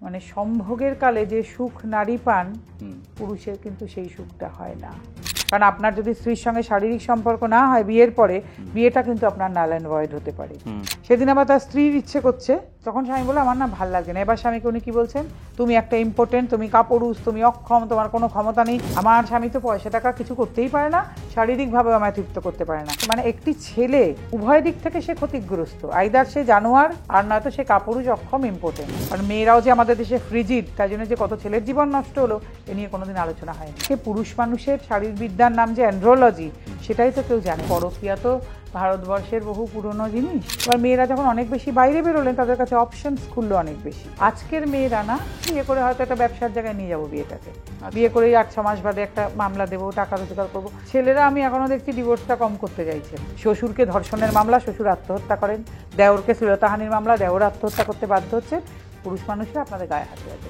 মানে সম্ভোগের কালে যে সুখ নারী পান পুরুষের কিন্তু সেই সুখটা হয় না। কারণ আপনার যদি স্ত্রীর সঙ্গে শারীরিক সম্পর্ক না হয় বিয়ের পরে, বিয়েটা কিন্তু আপনার নাল অ্যান্ড ভয়েড হতে পারে। সেদিন আবার তার স্ত্রীর ইচ্ছে করছে, তখন স্বামী বলে আমার না ভাল লাগছে না। এবার স্বামীকে উনি কি বলছেন, তুমি একটা ইম্পর্টেন্ট, তুমি কাপুরুষ, তুমি অক্ষম, তোমার কোনো ক্ষমতা নেই। আমার স্বামী তো পয়সা টাকা কিছু করতেই পারে না, শারীরিকভাবে আমায় তৃপ্ত করতে পারে না। মানে একটি ছেলে উভয় দিক থেকে সে ক্ষতিগ্রস্ত, আইদার সে জানোয়ার আর নয়তো সে কাপুরুষ, অক্ষম, ইম্পর্টেন্ট। কারণ মেয়েরাও যে আমাদের দেশে ফ্রিজিড, তাই জন্য যে কত ছেলের জীবন নষ্ট হলো এ নিয়ে কোনোদিন আলোচনা হয়নি। সে পুরুষ মানুষের শারীরবিদ্যার নাম যে অ্যান্ড্রোলজি, সেটাই তো কেউ জানে। পরকীয়া তো ভারতবর্ষের বহু পুরনো জিনিস। এবার মেয়েরা যখন অনেক বেশি বাইরে বেরোলেন, তাদের কাছে অপশনস খুললো অনেক বেশি। আজকের মেয়েরা না বিয়ে করে হয়তো একটা ব্যবসার জায়গায় নিয়ে যাবো বিয়েটাকে, বিয়ে করে 8-6 মাস বাদে একটা মামলা দেবো, টাকা রোজগার করবো। ছেলেরা আমি এখনো দেখছি ডিভোর্সটা কম করতে চাইছেন। শ্বশুরকে ধর্ষণের মামলা, শ্বশুর আত্মহত্যা করেন। দেওরকে শ্লীলতাহানির মামলা, দেওর আত্মহত্যা করতে বাধ্য হচ্ছে। পুরুষ মানুষরা আপনাদের গায়ে হাতে আছে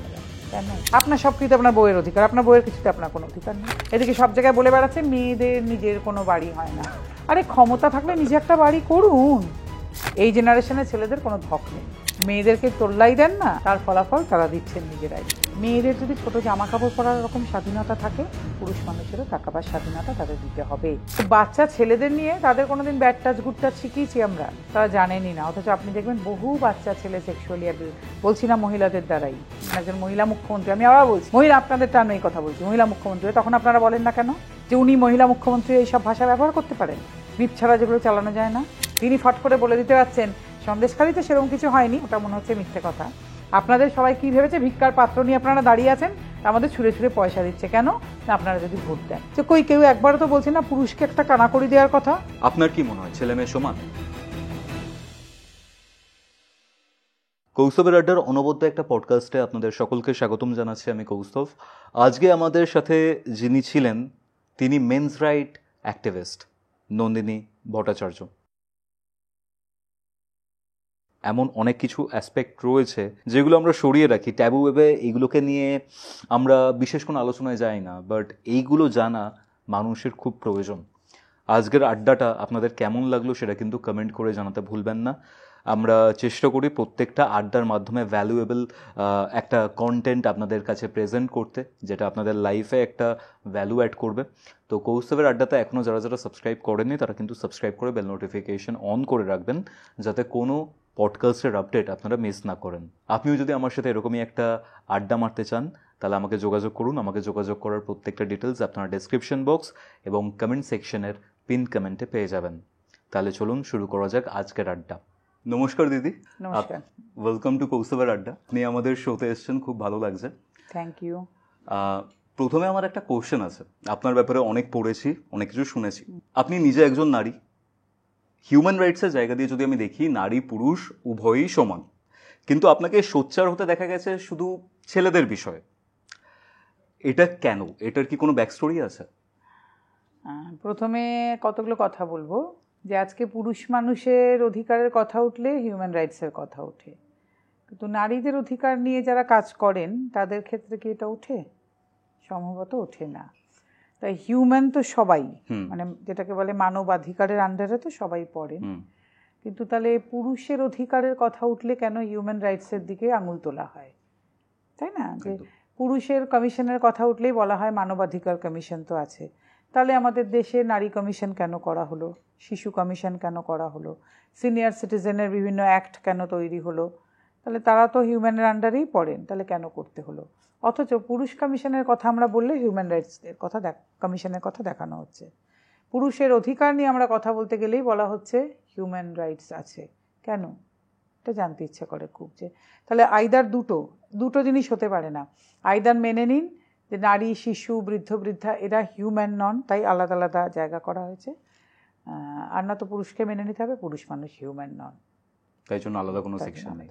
কেন? আপনার সব কিছু আপনার বউয়ের অধিকার, আপনার বউয়ের কিছুতে আপনার কোনো অধিকার নেই। এদিকে সব জায়গায় বলে বেড়াচ্ছে মেয়েদের নিজের কোনো বাড়ি হয় না। আরে ক্ষমতা থাকলে নিজে একটা বাড়ি করুন। এই জেনারেশনের ছেলেদের কোনো ধক নেই। মেয়েদেরকে তোল্লাই দেন না, তার ফলাফল তারা দিচ্ছেন নিজেরাই। মেয়েদের যদি ছোট জামা কাপড় পরার রকম স্বাধীনতা থাকে, পুরুষ মানুষেরও টাকাবার স্বাধীনতা তাদের দিতে হবে। বাচ্চা ছেলেদের নিয়ে তাদের কোনোদিন ব্যাড টাচ গুড টাচ শিখিয়েছি আমরা, তারা জানেনই না। অথচ আপনি দেখবেন বহু বাচ্চা ছেলে সেক্সুয়ালি অ্যাবিউজ, বলছি না মহিলাদের দ্বারাই। একজন মহিলা মুখ্যমন্ত্রী, আমি আবার বলছি মহিলা, আপনাদের টান এই কথা বলছি, মহিলা মুখ্যমন্ত্রী, তখন আপনারা বলেন না কেন যে উনি মহিলা মুখ্যমন্ত্রী এইসব ভাষা ব্যবহার করতে পারেন? বিপ ছাড়া যেগুলো চালানো যায় না, তিনি ফট করে বলে দিতে পারছেন সন্দেশখালিতে সেরকম কিছু হয়নি, ওটা মনে হচ্ছে মিথ্যে কথা। আপনাদের সবাই কি ভেবেছে, ভিক্ষার পাত্র নিয়ে আপনারা দাঁড়িয়ে আছেন, আমাদের ছুঁড়ে ছুঁড়ে পয়সা দিচ্ছে কেন না আপনারা যদি ভোট দেন। তো কই কেউ একবারও তো বলছে না পুরুষকে একটা কানাকড়ি দেওয়ার কথা। আপনার কি মনে হয় ছেলে মেয়ে সমান? কৌস্তবের আড্ডার অনবদ্য একটা পডকাস্টে আপনাদের সকলকে স্বাগতম জানাচ্ছি আমি কৌস্তব। আজকে আমাদের সাথে যিনি ছিলেন তিনি men's rights activist Nandini Bhattacharya. এমন অনেক কিছু অ্যাসপেক্ট রয়েছে যেগুলো আমরা সরিয়ে রাখি, ট্যাবু ওয়েবে এইগুলোকে নিয়ে আমরা বিশেষ কোনো আলোচনায় যাই না, বাট এইগুলো জানা মানুষের খুব প্রয়োজন। আজকের আড্ডাটা আপনাদের কেমন লাগলো সেটা কিন্তু কমেন্ট করে জানাতে ভুলবেন না। আমরা চেষ্টা করি প্রত্যেকটা আড্ডার মাধ্যমে ভ্যালুয়েবল একটা কন্টেন্ট আপনাদের কাছে প্রেজেন্ট করতে, যেটা আপনাদের লাইফে একটা ভ্যালু অ্যাড করবে। তো কৌস্তবের আড্ডাতে এখনও যারা যারা সাবস্ক্রাইব করেনি তারা কিন্তু সাবস্ক্রাইব করে বেল নোটিফিকেশন অন করে রাখবেন, যাতে কোনো পডকাস্টের আপডেট আপনারা মিস না করেন। আপনিও যদি আমার সাথে এরকমই একটা আড্ডা মারতে চান তাহলে আমাকে যোগাযোগ করুন। আমাকে যোগাযোগ করার প্রত্যেকটা ডিটেলস আপনারা ডেসক্রিপশন বক্স এবং কমেন্ট সেকশনের পিন কমেন্টে পেয়ে যাবেন। তাহলে চলুন শুরু করা যাক আজকের আড্ডা। নমস্কার দিদি, ওয়েলকাম টু কৌস্তবের আড্ডা। আপনি আমাদের শোতে এসেছেন, খুব ভালো লাগছে। Thank you. প্রথমে আমার একটা কোশ্চেন আছে। আপনার ব্যাপারে অনেক পড়েছি, অনেক কিছু শুনেছি। আপনি নিজে একজন নারী। হিউম্যান রাইটসের জায়গা দিয়ে যদি আমি দেখি, নারী পুরুষ উভয়ই সমান, কিন্তু আপনাকে সোচ্চার হতে দেখা গেছে শুধু ছেলেদের বিষয়ে। এটা কেন? এটার কি কোনো ব্যাক স্টোরি আছে? প্রথমে কতগুলো কথা বলবো যে আজকে পুরুষ মানুষের অধিকারের কথা উঠলে হিউম্যান রাইটসের কথা ওঠে, কিন্তু নারীদের অধিকার নিয়ে যারা কাজ করেন তাদের ক্ষেত্রে কি এটা ওঠে? সম্ভবত ওঠে না। তাই হিউম্যান তো সবাই, মানে যেটাকে বলে মানবাধিকারের আন্ডারে তো সবাই পড়েন, কিন্তু তাহলে পুরুষের অধিকারের কথা উঠলে কেন হিউম্যান রাইটসের দিকে আঙুল তোলা হয়, তাই না? যে পুরুষের কমিশনের কথা উঠলেই বলা হয় মানবাধিকার কমিশন তো আছে, তাহলে আমাদের দেশে নারী কমিশন কেন করা হলো, শিশু কমিশন কেন করা হলো, সিনিয়র সিটিজেনের বিভিন্ন অ্যাক্ট কেন তৈরি হলো? তাহলে তারা তো হিউম্যানের আন্ডারেই পড়েন, তাহলে কেন করতে হলো? অথচ পুরুষ কমিশনের কথা আমরা বললে হিউম্যান রাইটসের কথা কমিশনের কথা দেখানো হচ্ছে। পুরুষের অধিকার নিয়ে আমরা কথা বলতে গেলেই বলা হচ্ছে হিউম্যান রাইটস আছে। কেন? এটা জানতে ইচ্ছে করে খুব। যে তাহলে আইদার দুটো জিনিস হতে পারে না। আইদার মেনে নিন যে নারী, শিশু, বৃদ্ধ, বৃদ্ধা এরা হিউম্যান নন, তাই আলাদা আলাদা জায়গা করা হয়েছে, আর না তো পুরুষকে মেনে নিতে হবে পুরুষ মানুষ হিউম্যান নন, তাই জন্য আলাদা কোনো সেকশন নেই।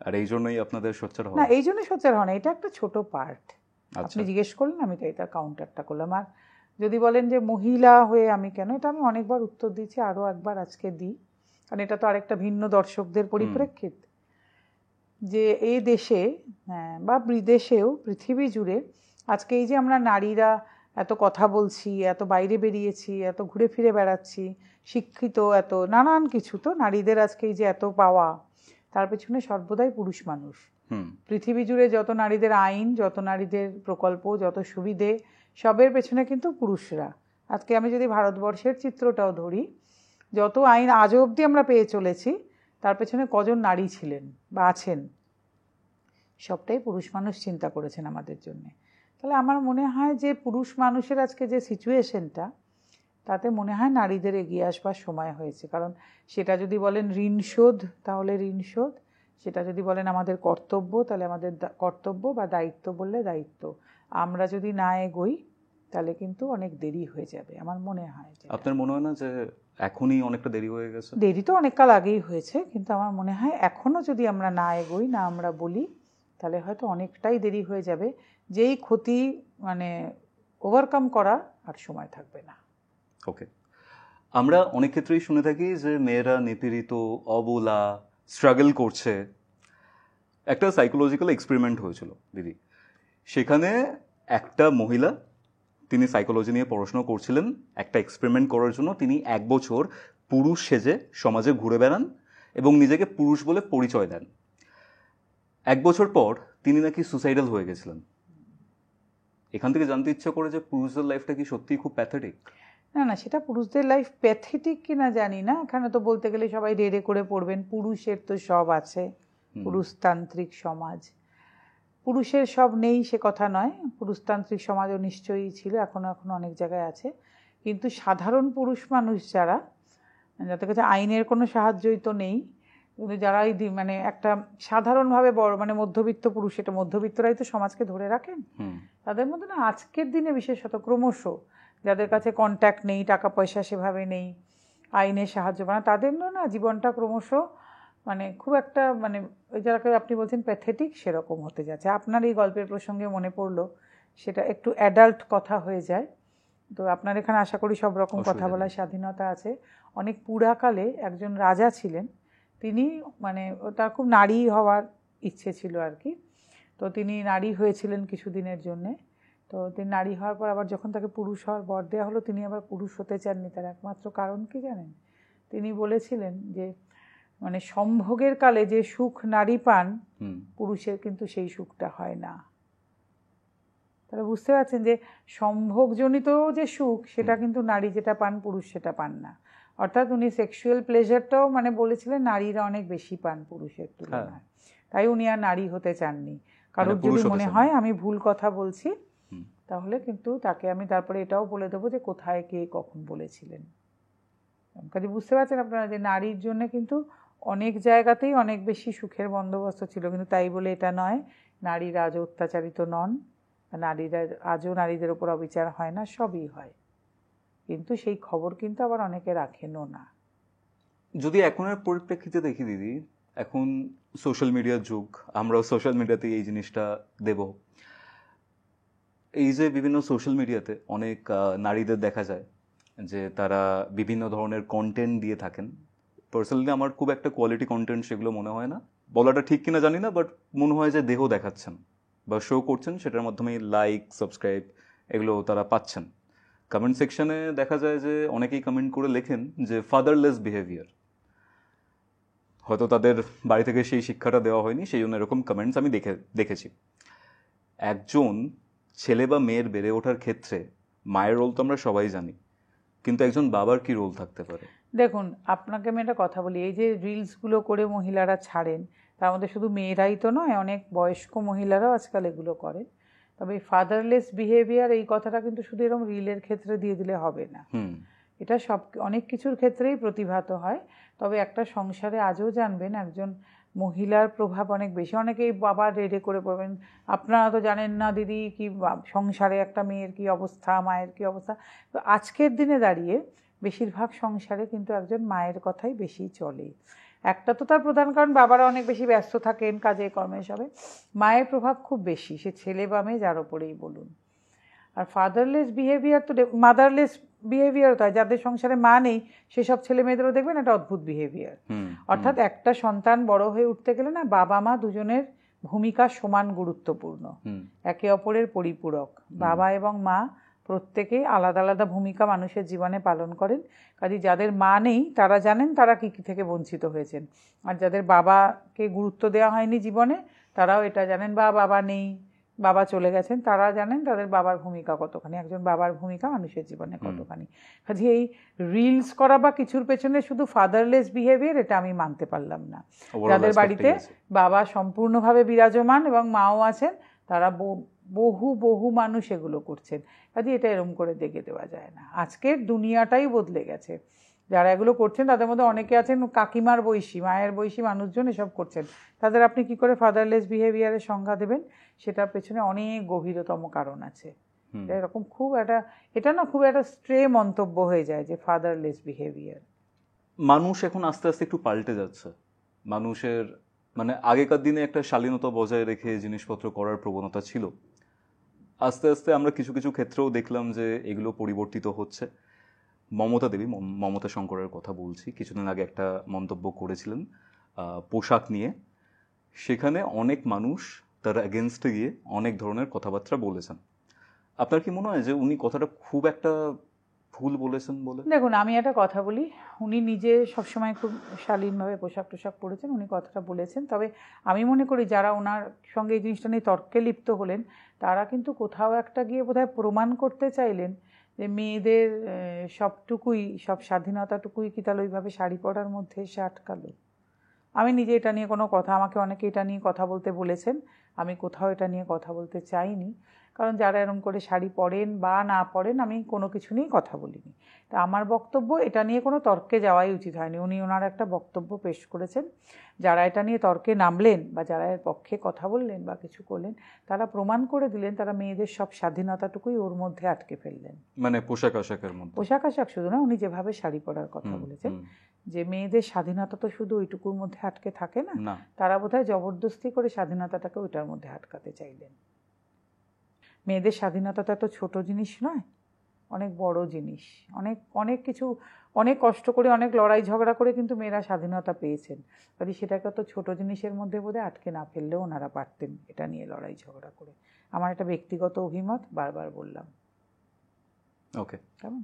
আর এই জন্যই আপনাদের সোচ্চার হওয়া? না, এই জন্য সোচ্চার হয় না, এটা একটা ছোট পার্ট। আপনি জিজ্ঞেস করলেন, আমি তো এটা কাউন্টারটা করলাম। আর যদি বলেন যে মহিলা হয়ে আমি কেন, এটা আমি অনেকবার উত্তর দিয়েছি, আরও একবার আজকে দিই, কারণ এটা তো আরেকটা ভিন্ন দর্শকদের পরিপ্রেক্ষিত। যে এই দেশে বা বিদেশেও, পৃথিবী জুড়ে আজকে এই যে আমরা নারীরা এত কথা বলছি, এত বাইরে বেরিয়েছি, এত ঘুরে ফিরে বেড়াচ্ছি, শিক্ষিত, এত নানান কিছু, তো নারীদের আজকে এই যে এত পাওয়া, তার পেছনে সর্বদাই পুরুষ মানুষ। পৃথিবী জুড়ে যত নারীদের আইন, যত নারীদের প্রকল্প, যত সুবিধে, সবের পেছনে কিন্তু পুরুষরা। আজকে আমি যদি ভারতবর্ষের চিত্রটাও ধরি, যত আইন আজও অবধি আমরা পেয়ে চলেছি, তার পেছনে কজন নারী ছিলেন বা আছেন, সবটাই পুরুষ মানুষ চিন্তা করেছেন আমাদের জন্য। তাহলে আমার মনে হয় যে পুরুষ মানুষের আজকে যে সিচুয়েশনটা, তাতে মনে হয় নারীদের এগিয়ে আসবার সময় হয়েছে। কারণ সেটা যদি বলেন ঋণ শোধ, তাহলে ঋণ শোধ, সেটা যদি বলেন আমাদের কর্তব্য, তাহলে আমাদের কর্তব্য, বা দায়িত্ব বললে দায়িত্ব। আমরা যদি না এগোই তাহলে কিন্তু অনেক দেরি হয়ে যাবে আমার মনে হয়। আপনার মনে হয় না যে এখনই অনেকটা দেরি হয়ে গেছে? দেরি তো অনেক কাল আগেই হয়েছে, কিন্তু আমার মনে হয় এখনও যদি আমরা না এগোই, না আমরা বলি, তাহলে হয়তো অনেকটাই দেরি হয়ে যাবে। যেই ক্ষতি মানে ওভারকাম করা আর সময় থাকবে না। ওকে, আমরা অনেক ক্ষেত্রেই শুনে থাকি যে মেয়েরা নিপীড়িত, অবলা, স্ট্রাগল করছে। একটা সাইকোলজিক্যাল এক্সপেরিমেন্ট হয়েছিল দিদি, সেখানে একটা মহিলা, তিনি সাইকোলজি নিয়ে পড়াশোনা করছিলেন, একটা এক্সপেরিমেন্ট করার জন্য তিনি 1 বছর পুরুষ সেজে সমাজে ঘুরে বেড়ান এবং নিজেকে পুরুষ বলে পরিচয় দেন। 1 বছর পর তিনি নাকি সুসাইডাল হয়ে গেছিলেন। এখান থেকে জানতে ইচ্ছা করে যে পুরুষদের লাইফটা কি সত্যিই খুব প্যাথেটিক? না না, সেটা পুরুষদের লাইফ প্যাথেটিক কিনা জানি না। এখানে তো বলতে গেলে সবাই রেড়ে করে পড়বেন, পুরুষের তো সব আছে, পুরুষতান্ত্রিক সমাজ। পুরুষের সব নেই সে কথা নয়, পুরুষতান্ত্রিক সমাজও নিশ্চয়ই ছিল, এখনো অনেক জায়গায় আছে। কিন্তু সাধারণ পুরুষ মানুষ যারা, যাদের কাছে আইনের কোনো সাহায্যই তো নেই, কিন্তু যারা মানে একটা সাধারণভাবে বড় মানে মধ্যবিত্ত পুরুষ, এটা মধ্যবিত্তরাই তো সমাজকে ধরে রাখেন, তাদের মধ্যে না আজকের দিনে বিশেষত ক্রমশ যাদের কাছে কন্ট্যাক্ট নেই, টাকা পয়সা সেভাবে নেই, আইনের সাহায্য পায় না, তাদের না জীবনটা ক্রমশ মানে খুব একটা মানে ওই যারাকে আপনি বলছেন প্যাথেটিক, সেরকম হতে যাচ্ছে। আপনার এই গল্পের প্রসঙ্গে মনে পড়লো, সেটা একটু অ্যাডাল্ট কথা হয়ে যায়। তো আপনার এখানে আশা করি সব রকম কথা বলার স্বাধীনতা আছে। অনেক পুরাকালে একজন রাজা ছিলেন, তিনি মানে তার খুব নারী হওয়ার ইচ্ছে ছিল আর কি। তো তিনি নারী হয়েছিলেন কিছুদিনের জন্যে। তো তিনি নারী হওয়ার পর আবার যখন তাকে পুরুষ হওয়ার বর দেওয়া হলো, তিনি আবার পুরুষ হতে চাননি। তার একমাত্র কারণ কি জানেন? তিনি বলেছিলেন যে মানে সম্ভোগের কালে যে সুখ নারী পান, পুরুষের কিন্তু সেই সুখটা হয় না। তাহলে বুঝতে পারছেন যে সম্ভোগজনিত যে সুখ, সেটা কিন্তু নারী যেটা পান, পুরুষ সেটা পান না। অর্থাৎ উনি সেক্সুয়াল প্লেজারটাও মানে বলেছিলেন নারীরা অনেক বেশি পান পুরুষের তুলনায়। তাই উনি আর নারী হতে চাননি। কারোর যদি মনে হয় আমি ভুল কথা বলছি, তাহলে কিন্তু তাকে আমি তারপরে এটাও বলে দেবো যে কোথায় কে কখন বলেছিলেন। কাজে বুঝতে পারছেন আপনারা যে নারীর জন্য কিন্তু অনেক জায়গাতেই অনেক বেশি সুখের বন্দোবস্ত ছিল, কিন্তু তাই বলে এটা নয় নারীরা আজও অত্যাচারিত নন, নারীরা আজও নারীদের ওপর অবিচার হয় না, সবই হয়। কিন্তু সেই খবর কিন্তু আবার অনেকে রাখেনও না। যদি এখনের পরিপ্রেক্ষিতে দেখি দিদি, এখন সোশ্যাল মিডিয়ার যুগ, আমরাও সোশ্যাল মিডিয়াতে এই জিনিসটা দেব। এই যে বিভিন্ন সোশ্যাল মিডিয়াতে অনেক নারীদের দেখা যায় যে তারা বিভিন্ন ধরনের কন্টেন্ট দিয়ে থাকেন। পার্সোনালি আমার খুব একটা কোয়ালিটি কন্টেন্ট সেগুলো মনে হয় না, বলাটা ঠিক কিনা জানি না, বাট মনে হয় যে দেহ দেখাচ্ছেন বা শো করছেন, সেটার মাধ্যমে লাইক, সাবস্ক্রাইব এগুলো তারা পাচ্ছেন। কমেন্ট সেকশনে দেখা যায় যে অনেকেই কমেন্ট করে লেখেন যে ফাদারলেস বিহেভিয়ার। হয়তো তাদের বাড়ি থেকে সেই শিক্ষাটা দেওয়া হয়নি, সেই জন্য এরকম কমেন্টস আমি দেখেছি। একজন ছেলে বা মেয়ের বেড়ে ওঠার ক্ষেত্রে মায়ের রোল তো আমরা সবাই জানি, কিন্তু একজন বাবার কি রোল থাকতে পারে? দেখুন, আপনাকে আমি একটা কথা বলি, এই যে রিলসগুলো করে মহিলারা ছাড়েন, তার মধ্যে শুধু মেয়েরাই তো নয়, অনেক বয়স্ক মহিলারাও আজকাল এগুলো করেন। তবে ফাদারলেস বিহেভিয়ার এই কথাটা কিন্তু শুধু এরকম রিলের ক্ষেত্রে দিয়ে দিলে হবে না, এটা সব অনেক কিছুর ক্ষেত্রেই প্রতিভাত হয়। তবে একটা সংসারে আজও জানবেন একজন মহিলার প্রভাব অনেক বেশি। অনেকেই বাবা রেডে করে পড়বেন, আপনারা তো জানেন না দিদি কি সংসারে একটা মেয়ের কি অবস্থা, মায়ের কি অবস্থা। তো আজকের দিনে দাঁড়িয়ে বেশিরভাগ সংসারে কিন্তু একজন মায়ের কথাই বেশি চলে। একটা তো তার প্রধান কারণ বাবারা অনেক বেশি ব্যস্ত থাকেন কাজে কর্মে সবে, মায়ের প্রভাব খুব বেশি, সে ছেলে বা মেয়ে যার ওপরেই বলুন। আর ফাদারলেস বিহেভিয়ার তো মাদারলেস বিহেভিয়ারও তাই, যাদের সংসারে মা নেই সেসব ছেলে মেয়েদেরও দেখবেন একটা অদ্ভুত বিহেভিয়ার। অর্থাৎ একটা সন্তান বড় হয়ে উঠতে গেলে না বাবা মা দুজনের ভূমিকা সমান গুরুত্বপূর্ণ, একে অপরের পরিপূরক। বাবা এবং মা প্রত্যেকেই আলাদা আলাদা ভূমিকা মানুষের জীবনে পালন করেন। কাজে যাদের মা নেই তারা জানেন তারা কী কী থেকে বঞ্চিত হয়েছেন, আর যাদের বাবাকে গুরুত্ব দেওয়া হয়নি জীবনে তারাও এটা জানেন, বা বাবা নেই, বাবা চলে গেছেন, তারা জানেন তাদের বাবার ভূমিকা কতখানি, একজন বাবার ভূমিকা মানুষের জীবনে কতখানি। কাজে এই রিলস করা বা কিছুর পেছনে শুধু ফাদারলেস বিহেভিয়ার, এটা আমি মানতে পারলাম না। যাদের বাড়িতে বাবা সম্পূর্ণভাবে বিরাজমান এবং মাও আছেন, তারা বহু বহু মানুষ এগুলো করছেন। কাজে এটা এরম করে দেখে দেওয়া যায় না। আজকের দুনিয়াটাই বদলে গেছে। যারা এগুলো করছেন তাদের মধ্যে অনেকে আছেন কাকিমার বয়সী, মায়ের বয়সী মানুষজন এসব করছেন। তাদের আপনি কি করে ফাদারলেস বিহেভিয়ারের সংজ্ঞা দেবেন? সেটার পেছনে অনেক গভীরতম কারণ আছে। এরকম খুব একটা, এটা না খুব একটা স্ট্রে মন্তব্য হয়ে যায় যে ফাদারলেস বিহেভিয়ার। মানুষ এখন আস্তে আস্তে একটু পাল্টে যাচ্ছে। মানুষের মানে আগেকার দিনে একটা শালীনতা বজায় রেখে জিনিসপত্র করার প্রবণতা ছিল। আস্তে আস্তে আমরা কিছু কিছু ক্ষেত্রেও দেখলাম যে এগুলো পরিবর্তিত হচ্ছে। মমতা দেবী, মমতা শঙ্করের কথা বলছি, কিছুদিন আগে একটা মন্তব্য করেছিলেন পোশাক নিয়ে। সেখানে অনেক মানুষ তার এগেনস্টে গিয়ে অনেক ধরনের কথাবার্তা বলেছেন। আপনার কি মনে হয় যে উনি কথাটা খুব একটা ভুল বলেছেন বলে? দেখুন, আমি একটা কথা বলি, উনি নিজে সবসময় খুব শালীনভাবে পোশাক টোশাক পরেছেন, উনি কথাটা বলেছেন। তবে আমি মনে করি যারা ওনার সঙ্গে এই জিনিসটা নিয়ে তর্কে লিপ্ত হলেন, তারা কিন্তু কোথাও একটা গিয়ে বোধহয় প্রমাণ করতে চাইলেন যে মেয়েদের সবটুকুই, সব স্বাধীনতাটুকুই কি তাহলে ওইভাবে শাড়ি পরার মধ্যে এসে আটকালো। আমি নিজে এটা নিয়ে কোনো কথা, আমাকে অনেকে এটা নিয়ে কথা বলতে বলেছেন, আমি কোথাও এটা নিয়ে কথা বলতে চাইনি। কারণ যারা এরকম করে শাড়ি পরেন বা না পরেন, আমি কোনো কিছু নিয়েই কথা বলিনি। তা আমার বক্তব্য, এটা নিয়ে কোনো তর্কে যাওয়াই উচিত হয়নি। উনি ওনার একটা বক্তব্য পেশ করেছেন। যারা এটা নিয়ে তর্কে নামলেন বা যারা এর পক্ষে কথা বললেন বা কিছু করলেন, তারা প্রমাণ করে দিলেন তারা মেয়েদের সব স্বাধীনতাটুকুই ওর মধ্যে আটকে ফেললেন। মানে পোশাক আশাকের মধ্যে, পোশাক আশাক শুধু না, উনি যেভাবে শাড়ি পরার কথা বলেছেন, যে মেয়েদের স্বাধীনতা তো শুধু ওইটুকুর মধ্যে আটকে থাকে না, তারা বোধহয় জবরদস্তি করে স্বাধীনতাটাকে ওইটার মধ্যে আটকাতে চাইলেন। মেয়েদের স্বাধীনতাটা তো ছোট জিনিস নয়, অনেক বড় জিনিস। অনেক অনেক কিছু, অনেক কষ্ট করে, অনেক লড়াই ঝগড়া করে কিন্তু মেয়েরা স্বাধীনতা পেয়েছেন। কাজে সেটাকে তো ছোট জিনিসের মধ্যে বোধহয় আটকে না ফেললেও ওনারা পারতেন এটা নিয়ে লড়াই ঝগড়া করে। আমার একটা ব্যক্তিগত অভিমত, বারবার বললাম। ওকে, কেমন?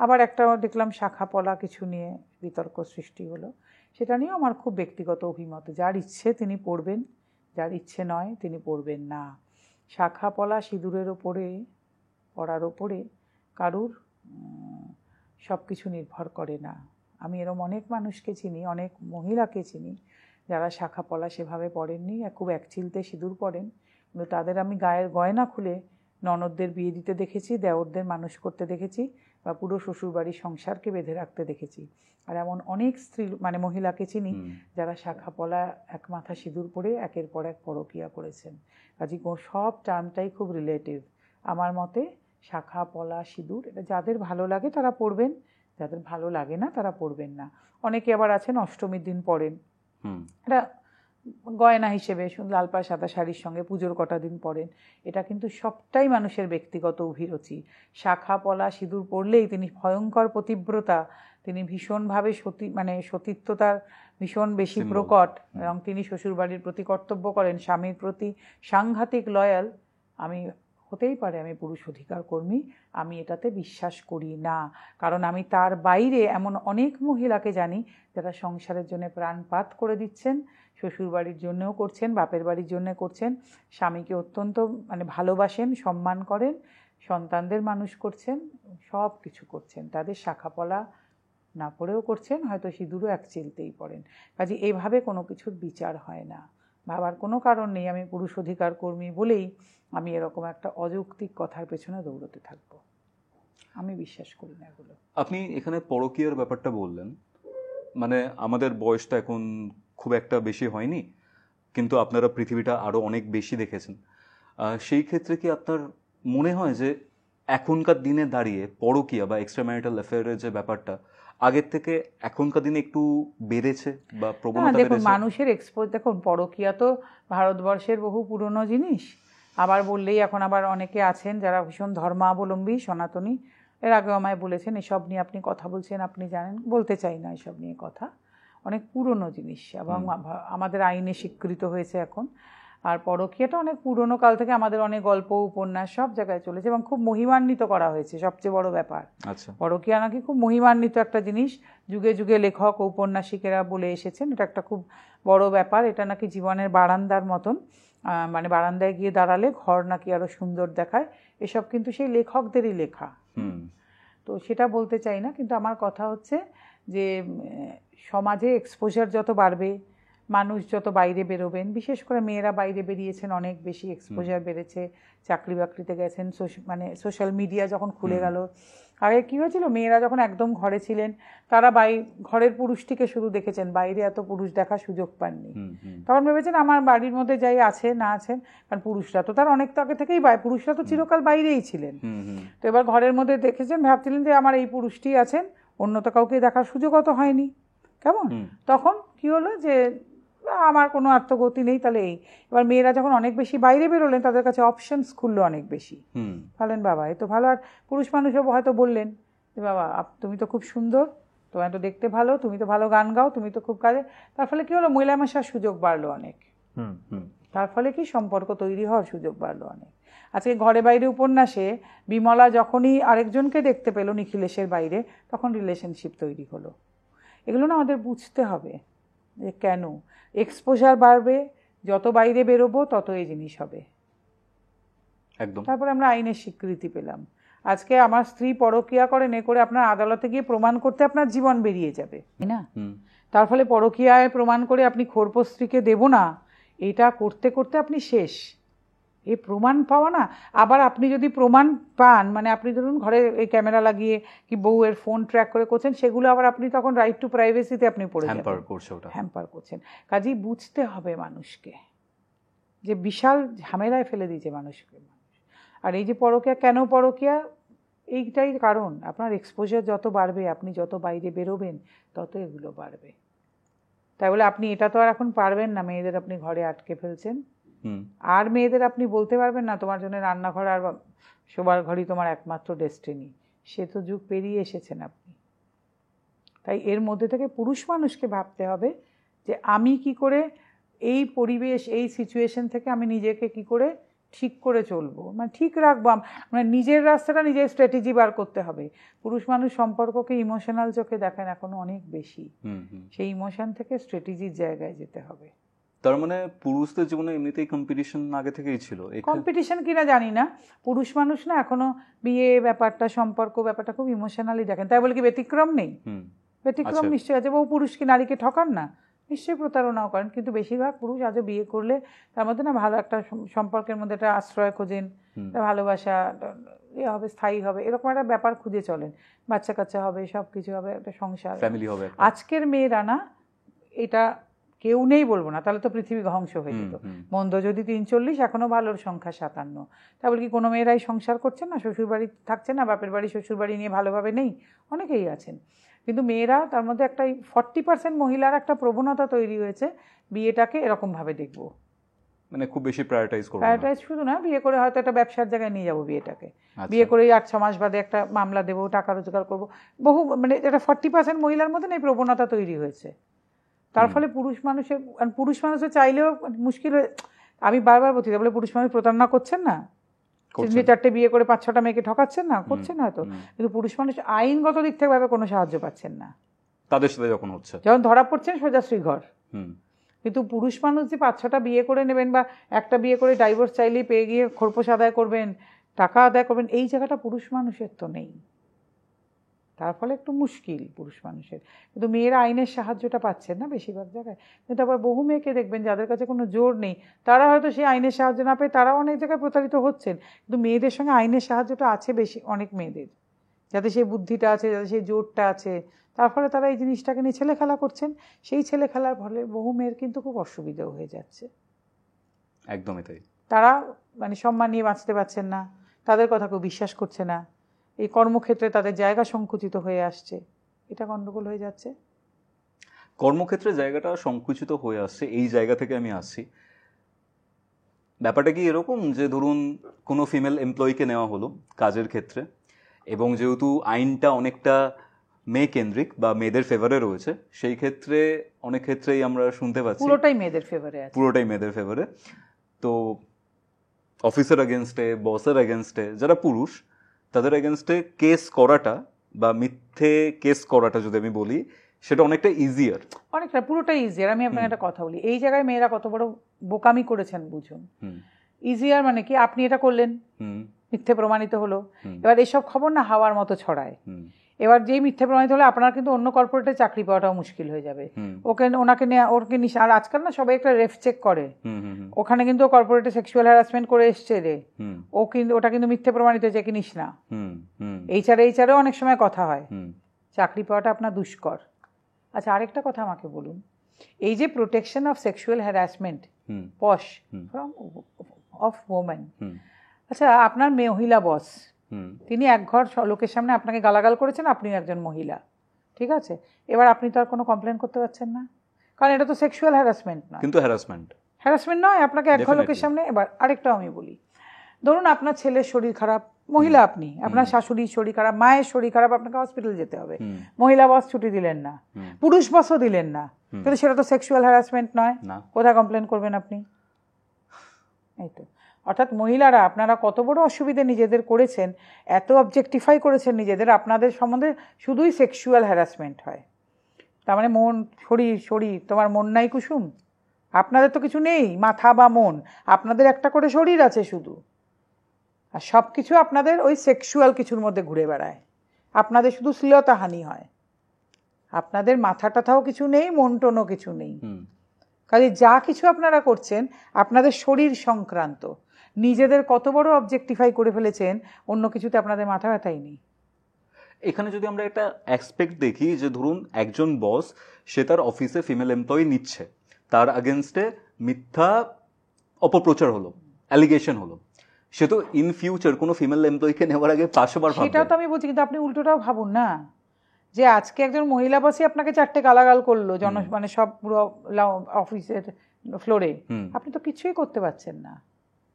আবার একটা দেখলাম শাখা পলা কিছু নিয়ে বিতর্ক সৃষ্টি হলো, সেটা নিয়েও আমার খুব ব্যক্তিগত অভিমত। যার ইচ্ছে তিনি পড়বেন, যার ইচ্ছে নয় তিনি পড়বেন না। শাখা পলা সিঁদুরের ওপরে, পড়ার ওপরে কারুর সব কিছু নির্ভর করে না। আমি এরকম অনেক মানুষকে চিনি, অনেক মহিলাকে চিনি যারা শাখা পলা সেভাবে পড়েননি, খুব একচিলতে সিঁদুর পড়েন, কিন্তু তাদের আমি গায়ের গয়না খুলে ননদদের বিয়ে দিতে দেখেছি, দেওরদের মানুষ করতে দেখেছি, বা পুরো শ্বশুরবাড়ির সংসারকে বেঁধে রাখতে দেখেছি। আর এমন অনেক স্ত্রী মানে মহিলাকে চিনি যারা শাখা পলা এক মাথা সিঁদুর পরে একের পর এক পরকীয়া করেছেন। কাজে সব টার্মটাই খুব রিলেটিভ। আমার মতে শাখা পলা সিঁদুর এটা যাদের ভালো লাগে তারা পরবেন, যাদের ভালো লাগে না তারা পরবেন না। অনেকে আবার আছেন অষ্টমীর দিন পরেন, এটা গয়না হিসেবে লাল পাড় সাদা শাড়ির সঙ্গে পুজোর কটা দিন পরেন। এটা কিন্তু সবটাই মানুষের ব্যক্তিগত অভিরুচি। শাখা পলা সিঁদুর পরলেই তিনি ভয়ঙ্কর পতিব্রতা, তিনি ভীষণভাবে সতীত্বতার ভীষণ বেশি প্রকট, এবং তিনি শ্বশুরবাড়ির প্রতি কর্তব্য করেন, স্বামীর প্রতি সাংঘাতিক লয়াল। আমি হতেই পারে আমি পুরুষ অধিকার কর্মী, আমি এটাতে বিশ্বাস করি না। কারণ আমি তার বাইরে এমন অনেক মহিলাকে জানি যারা সংসারের জন্য প্রাণপাত করে দিচ্ছেন, শ্বশুরবাড়ির জন্যও করছেন, বাপের বাড়ির জন্য করছেন, স্বামীকে অত্যন্ত ভালোবাসেন, সম্মান করেন, সন্তানদের মানুষ করছেন, সব কিছু করছেন। তাদের শাখা পলা না পরেও করছেন, হয়তো সিঁদুরও এক চিলতেই পড়েন। কাজে এইভাবে কোনো কিছুর বিচার হয় না, ভাবার কোনো কারণ নেই আমি পুরুষ অধিকার কর্মী বলেই আমি এরকম একটা অযৌক্তিক কথার পেছনে দৌড়তে থাকবো। আমি বিশ্বাস করি না এগুলো। আপনি এখানে পরকীয়ার ব্যাপারটা বললেন, মানে আমাদের বয়সটা এখন খুব একটা বেশি হয়নি, কিন্তু আপনারা পৃথিবীটা আরও অনেক বেশি দেখেছেন। সেই ক্ষেত্রে কি আপনার মনে হয় যে এখনকার দিনে দাঁড়িয়ে পরকীয়া বা এক্সট্রা ম্যারিটাল অ্যাফেয়ারের যে ব্যাপারটা আগের থেকে এখনকার দিনে একটু বেড়েছে বা প্রবণতা দেখুন, মানুষের দেখুন পরকীয়া তো ভারতবর্ষের বহু পুরনো জিনিস। আবার বললেই এখন আবার অনেকে আছেন যারা ভীষণ ধর্মাবলম্বী সনাতনী, এর আগেও আমায় বলেছেন এসব নিয়ে আপনি কথা বলছেন, আপনি জানেন, বলতে চাই না এসব নিয়ে কথা, অনেক পুরনো জিনিস এবং আমাদের আইনে স্বীকৃত হয়েছে এখন। আর পরকীয়াটা অনেক পুরনো কাল থেকে আমাদের অনেক গল্প উপন্যাস সব জায়গায় চলেছে এবং খুব মহিমান্বিত করা হয়েছে, সবচেয়ে বড় ব্যাপার। আচ্ছা, পরকীয়া নাকি খুব মহিমান্বিত একটা জিনিস, যুগে যুগে লেখক ঔপন্যাসিকেরা বলে এসেছেন এটা একটা খুব বড় ব্যাপার, এটা নাকি জীবনের বারান্দার মতন, মানে বারান্দায় গিয়ে দাঁড়ালে ঘর নাকি আরো সুন্দর দেখায়, এসব কিন্তু সেই লেখকদেরই লেখা। তো সেটা বলতে চাই না, কিন্তু আমার কথা হচ্ছে যে সমাজে এক্সপোজার যত বাড়বে, মানুষ যত বাইরে বেরোবেন, বিশেষ করে মেয়েরা বাইরে বেরিয়েছেন, অনেক বেশি এক্সপোজার বেড়েছে, চাকরি বাকরিতে গেছেন, মানে সোশ্যাল মিডিয়া যখন খুলে গেল। আগে কী হয়েছিল, মেয়েরা যখন একদম ঘরে ছিলেন তারা ঘরের পুরুষটিকে শুধু দেখেছেন, বাইরে এত পুরুষ দেখার সুযোগ পাননি। তখন ভেবেছেন আমার বাড়ির মধ্যে যাই আছে না আছেন, কারণ পুরুষরা তো তার অনেক আগে থেকেই, পুরুষরা তো চিরকাল বাইরেই ছিলেন। তো এবার ঘরের মধ্যে দেখেছেন, ভাবছিলেন যে আমার এই পুরুষটি আছেন, অন্য তো কাউকে দেখার সুযোগ অত হয়নি, কেমন? তখন কি হলো যে আমার কোনো আত্মগতি নেই, তাহলে এবার মেয়েরা যখন অনেক বেশি বাইরে বেরোলেন, তাদের কাছে অপশনস খুললো অনেক বেশি। বলেন বাবা এ তো ভালো, আর পুরুষ মানুষও হয়তো বললেন যে বাবা তুমি তো খুব সুন্দর, তোমার তো দেখতে ভালো, তুমি তো ভালো গান গাও, তুমি তো খুব কাজে। তার ফলে কি হলো, মহিলা মেশার সুযোগ বাড়লো অনেক, তার ফলে কি সম্পর্ক তৈরি হওয়ার সুযোগ বাড়লো অনেক। আজকে ঘরে বাইরে উপন্যাসে বিমলা যখনই আরেকজনকে দেখতে পেল নিখিলেশের বাইরে, তখন রিলেশনশিপ তৈরি হলো। এগুলো না আমাদের বুঝতে হবে যে কেন এক্সপোজার বাড়বে, যত বাইরে বেরোবো তত এই জিনিস হবে। একদম। তারপরে আমরা আইনের স্বীকৃতি পেলাম। আজকে আমার স্ত্রী পরকীয়া করে নে করে আপনার আদালতে গিয়ে প্রমাণ করতে আপনার জীবন বেরিয়ে যাবে, তাই না? তার ফলে পরকীয়ায় প্রমাণ করে আপনি খোরপো স্ত্রীকে দেব না, এটা করতে করতে আপনি শেষ। এই প্রমাণ পাওয়া না, আবার আপনি যদি প্রমাণ পান, মানে আপনি ধরুন ঘরে এই ক্যামেরা লাগিয়ে কি বউয়ের ফোন ট্র্যাক করে করছেন, সেগুলো আবার আপনি তখন রাইট টু প্রাইভেসিতে আপনি পড়ে যাবেন, হ্যাম্পার করছেন। কাজেই বুঝতে হবে মানুষকে যে বিশাল ঝামেলায় ফেলে দিয়েছে মানুষকে। আর এই যে পরকীয়া, কেন পরকীয়া, এইটাই কারণ, আপনার এক্সপোজার যত বাড়বে, আপনি যত বাইরে বেরোবেন তত এগুলো বাড়বে। তাই বলে আপনি এটা তো আর এখন পারবেন না, মেয়েদের আপনি ঘরে আটকে ফেলছেন, আর মেয়েদের আপনি বলতে পারবেন না তোমার জন্য রান্নাঘর আর শোবার ঘরই তোমার একমাত্র ডেস্টিনি, সে তো যুগ পেরিয়ে এসেছেন আপনি। তাই এর মধ্যে থেকে পুরুষ মানুষকে ভাবতে হবে যে আমি কি করে এই পরিবেশ, এই সিচুয়েশন থেকে আমি নিজেকে কি করে ঠিক করে চলবো, মানে ঠিক রাখবো, মানে নিজের রাস্তাটা নিজের স্ট্র্যাটেজি বার করতে হবে। পুরুষ মানুষ সম্পর্ককে ইমোশনাল চোখে দেখেন এখনো অনেক বেশি, সেই ইমোশন থেকে স্ট্র্যাটেজির জায়গায় যেতে হবে। তার মানে পুরুষদের জীবনে এমনিতেই কম্পিটিশন আগে থেকেই ছিল। কম্পিটিশন কিনা জানি না, পুরুষ মানুষ না এখনো বিয়ে ব্যাপারটা, সম্পর্ক ব্যাপারটা খুব ইমোশনালি দেখেন। তাই বলে কি ব্যতিক্রম নেই? ব্যতিক্রম নিশ্চয়ই আছে। বহু পুরুষ কি নারীকে ঠকান না? নিশ্চয়ই প্রতারণাও করেন, কিন্তু বেশিরভাগ পুরুষ আজও বিয়ে করলে তার মধ্যে না ভালো একটা সম্পর্কের মধ্যে একটা আশ্রয় খোঁজেন, ভালোবাসা হবে, স্থায়ী হবে, এরকম একটা ব্যাপার খুঁজে চলেন, বাচ্চা কাচ্চা হবে, সব কিছু হবে, একটা সংসার, ফ্যামিলি হবে। আজকের মেয়েরা না, এটা কেউ নেই বলবো না, তাহলে তো পৃথিবী ধ্বংস হয়ে যেত। মন্দ যদি 43, এখনো ভালোর সংখ্যা 57। তাহলে কি কোনো মেয়েরাই সংসার করছেন না, শ্বশুরবাড়ি থাকছে না, বাপের বাড়ি শ্বশুরবাড়ি নিয়ে ভালোভাবে নেই? অনেকেই আছেন। কিন্তু মেয়েরা, তার মধ্যে একটা 40% মহিলার একটা প্রবণতা তৈরি হয়েছে, বিয়েটাকে এরকমভাবে দেখবো, মানে খুব বেশি প্রায়োরিটাইজ শুধু না, বিয়ে করে হয়তো একটা ব্যবসার জায়গায় নিয়ে যাবো বিয়েটাকে, বিয়ে করে 8-6 মাস বাদে একটা মামলা দেবো, টাকা রোজগার করবো, বহু মানে এটা 40% মহিলার মধ্যে এই প্রবণতা তৈরি হয়েছে। তার ফলে পুরুষ মানুষের চাইলেও মুশকিল হয়ে, আমি বারবার বলছি, বলে পুরুষ মানুষ প্রতারণা করছেন না, 3-4টে বিয়ে করে 5-6টা মেয়েকে ঠকাচ্ছেন না, করছেন হয়তো, কিন্তু পুরুষ মানুষ আইনগত দিক থেকে ভাবে কোনো সাহায্য পাচ্ছেন না। তাদের সাথে যখন ধরা পড়ছেন সোজা শ্রীঘর। কিন্তু পুরুষ মানুষ যে 5-6টা বিয়ে করে নেবেন, বা একটা বিয়ে করে ডাইভোর্স চাইলেই পেয়ে গিয়ে খোরপোশ আদায় করবেন, টাকা আদায় করবেন, এই জায়গাটা পুরুষ মানুষের তো নেই। তার ফলে একটু মুশকিল পুরুষ মানুষের। কিন্তু মেয়েরা আইনের সাহায্যটা পাচ্ছেন না বেশিরভাগ জায়গায়। কিন্তু আবার বহু মেয়েকে দেখবেন যাদের কাছে কোনো জোর নেই, তারা হয়তো সেই আইনের সাহায্য না পেয়ে তারাও অনেক জায়গায় প্রতারিত হচ্ছেন। কিন্তু মেয়েদের সঙ্গে আইনের সাহায্যটা আছে বেশি, অনেক মেয়েদের, যাতে সেই বুদ্ধিটা আছে, যাতে সেই জোরটা আছে, তার ফলে তারা এই জিনিসটাকে নিয়ে ছেলে খেলা করছেন। সেই ছেলে খেলার ফলে বহু মেয়ের কিন্তু খুব অসুবিধাও হয়ে যাচ্ছে। একদমই তাই। তারা মানে সম্মান নিয়ে বাঁচতে পারছেন না, তাদের কথা কেউ বিশ্বাস করছে না, এই কর্মক্ষেত্রে তাদের জায়গা সংকুচিত হয়ে আসছে, এটা গন্ডগোল হয়ে যাচ্ছে। কর্মক্ষেত্রে জায়গাটা সংকুচিত হয়ে আসছে, এই জায়গা থেকে আমি আসছি। ব্যাপারটা কি এরকম যে ধরুন কোনো ফিমেল এমপ্লয়িকে নেওয়া হলো কাজের ক্ষেত্রে, এবং যেহেতু আইনটা অনেকটা মেয়ে কেন্দ্রিক বা মেয়েদের ফেভারে রয়েছে, সেই ক্ষেত্রে অনেক ক্ষেত্রেই আমরা শুনতে পাচ্ছি পুরোটাই মেয়েদের ফেভারে আছে, পুরোটাই মেয়েদের ফেভারে। তো অফিসের এগেনস্টে, বসের এগেনস্টে যারা পুরুষ, তাদের এগেনস্টে কেস করাটা বা মিথ্যে কেস করাটা যদি আমি বলি, সেটা অনেকটা ইজিয়ার। অনেকটা, পুরোটাই ইজিয়ার। আমি আপনাকে একটা কথা বলি, এই জায়গায় মেয়েরা কত বড় বোকামি করেছেন বুঝুন। ইজিয়ার মানে কি, আপনি এটা করলেন, মিথ্যে প্রমাণিত হলো, এবার এইসব খবর না হাওয়ার মতো ছড়ায়। এবার যেই মিথ্যে প্রমাণিত হলে আপনার কিন্তু অন্য কর্পোরেটে চাকরি পাওয়াটাও মুশকিল হয়ে যাবে। ওনাকে নিয়ে আর আজকাল না সবাই একটা রেফ চেক করে, ওখানে কিন্তু কর্পোরেটে সেক্সুয়াল হ্যারাসমেন্ট করে এসছে রে, ওটা কিন্তু মিথ্যে প্রমাণিত হয়েছে, কিনিস না। এইচারেও অনেক সময় কথা হয়, চাকরি পাওয়াটা আপনার দুষ্কর। আচ্ছা, আরেকটা কথা আমাকে বলুন, এই যে protection of sexual harassment posh from of women, আচ্ছা আপনার মহিলা বস, তিনি এক ঘর লোকের সামনে আপনাকে গালাগাল করেছেন, আপনিও একজন মহিলা, ঠিক আছে, এবার আপনি তো আর কোনো কমপ্লেন করতে পারছেন না, কারণ এটা তো সেক্সুয়াল হ্যারাসমেন্ট নয়। কিন্তু হ্যারাসমেন্ট নয়, আপনাকে এক ঘর লোকের সামনে। এবার আরেকটাও আমি বলি, ধরুন আপনার ছেলের শরীর খারাপ, মহিলা আপনি, আপনার শাশুড়ির শরীর খারাপ, মায়ের শরীর খারাপ, আপনাকে হসপিটাল যেতে হবে, মহিলা বস ছুটি দিলেন না, পুরুষ বসও দিলেন না, কিন্তু সেটা তো সেক্সুয়াল হ্যারাসমেন্ট নয়, কোথায় কমপ্লেন করবেন আপনি? এই তো, অর্থাৎ মহিলারা আপনারা কত বড় অসুবিধে নিজেদের করেছেন, এত অবজেক্টিফাই করেছেন নিজেদের, আপনাদের সম্বন্ধে শুধুই সেক্সুয়াল হ্যারাসমেন্ট হয়। তার মানে মন, শরীর, তোমার মন নাই কুসুম? আপনাদের তো কিছু নেই, মাথা বা মন, আপনাদের একটা করে শরীর আছে শুধু, আর সব কিছু আপনাদের ওই সেক্সুয়াল কিছুর মধ্যে ঘুরে বেড়ায়, আপনাদের শুধু শ্লীলতাহানি হয়, আপনাদের মাথা টাথাও কিছু নেই, মন টনও কিছু নেই, কাজে যা কিছু আপনারা করছেন আপনাদের শরীর সংক্রান্ত, নিজেদের কত বড় অবজেক্টিফাই করে ফেলেছেন, অন্য কিছুতে আপনাদের মাথা ব্যথাই নেই। এখানে যদি আমরা একটা অ্যাসপেক্ট দেখি, যে ধরুন একজন বস, সে তার অফিসে ফিমেল এমপ্লয়ি নিচ্ছে, তার আগেনস্টে মিথ্যা অপপ্রচার হলো, অ্যালিগেশন হলো, সে তো ইন ফিউচার কোনো ফিমেল এমপ্লয়িকে নেওয়ার আগে 500 বার ভাববে। সেটাও তো আমি বলছি, কিন্তু আপনি উল্টোটাও ভাবুন না, যে আজকে একজন মহিলা বসই আপনাকে 4টে গালাগাল করলো মানে সব পুরো অফিসের ফ্লোরে, আপনি তো কিছুই করতে পারছেন না,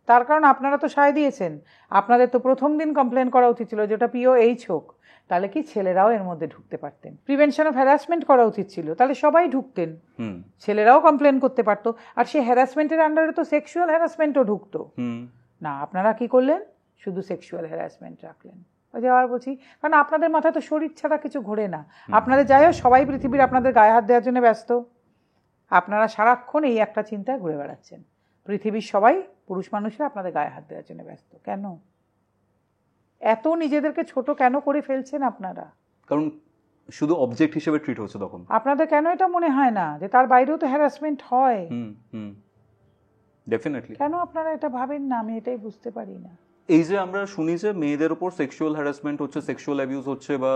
তার কারণ আপনারা তো সায় দিয়েছেন। আপনাদের তো প্রথম দিন কমপ্লেন করা উচিত ছিল, যেটা POH হোক, তাহলে কি ছেলেরাও এর মধ্যে ঢুকতে পারতেন। প্রিভেনশন অফ হ্যারাসমেন্ট করা উচিত ছিল, তাহলে সবাই ঢুকতেন, ছেলেরাও কমপ্লেন করতে পারতো, আর সেই হ্যারাসমেন্টের আন্ডারে তো সেক্সুয়াল হ্যারাসমেন্টও ঢুকতো না। আপনারা কি করলেন, শুধু সেক্সুয়াল হ্যারাসমেন্ট রাখলেন। ওই যে আবার বলছি, কারণ আপনাদের মাথায় তো শরীর ছাড়া কিছু ঘোরে না, আপনাদের যাই হোক সবাই পৃথিবীর আপনাদের গায়ে হাত দেওয়ার জন্য ব্যস্ত, আপনারা সারাক্ষণ এই একটা চিন্তায় ঘুরে বেড়াচ্ছেন, পৃথিবীর সবাই পুরুষ মানুষরা আপনাদের গায়ে হাত দেওয়ার জন্য ব্যস্ত। কেন এত নিজেদেরকে ছোট কেন করে ফেলছেন আপনারা? কারণ শুধু অবজেক্ট হিসেবে ট্রিট হচ্ছে তখন। আপনাদের কেন এটা মনে হয় না যে তার বাইরেও তো হ্যারাসমেন্ট হয়? ডেফিনেটলি। কেন আপনারা এটা ভাবেন না, আমি এটাই বুঝতে পারি না। এই যে আমরা শুনি যে মেয়েদের উপর সেক্সুয়াল হ্যারাসমেন্ট হচ্ছে, সেক্সুয়াল অ্যাবিউজ হচ্ছে, বা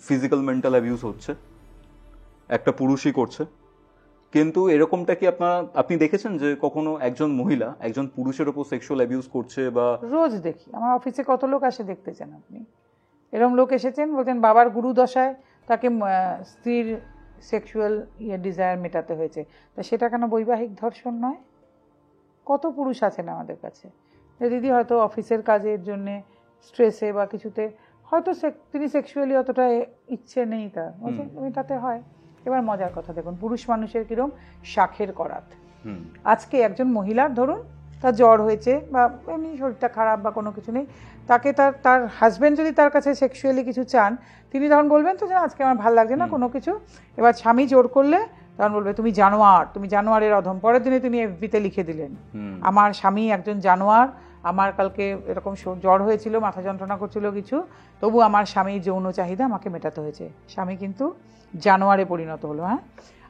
ফিজিক্যাল মেন্টাল অ্যাবিউজ হচ্ছে, একটা পুরুষই করছে, কিন্তু এরকমটা কি আপনি দেখেছেন যে কখনো একজন মহিলা একজন পুরুষের উপর সেক্সুয়াল অ্যাবিউজ করছে? বা রোজ দেখি, আমার অফিসে কত লোক আসে, দেখতে চান আপনি? এরকম লোক এসেছেন, বলতেন বাবার গুরু দশায় তাকে স্ত্রীর সেক্সুয়াল ডিজায়ার মেটাতে হয়েছে, তা সেটা কেন বৈবাহিক ধর্ষণ নয়? কত পুরুষ আছেন আমাদের কাছে, যে দিদি হয়তো অফিসের কাজের জন্যে স্ট্রেসে বা কিছুতে হয়তো তিনি সেক্সুয়ালি অতটা ইচ্ছে নেই তার, মেটাতে হয়। এবার মজার কথা দেখুন, পুরুষ মানুষের কিরম শাখের করাত। আজকে একজন মহিলার ধরুন তার জ্বর হয়েছে বা এমনি শরীরটা খারাপ বা কোনো কিছু নেই, তাকে তার হাজব্যান্ড যদি তার কাছে সেক্সুয়ালি কিছু চান, তিনি তখন বলবেন তো যে আজকে আমার ভালো লাগছে না কোনো কিছু। এবার স্বামী জোর করলে তখন বলবে তুমি জানোয়ার, তুমি জানোয়ারের অধম। পরের দিনে তিনি FB-তে লিখে দিলেন, আমার স্বামী একজন জানোয়ার, আমার কালকে এরকম জ্বর হয়েছিল, মাথা যন্ত্রণা করছিল কিছু, তবু আমার স্বামীর যৌন চাহিদা আমাকে মেটাতে হয়েছে। স্বামী কিন্তু জানোয়ারে পরিণত হলো। হ্যাঁ,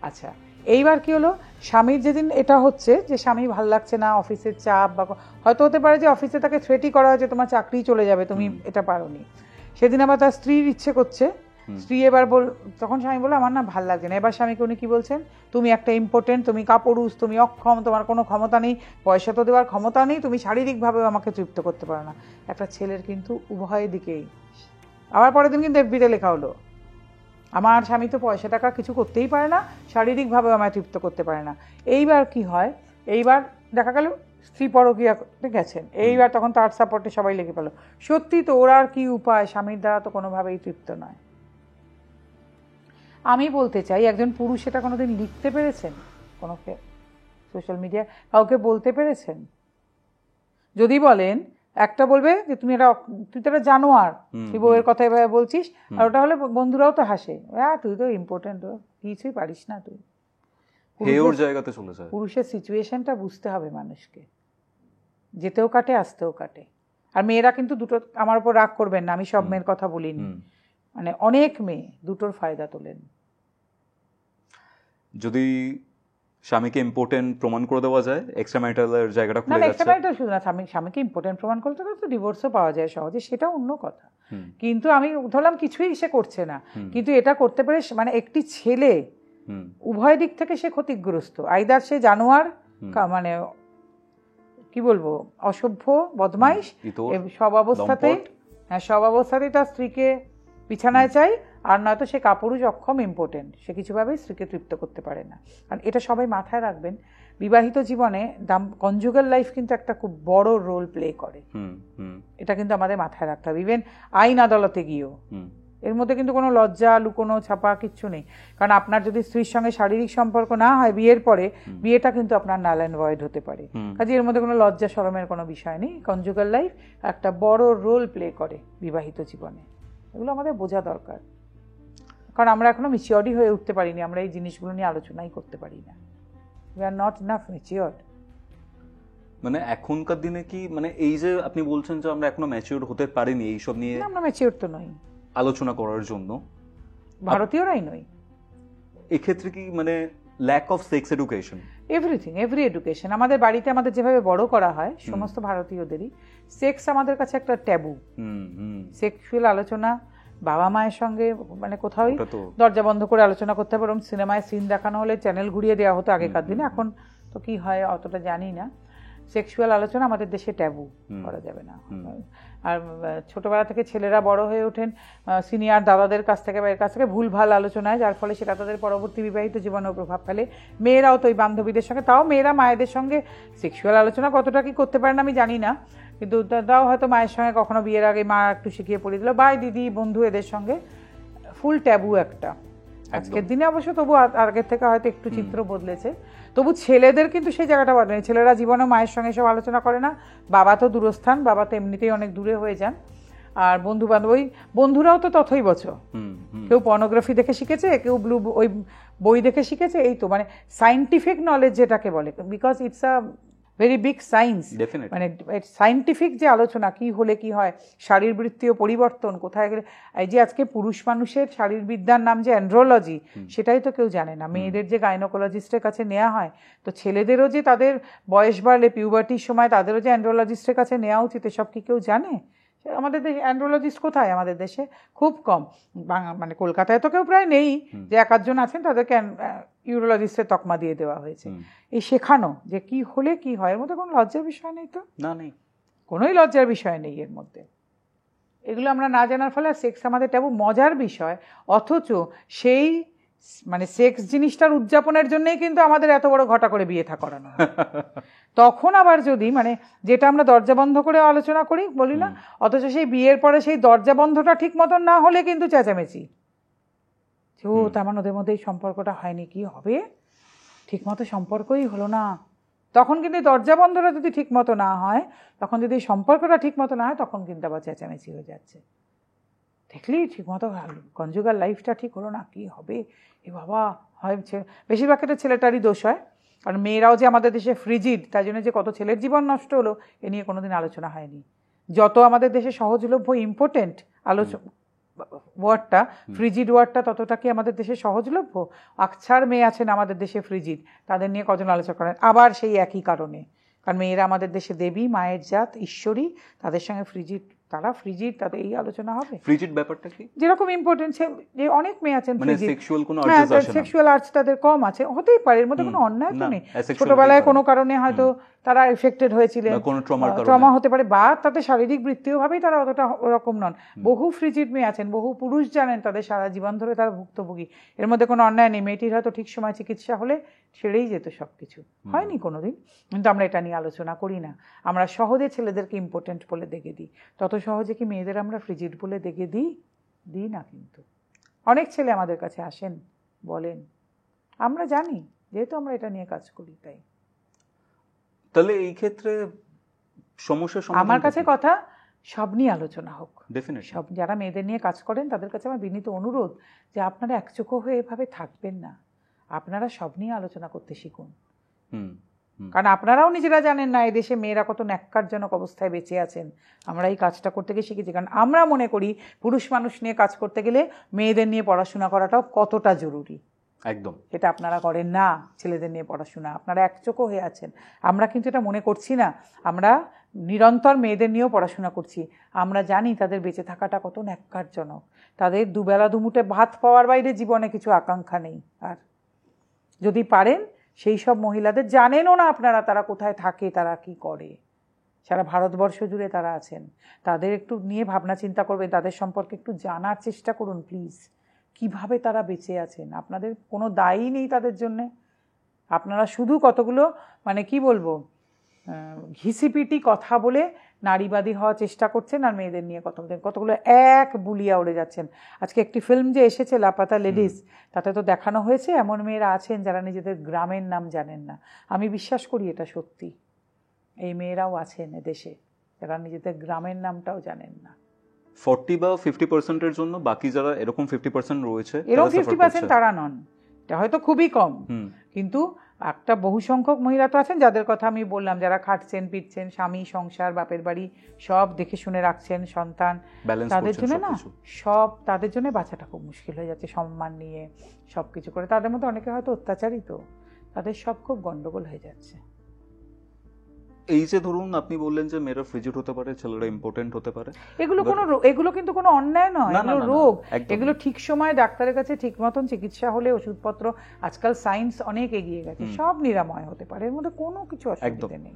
আচ্ছা, এইবার কি হলো, স্বামীর যেদিন এটা হচ্ছে যে স্বামী ভালো লাগছে না, অফিসের চাপ, বা হয়তো হতে পারে যে অফিসে তাকে থ্রেটই করা হয়েছে তোমার চাকরি চলে যাবে তুমি এটা পারোনি, সেদিন আবার তার স্ত্রীর ইচ্ছে করছে, স্ত্রী এবার তখন স্বামী বলে আমার না ভাল লাগছে না। এবার স্বামীকে উনি কি বলছেন, তুমি একটা ইম্পর্টেন্ট, তুমি কাপুরুষ, তুমি অক্ষম, তোমার কোনো ক্ষমতা নেই, পয়সা তো দেওয়ার ক্ষমতা নেই, তুমি শারীরিকভাবেও আমাকে তৃপ্ত করতে পারো না। একটা ছেলের কিন্তু উভয় দিকেই। আবার পরের দিন কিন্তু FB-তে লেখা হলো, আমার স্বামী তো পয়সা টাকা কিছু করতেই পারে না, শারীরিকভাবেও আমায় তৃপ্ত করতে পারে না। এইবার কি হয়, এইবার দেখা গেল স্ত্রী পরকীয়া করতে গেছেন, এইবার তখন তার সাপোর্টে সবাই লেগে পেল, সত্যি তো ওর আর কি উপায়, স্বামীর দ্বারা তো কোনোভাবেই তৃপ্ত নয়। আমি বলতে চাই, একজন পুরুষ এটা কোনোদিন লিখতে পেরেছেন কোনো সোশ্যাল মিডিয়ায়, কাউকে বলতে পেরেছেন যদি বলেন একটা বলবে যে তুই তো একটা জানোয়ার, তুই বউয়ের কথা এভাবে বলছিস, আর ওটা হলে বন্ধুরাও তো হাসে, তুই তো ইম্পর্টেন্ট, কিছুই পারিস না তুই। ওর জায়গাতে চলে যায়। পুরুষের সিচুয়েশনটা বুঝতে হবে মানুষকে, যেতেও কাটে আসতেও কাটে। আর মেয়েরা কিন্তু দুটো, আমার উপর রাগ করবেন না, আমি সব মেয়ের কথা বলিনি, মানে অনেক মেয়ে দুটোর ফায়দা তোলেন। যদি স্বামীকে ইম্পর্টেন্ট প্রমাণ করে দেওয়া যায়, এক্সট্রা ম্যারিটালের জায়গাটা খুলে যাচ্ছে। এক্সট্রা ম্যারিটাল শুধু না, স্বামীকে ইম্পর্টেন্ট প্রমাণ করতে গেলে তো ডিভোর্সও পাওয়া যায় সহজে, সেটা অন্য কথা। কিন্তু আমি ধরলাম কিছুই সে করছে না, কিন্তু এটা করতে পারে, মানে একটি ছেলে উভয় দিক থেকে সে ক্ষতিগ্রস্ত। আইদার সে জানোয়ার, মানে কি বলবো, অসভ্য, বদমাইশ, সব অবস্থাতেই তার স্ত্রীকে বিছানায় চাই, আর নয়তো সে কাপুরুষ, অক্ষম, ইম্পর্টেন্ট, সে কিছুভাবেই স্ত্রীকে তৃপ্ত করতে পারে না। কারণ এটা সবাই মাথায় রাখবেন, বিবাহিত জীবনে কনজুগাল লাইফ কিন্তু একটা খুব বড় রোল প্লে করে, এটা কিন্তু আমাদের মাথায় রাখতে হবে। ইভেন আইন আদালতে গিয়েও এর মধ্যে কিন্তু কোনো লজ্জা, লুকোনো, ছাপা কিচ্ছু নেই। কারণ আপনার যদি স্ত্রীর সঙ্গে শারীরিক সম্পর্ক না হয় বিয়ের পরে, বিয়েটা কিন্তু আপনার নাল অ্যান্ড ভয়েড হতে পারে। কাজে এর মধ্যে কোনো লজ্জা শরমের কোনো বিষয় নেই। কনজুগাল লাইফ একটা বড় রোল প্লে করে বিবাহিত জীবনে, এগুলো আমাদের বোঝা দরকার। কারণ আমরা এখনো ম্যাচিওরই হয়ে উঠতে পারিনি, আমরা এই জিনিসগুলো নিয়ে আলোচনাই করতে পারি না। We are not enough matured. মানে এখনকার দিনে কি, মানে এই যে আপনি বলছেন যে আমরা এখনো ম্যাচিওর হতে পারিনি এইসব নিয়ে, আমরা ম্যাচিওর তো নই আলোচনা করার জন্য, ভারতীয়রাই নই। এক্ষেত্রে কি মানে lack of sex education, every education, আমাদের বাড়িতে আমাদের যেভাবে বড় করা হয় সমস্ত ভারতীয়দেরই, সেক্স আমাদের কাছে একটা ট্যাবু। সেক্সুয়াল আলোচনা বাবা মায়ের সঙ্গে মানে কোথাও দরজা বন্ধ করে আলোচনা করতে হবে। সিনেমায় সিন দেখানো হলে চ্যানেল ঘুরিয়ে দেওয়া হতো আগেকার দিনে, এখন তো কি হয় অতটা জানি না। সেক্সুয়াল আলোচনা আমাদের দেশে ট্যাবু, করা যাবে না। আর ছোটবেলা থেকে ছেলেরা বড় হয়ে ওঠেন সিনিয়র দাদাদের কাছ থেকে বা এর কাছ থেকে ভুলভাল আলোচনায়, যার ফলে সেটা তাদের পরবর্তী বিবাহিত জীবনেও প্রভাব ফেলে। মেয়েরাও তো ওই বান্ধবীদের সঙ্গে, তাও মেয়েরা মায়েদের সঙ্গে সেক্সুয়াল আলোচনা কতটা কি করতে পারেন আমি জানি না, কিন্তু তাও হয়তো মায়ের সঙ্গে কখনো বিয়ের আগে মা একটু শিখিয়ে পড়িয়ে দিল, ভাই দিদি বন্ধু এদের সঙ্গে, ফুল ট্যাবু একটা। আজকের দিনে অবশ্য তবু আগের থেকে হয়তো একটু চিত্র বদলেছে, তবু ছেলেদের কিন্তু সেই জায়গাটা বদলেনি। ছেলেরা জীবনে মায়ের সঙ্গে সব আলোচনা করে না, বাবা তো দূরস্থান, বাবা তো এমনিতেই অনেক দূরে হয়ে যান। আর বন্ধু বান্ধব, ওই বন্ধুরাও তো তথই বছর, কেউ পর্নোগ্রাফি দেখে শিখেছে, কেউ ব্লু ওই বই দেখে শিখেছে, এই তো মানে সায়েন্টিফিক নলেজ যেটাকে বলে, because it's a very big science, মানে সায়েন্টিফিক যে আলোচনা কি হলে কি হয়, শারীরবৃত্তীয় পরিবর্তন কোথায় গেলে, এই যে আজকে পুরুষ মানুষের শারীরবিদ্যার নাম যে অ্যান্ড্রোলজি, সেটাই তো কেউ জানে না। মেয়েদের যে গাইনোকোলজিস্টের কাছে নেওয়া হয়, তো ছেলেদেরও যে তাদের বয়স বাড়লে পিউবার্টির সময় তাদেরও যে অ্যান্ড্রোলজিস্টের কাছে নেওয়া উচিত, এসব কি কেউ জানে? আমাদের দেশে অ্যান্ড্রোলজিস্ট কোথায়? আমাদের দেশে খুব কম, মানে কলকাতায় তো কেউ প্রায় নেই, যে এক আধজন আছেন তাদেরকে ইউরোলজিস্টের তকমা দিয়ে দেওয়া হয়েছে। এই শেখানো যে কি হলে কি হয়, এর মধ্যে কোনো লজ্জার বিষয় নেই তো, না নেই, কোনোই লজ্জার বিষয় নেই এর মধ্যে। এগুলো আমরা না জানার ফলে সেক্স আমাদের ট্যাবু, মজার বিষয়। অথচ সেই মানে সেক্স জিনিসটার উদযাপনের জন্যই কিন্তু আমাদের এত বড় ঘটা করে বিয়ে থা করানো হয়। তখন আবার যদি মানে যেটা আমরা দরজা বন্ধ করে আলোচনা করি বলি না, অথচ সেই বিয়ের পরে সেই দরজা বন্ধটা ঠিক মতন না হলে কিন্তু চেঁচামেচি, ও তার মানে ওদের মধ্যে এই সম্পর্কটা হয়নি, কি হবে, ঠিক মতো সম্পর্কই হলো না। তখন কিন্তু দরজা বন্ধটা যদি ঠিক মতো না হয়, তখন যদি সম্পর্কটা ঠিক মতো না হয়, তখন কিন্তু আবার চেঁচামেচি হয়ে যাচ্ছে। দেখলি ঠিক মতো কনজুগাল লাইফটা ঠিক হলো না, কি হবে এ বাবা হয়। বেশিরভাগ ক্ষেত্রে ছেলেটারই দোষ হয়, কারণ মেয়েরাও যে আমাদের দেশে ফ্রিজিড, তাই জন্য যে কত ছেলের জীবন নষ্ট হলো এ নিয়ে কোনোদিন আলোচনা হয়নি। যত আমাদের দেশে সহজলভ্য ইম্পর্টেন্ট ওয়ার্ডটা, ফ্রিজিড ওয়ার্ডটা ততটা কি আমাদের দেশে সহজলভ্য? আকছার মেয়ে আছেন আমাদের দেশে ফ্রিজিড, তাদের নিয়ে কজন আলোচনা করেন? আবার সেই একই কারণে, কারণ মেয়েরা আমাদের দেশে দেবী, মায়ের জাত, ঈশ্বরী, তাদের সঙ্গে ফ্রিজিড, তারা ফ্রিজিড, তাদের এই আলোচনা হবে। ফ্রিজিড ব্যাপারটা কি? যেরকম ইম্পর্টেন্ট যে অনেক মেয়ে আছেন মানে সেক্সুয়াল কোনো আর্টস আছে না, সেক্সুয়াল আর্টস তাদের কম আছে, হতেই পারে, এর মধ্যে কোনো অন্যায় তো নেই। ছোটবেলায় কোনো কারণে হয়তো তারা এফেক্টেড হয়েছিলেন, ট্রমা হতে পারে, বা তাদের শারীরিক বৃত্তীয় ভাবেই তারা অতটা ওরকম নন। বহু ফ্রিজিড মেয়ে আছেন, বহু পুরুষ জানেন তাদের সারা জীবন ধরে তারা ভুক্তভোগী, এর মধ্যে কোনো অন্যায় নেই। মেয়েটির হয়তো ঠিক সময় চিকিৎসা হলে ছেড়েই যেত সবকিছু, হয়নি কোনোদিন, কিন্তু আমরা এটা নিয়ে আলোচনা করি না। আমরা সহজে ছেলেদেরকে ইম্পর্টেন্ট বলে দেখে দিই, তত সহজে কি মেয়েদের আমরা ফ্রিজিড বলে দেখে দিই না। কিন্তু অনেক ছেলে আমাদের কাছে আসেন, বলেন, আমরা জানি, যেহেতু আমরা এটা নিয়ে কাজ করি। তাই তাহলে এই ক্ষেত্রে সমস্যার আমার কাছে কথা সব নিয়ে আলোচনা হোক, ডেফিনেটলি। সব যারা মেয়েদের নিয়ে কাজ করেন তাদের কাছে আমার বিনীত অনুরোধ যে আপনারা একচোখো হয়ে এভাবে থাকবেন না, আপনারা সব নিয়ে আলোচনা করতে শিখুন। কারণ আপনারাও নিজেরা জানেন না এদেশে মেয়েরা কত ন্যাক্কারজনক অবস্থায় বেঁচে আছেন। আমরা এই কাজটা করতে গিয়ে শিখেছি, কারণ আমরা মনে করি পুরুষ মানুষ নিয়ে কাজ করতে গেলে মেয়েদের নিয়ে পড়াশোনা করাটাও কতটা জরুরি। একদম, সেটা আপনারা করেন না, ছেলেদের নিয়ে পড়াশোনা আপনারা একচোখো হয়ে আছেন। আমরা কিন্তু এটা মনে করছি না, আমরা নিরন্তর মেয়েদের নিয়েও পড়াশোনা করছি। আমরা জানি তাদের বেঁচে থাকাটা কত ন্যাক্কারজনক, তাদের দুবেলা দুমুঠে ভাত পাওয়ার বাইরে জীবনে কিছু আকাঙ্ক্ষা নেই। আর যদি পারেন সেই সব মহিলাদের, জানেনও না আপনারা তারা কোথায় থাকে, তারা কি করে, সারা ভারতবর্ষ জুড়ে তারা আছেন, তাদের একটু নিয়ে ভাবনা চিন্তা করবেন, তাদের সম্পর্কে একটু জানার চেষ্টা করুন প্লিজ, কিভাবে তারা বেঁচে আছেন। আপনাদের কোনো দায়ই নেই তাদের জন্যে, আপনারা শুধু কতগুলো মানে কি বলবো ঘিসিপিটি কথা বলে নারীবাদী হওয়ার চেষ্টা করছেন, আর মেয়েদের নিয়ে কথা বলছেন, কতগুলো এক বুলিয়া উড়ে যাচ্ছেন। আজকে একটি ফিল্ম যে এসেছে লাপাতা লেডিস, তাতে তো দেখানো হয়েছে এমন মেয়েরা আছেন যারা নিজেদের গ্রামের নাম জানেন না। আমি বিশ্বাস করি এটা সত্যি, এই মেয়েরাও আছেন এদেশে যারা নিজেদের গ্রামের নামটাও জানেন না। 40 বা 50%-এর জন্য বাকি যারা এরকম 50% রয়েছে, এরকম 50% তারা নন, এটা হয়তো খুবই কম, কিন্তু একটা বহু সংখ্যক মহিলা তো আছেন যাদের কথা আমি বললাম, যারা খাটছেন পিটছেন, স্বামী সংসার বাপের বাড়ি সব দেখে শুনে রাখছেন, সন্তান, তাদের জন্য না সব, তাদের জন্য বাঁচাটা খুব মুশকিল হয়ে যাচ্ছে। সম্মান নিয়ে সব কিছু করে, তাদের মধ্যে অনেকে হয়তো অত্যাচারিত, তাদের সব খুব গন্ডগোল হয়ে যাচ্ছে। এই যে ধরুন আপনি বললেন যে মেয়েরা ফ্রিজিড হতে পারে, ছেলেরা ইম্পর্টেন্ট হতে পারে, এগুলো কিন্তু কোনো অন্যায় নয়, এগুলো রোগ। এগুলো ঠিক সময় ডাক্তারের কাছে ঠিক মতন চিকিৎসা হলে, ওষুধপত্র, আজকাল সায়েন্স অনেক এগিয়ে গেছে, সব নিরাময় হতে পারে, এর মধ্যে কোনো কিছু অসুবিধা নেই।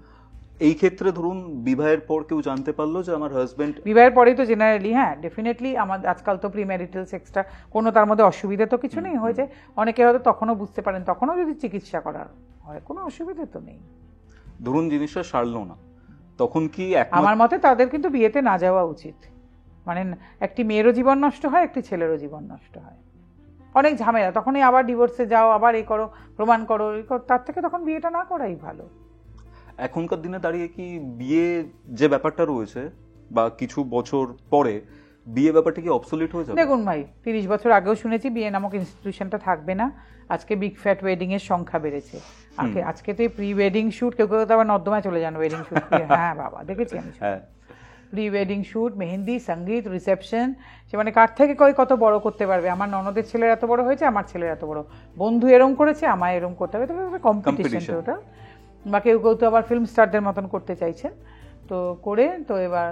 এই ক্ষেত্রে ধরুন বিবাহের পর কেউ জানতে পারলো যে আমার হাজবেন্ড, বিবাহের পরেই তো জেনারেলি, হ্যাঁ ডেফিনেটলি, আমাদের আজকাল তো প্রিম্যারিটাল সেক্সটা কোনো তার মধ্যে অসুবিধা তো কিছু নেই, হয়েছে অনেকে হয়তো তখনও বুঝতে পারেন, তখনও যদি চিকিৎসা করার হয় কোনো অসুবিধা তো নেই। ধরুন জিনিসটা সারলো না, তখন কি আমার মতে তাদের কিন্তু বিয়েতে না যাওয়া উচিত। মানে একটি মেয়েরও জীবন নষ্ট হয়, একটি ছেলেরও জীবন নষ্ট হয়, অনেক ঝামেলা, তখনই আবার ডিভোর্সে যাও, আবার এই করো, প্রমাণ করো, এই করো, তার থেকে তখন বিয়েটা না করাই ভালো। এখনকার দিনে দাঁড়িয়ে কি বিয়ে যে ব্যাপারটা রয়েছে বা কিছু বছর পরে বিয়ে ব্যাপারটা কি অবসলিট হয়ে যাবে? দেখুন ভাই, 30 বছর আগেও শুনেছি বিয়ে নামক ইনস্টিটিউশনটা থাকবে না। আজকে বিগ ফ্যাট ওয়েডিং এর সংখ্যা বেড়েছে। আজকে তো প্রি ওয়েডিং শুট, কেউ কেউ তো আবার নর্দমায় চলে যান ওয়েডিং শুট। হ্যাঁ বাবা, দেখেছি আমি। প্রি ওয়েডিং শুট, মেহেন্দি, সঙ্গীত, রিসেপশন, সে মানে কার থেকে কত বড় করতে পারবে। আমার ননদের ছেলের এত বড় হয়েছে, আমার ছেলের এত বড়, বন্ধু এরম করেছে, আমায় এরম করতে হবে, কম্পিটিশন ওটা। বা কেউ কেউ তো আবার ফিল্ম স্টারদের মতন করতে চাইছেন, তো করে তো এবার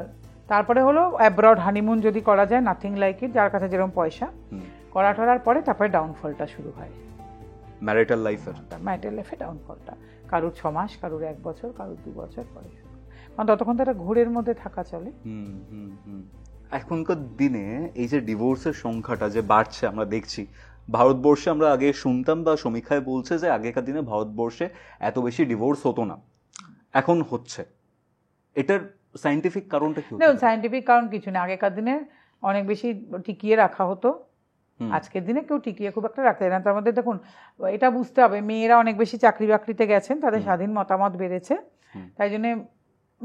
তারপরে হলো অ্যাব্রড হানিমুন যদি করা যায়, নাথিং লাইক ইট, যার কাছে যেরকম পয়সা, করা টরার পরে তারপরে ডাউনফলটা শুরু হয়, ম্যারিটাল লাইফে ডাউনফলটা। কারুর 6 মাস, কারুর 1 বছর, কারুর 2 বছর পরে, কারণ ততক্ষণ তো একটা ঘোরের মধ্যে থাকা চলে। এখনকার দিনে এই যে ডিভোর্সের সংখ্যাটা যে বাড়ছে আমরা দেখছি ভারতবর্ষে, আমরা আগে শুনতাম বা সমীক্ষায় বলছে যে আগেকার দিনে ভারতবর্ষে এত বেশি ডিভোর্স হতো না, এখন হচ্ছে। এটার সায়েন্টিফিক কারণটা কি? দেখুন, সায়েন্টিফিক কারণ কিছু না, আগেকার দিনে অনেক বেশি টিকিয়ে রাখা হতো, আজকের দিনে কেউ টিকিয়ে খুব একটা রাখতে না। তার মধ্যে দেখুন, এটা বুঝতে হবে, মেয়েরা অনেক বেশি চাকরি বাকরিতে গেছেন, তাদের স্বাধীন মতামত বেড়েছে, তাই জন্য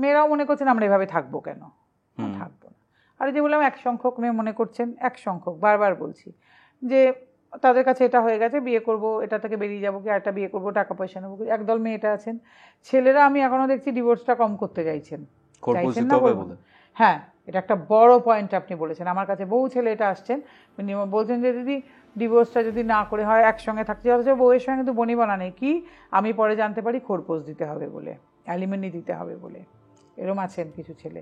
মেয়েরাও মনে করছেন আমরা এভাবে থাকবো কেন, থাকবো না। আর যে বললাম, এক সংখ্যক মেয়ে মনে করছেন, এক সংখ্যক, বারবার বলছি, যে তাদের কাছে এটা হয়ে গেছে, বিয়ে করব, এটা থেকে বেরিয়ে যাবো, কি আরেকটা বিয়ে করবো, টাকা পয়সা নেবো। একদল মেয়েটা আছেন, ছেলেরা আমি এখনো দেখছি ডিভোর্সটা কম করতে চাইছেন না। হ্যাঁ, এটা একটা বড় পয়েন্ট আপনি বলেছেন। আমার কাছে বহু ছেলে এটা আসছেন, বলছেন যে দিদি ডিভোর্সটা যদি না করে হয় একসঙ্গে থাকতে, অথচ বউয়ের সঙ্গে কিন্তু বনিবনা নেই, কি আমি পরে জানতে পারি খোরপোশ দিতে হবে বলে, অ্যালিমনি দিতে হবে বলে, এরম আছেন কিছু ছেলে।